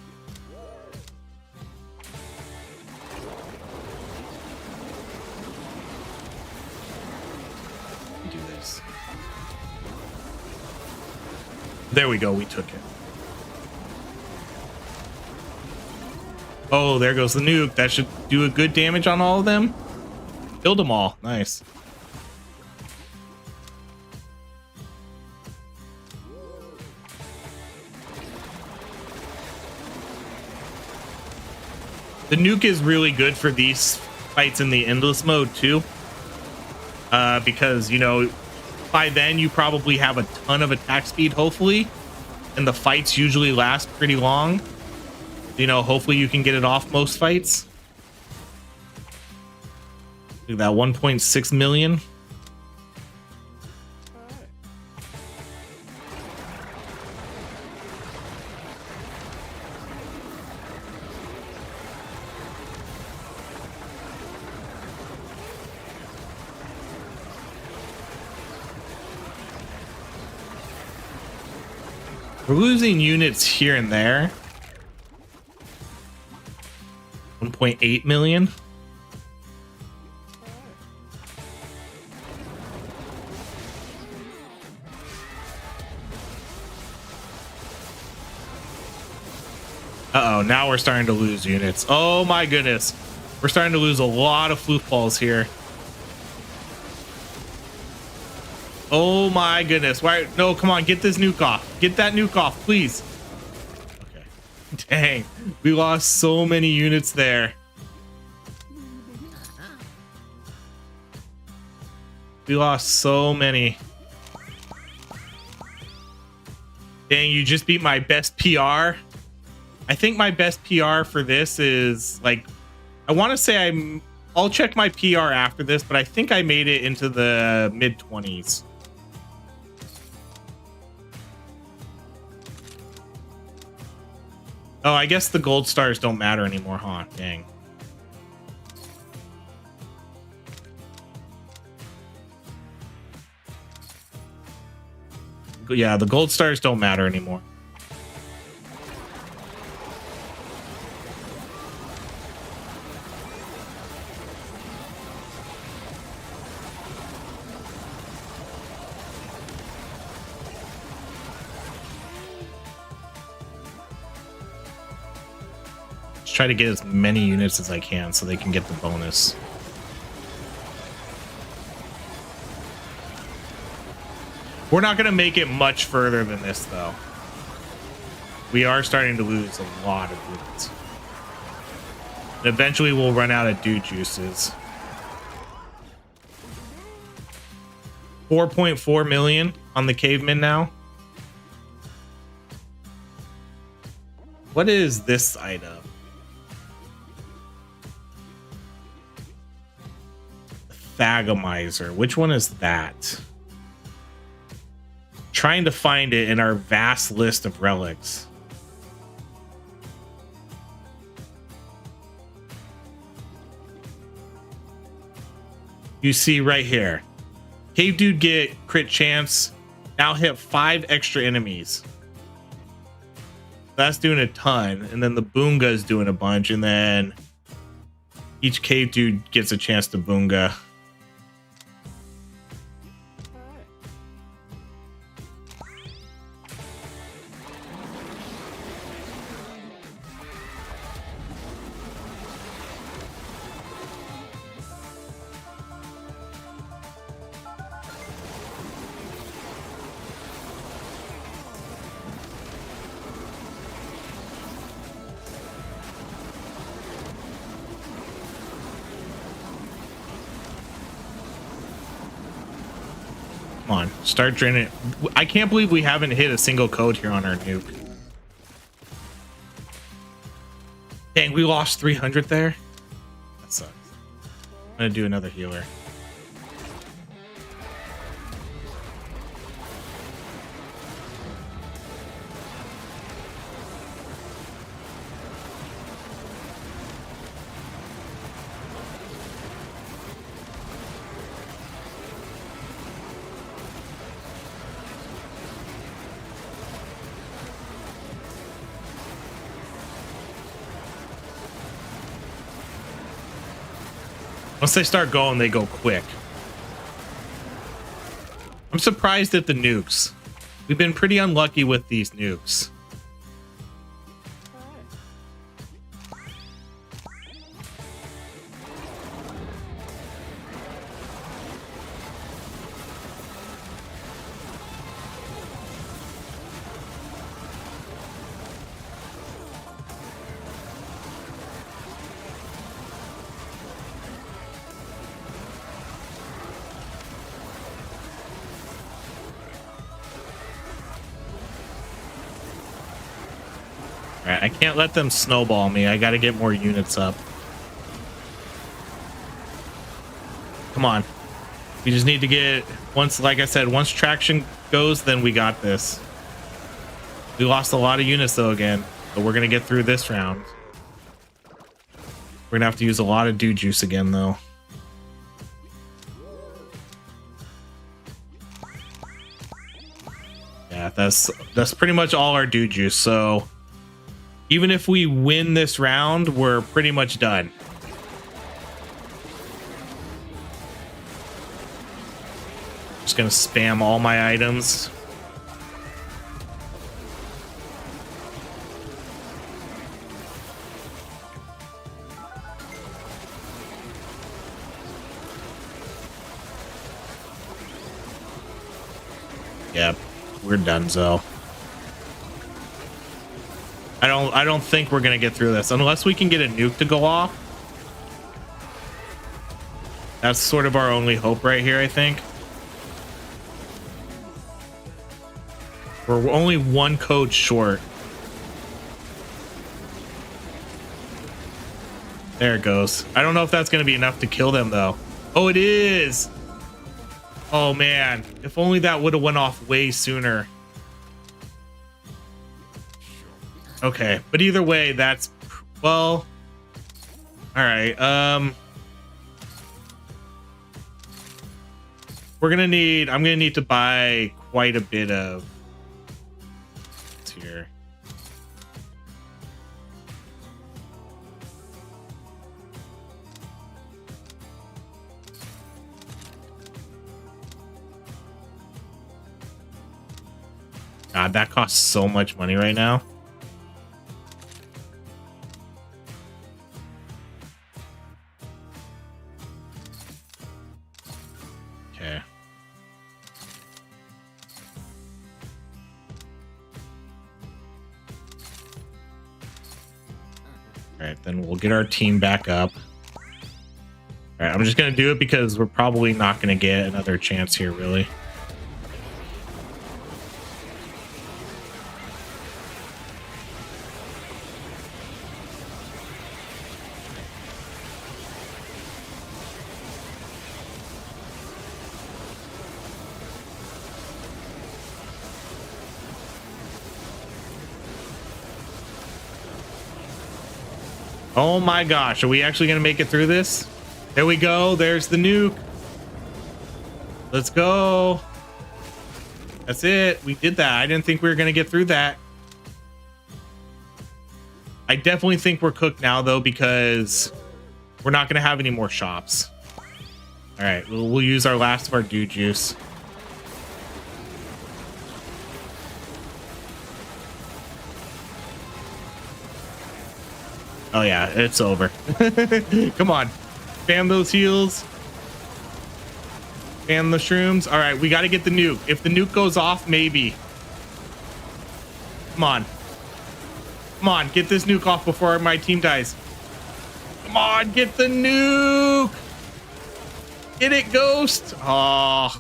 Do this. There we go, we took it. Oh, there goes the nuke. That should do a good damage on all of them. Killed them all. Nice. The nuke is really good for these fights in the endless mode too. Because, you know, by then you probably have a ton of attack speed, hopefully. And the fights usually last pretty long. You know, hopefully you can get it off most fights. Look at that, 1.6 million. We're losing units here and there. 1.8 million. Uh-oh, now we're starting to lose units. Oh my goodness. We're starting to lose a lot of floofballs here. Oh my goodness. Why? No, come on, get this nuke off. Get that nuke off, please. Okay. Dang, we lost so many units there. We lost so many. Dang, you just beat my best PR. I think my best PR for this is like, I want to say I'll check my PR after this, but I think I made it into the mid 20s. Oh, I guess the gold stars don't matter anymore, huh? Dang. Yeah, the gold stars don't matter anymore. Try to get as many units as I can so they can get the bonus. We're not going to make it much further than this, though. We are starting to lose a lot of units. And eventually, we'll run out of dude juices. 4.4 million on the cavemen now. What is this item? Thagomizer. Which one is that? Trying to find it in our vast list of relics. You see right here. Cave dude get crit chance. Now hit 5 extra enemies. That's doing a ton. And then the Boonga is doing a bunch. And then each cave dude gets a chance to Boonga. On, start draining. I can't believe we haven't hit a single code here on our nuke. Dang, we lost 300 there. That sucks. I'm gonna do another healer. Once they start going, they go quick. I'm surprised at the nukes. We've been pretty unlucky with these nukes. Alright, I can't let them snowball me. I gotta get more units up. Come on. We just need to get, once, like I said, once traction goes, then we got this. We lost a lot of units though again, but we're gonna get through this round. We're gonna have to use a lot of dude juice again though. Yeah, that's pretty much all our dude juice. So even if we win this round, we're pretty much done. Just gonna spam all my items. Yep, we're donezo. I don't think we're gonna get through this unless we can get a nuke to go off. That's sort of our only hope right here, I think. We're only one code short. There it goes. I don't know if that's gonna be enough to kill them though. Oh, it is. Oh man, if only that would have went off way sooner. Okay, but either way, that's well. All right. I'm gonna need to buy quite a bit of here. God, that costs so much money right now. Okay. All right, then we'll get our team back up. All right, I'm just gonna do it because we're probably not gonna get another chance here, really. Oh my gosh, are we actually gonna make it through this? There we go. There's the nuke. Let's go. That's it. We did that. I didn't think we were gonna get through that. I definitely think we're cooked now though, because we're not gonna have any more shops. All right, we'll use our last of our dude juice. Oh yeah, it's over. Come on, spam those heals. Spam the shrooms. All right, we got to get the nuke. If the nuke goes off, maybe. Come on. Come on, get this nuke off before my team dies. Come on, get the nuke. Get it, Ghost. Oh,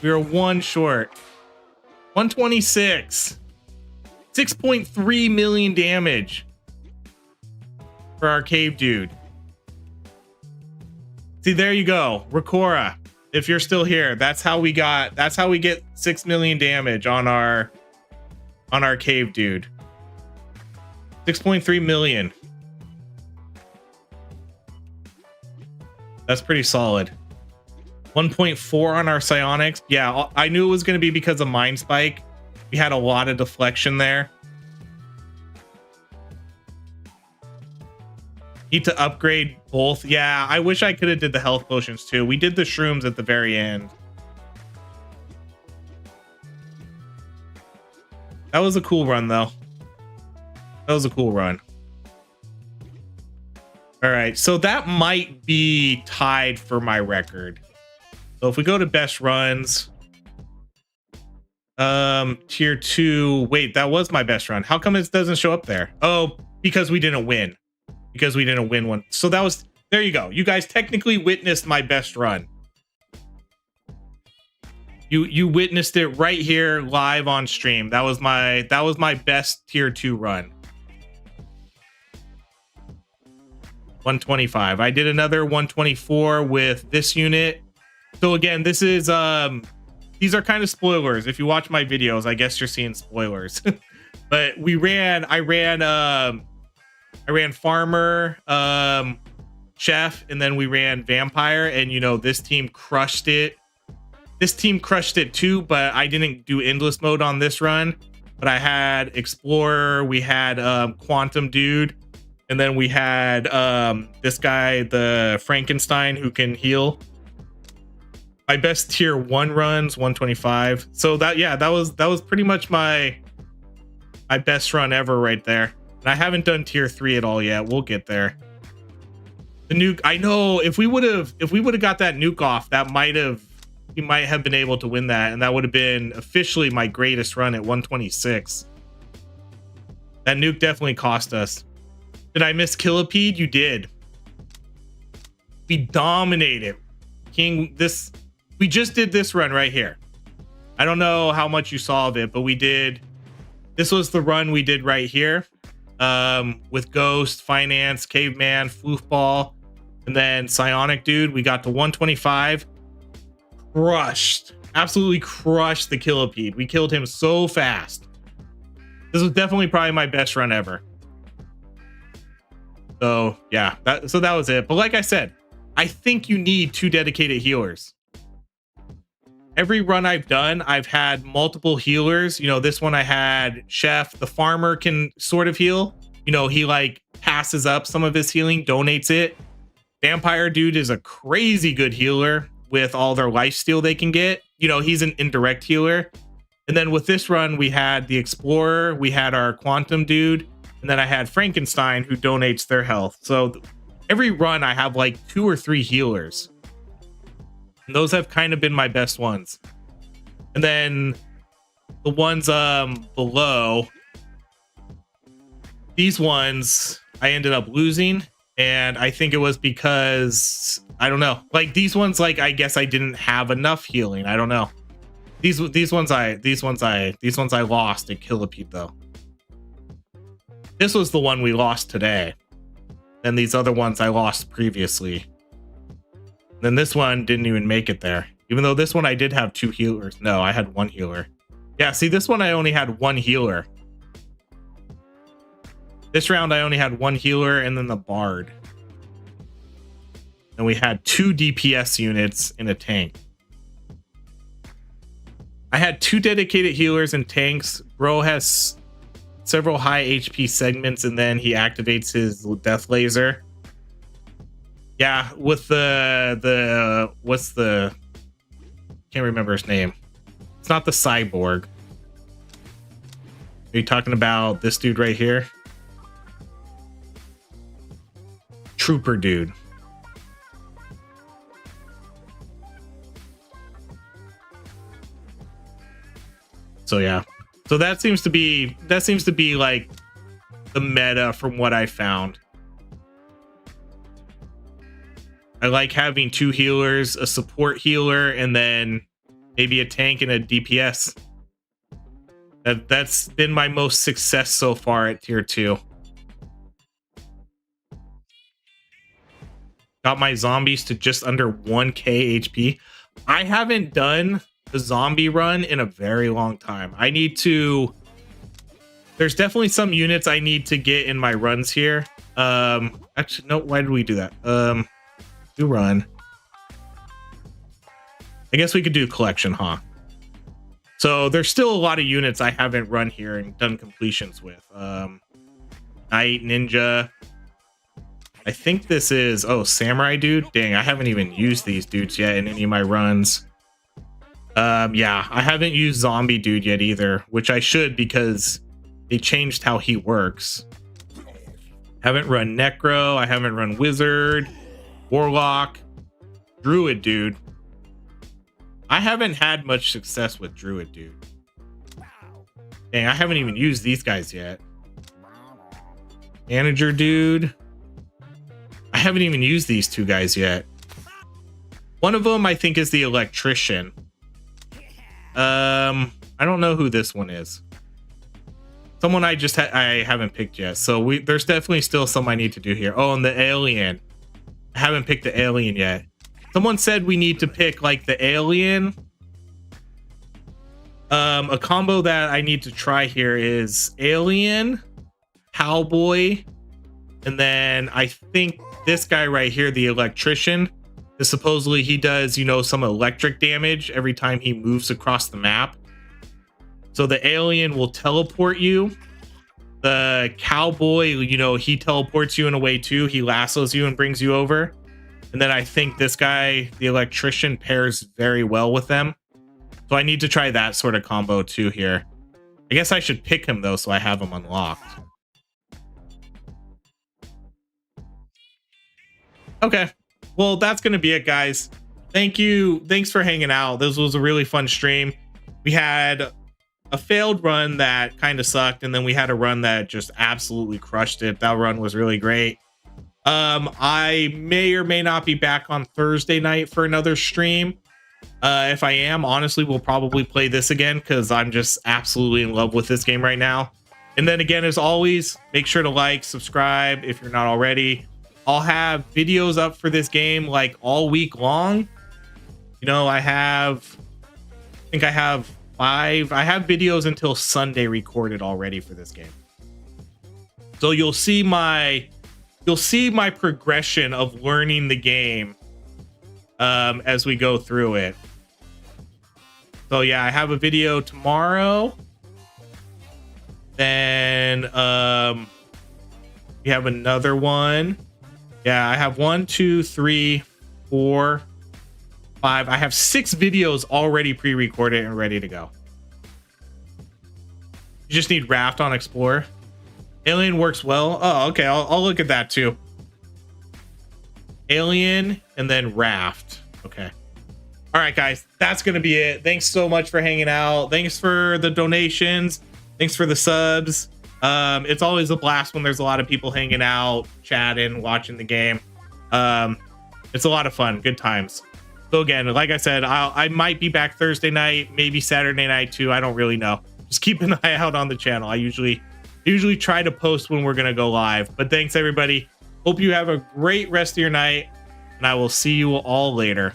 we were one short. 126. 6.3 million damage. For our cave dude. See, there you go. Rakora, if you're still here, that's how we get 6 million damage on our cave dude. 6.3 million. That's pretty solid. 1.4 on our psionics. Yeah, I knew it was going to be because of Mind Spike. We had a lot of deflection there. Need to upgrade both. Yeah, I wish I could have did the health potions too. We did the shrooms at the very end. That was a cool run though. That was a cool run. All right, so that might be tied for my record. So if we go to best runs, tier 2, wait, that was my best run. How come it doesn't show up there? Oh, because we didn't win. Because we didn't win one. So that was, there you go. You guys technically witnessed my best run. You witnessed it right here live on stream. That was my best tier 2 run. 125. I did another 124 with this unit. So again, this is these are kind of spoilers. If you watch my videos, I guess you're seeing spoilers. But I ran farmer, chef, and then we ran vampire, and you know, this team crushed it this team crushed it too, but I didn't do endless mode on this run. But I had Explorer, we had Quantum Dude, and then we had this guy, the Frankenstein, who can heal. My best tier 1 runs 125. So that, yeah, that was pretty much my best run ever right there. And I haven't done tier 3 at all yet. We'll get there. The nuke, I know if we would have got that nuke off, we might have been able to win that, and that would have been officially my greatest run at 126. That nuke definitely cost us. Did I miss Killipede? You did. We dominated. King, we just did this run right here. I don't know how much you saw of it, but we did. This was the run we did right here. With Ghost, Finance, Caveman, Floofball, and then Psionic Dude. We got to 125. Crushed. Absolutely crushed the Killipede. We killed him so fast. This was definitely probably my best run ever. So yeah, that was it. But like I said, I think you need 2 dedicated healers. Every run I've done, I've had multiple healers. You know, this one I had Chef. The farmer can sort of heal. You know, he like passes up some of his healing, donates it. Vampire Dude is a crazy good healer with all their lifesteal they can get. You know, he's an indirect healer. And then with this run, we had the Explorer, we had our Quantum Dude, and then I had Frankenstein, who donates their health. So every run I have like 2 or 3 healers. And those have kind of been my best ones. And then the ones below, these ones I ended up losing, and I think it was because I don't know. Like these ones, like I guess I didn't have enough healing. I don't know. These ones I lost at Killipede though. This was the one we lost today. And these other ones I lost previously. Then this one didn't even make it there. Even though this one I did have 2 healers. No, I had 1 healer. Yeah, see, this one I only had 1 healer. This round I only had 1 healer and then the Bard. And we had 2 DPS units in a tank. I had 2 dedicated healers and tanks. Bro has several high HP segments, and then he activates his death laser. Yeah, with the what's the, can't remember his name. It's not the cyborg. Are you talking about this dude right here? Trooper Dude. So yeah. So that seems to be like the meta from what I found. I like having 2 healers, a support healer, and then maybe a tank and a DPS. That's been my most success so far at tier 2. Got my zombies to just under 1k HP. I haven't done the zombie run in a very long time. I need to, there's definitely some units I need to get in my runs here. Actually, no, why did we do that? Do run. I guess we could do collection, huh? So there's still a lot of units I haven't run here and done completions with. Knight, Ninja. I think this is, oh, Samurai Dude. Dang, I haven't even used these dudes yet in any of my runs. Yeah, I haven't used Zombie Dude yet either, which I should because they changed how he works. Haven't run Necro. I haven't run Wizard, Warlock, Druid Dude. I haven't had much success with Druid Dude. Dang, I haven't even used these guys yet. Manager Dude. I haven't even used these 2 guys yet. One of them I think is the Electrician. I don't know who this one is. Someone I haven't picked yet. So there's definitely still some I need to do here. Oh, and the Alien. I haven't picked the Alien yet. Someone said we need to pick like the Alien. A combo that I need to try here is Alien, Cowboy, and then I think this guy right here, the Electrician. is supposedly he does, you know, some electric damage every time he moves across the map. So the alien will teleport you. The cowboy, you know, he teleports you in a way too. He lassos you and brings you over. And then I think this guy, the electrician, pairs very well with them. So I need to try that sort of combo too here. I guess I should pick him though, so I have him unlocked. Okay, well, that's going to be it, guys. Thank you. Thanks for hanging out. This was a really fun stream. We had a failed run that kind of sucked, and then we had a run that just absolutely crushed it. That run was really great. I may or may not be back on Thursday night for another stream. If I am, honestly, we'll probably play this again because I'm just absolutely in love with this game right now. And then again, as always, make sure to like, subscribe if you're not already. I'll have videos up for this game like all week long. You know, I think I have 5. I have videos until Sunday recorded already for this game. So you'll see my progression of learning the game as we go through it. So yeah, I have a video tomorrow. Then we have another one. Yeah, I have 1, 2, 3, 4, 5. I have 6 videos already pre-recorded and ready to go. You just need Raft on Explorer. Alien works well. Oh, okay. I'll look at that too. Alien and then Raft. Okay. All right, guys, that's going to be it. Thanks so much for hanging out. Thanks for the donations. Thanks for the subs. It's always a blast when there's a lot of people hanging out, chatting, watching the game. It's a lot of fun. Good times. So again, like I said, I might be back Thursday night, maybe Saturday night too. I don't really know. Just keep an eye out on the channel. I usually try to post when we're going to go live. But thanks, everybody. Hope you have a great rest of your night, and I will see you all later.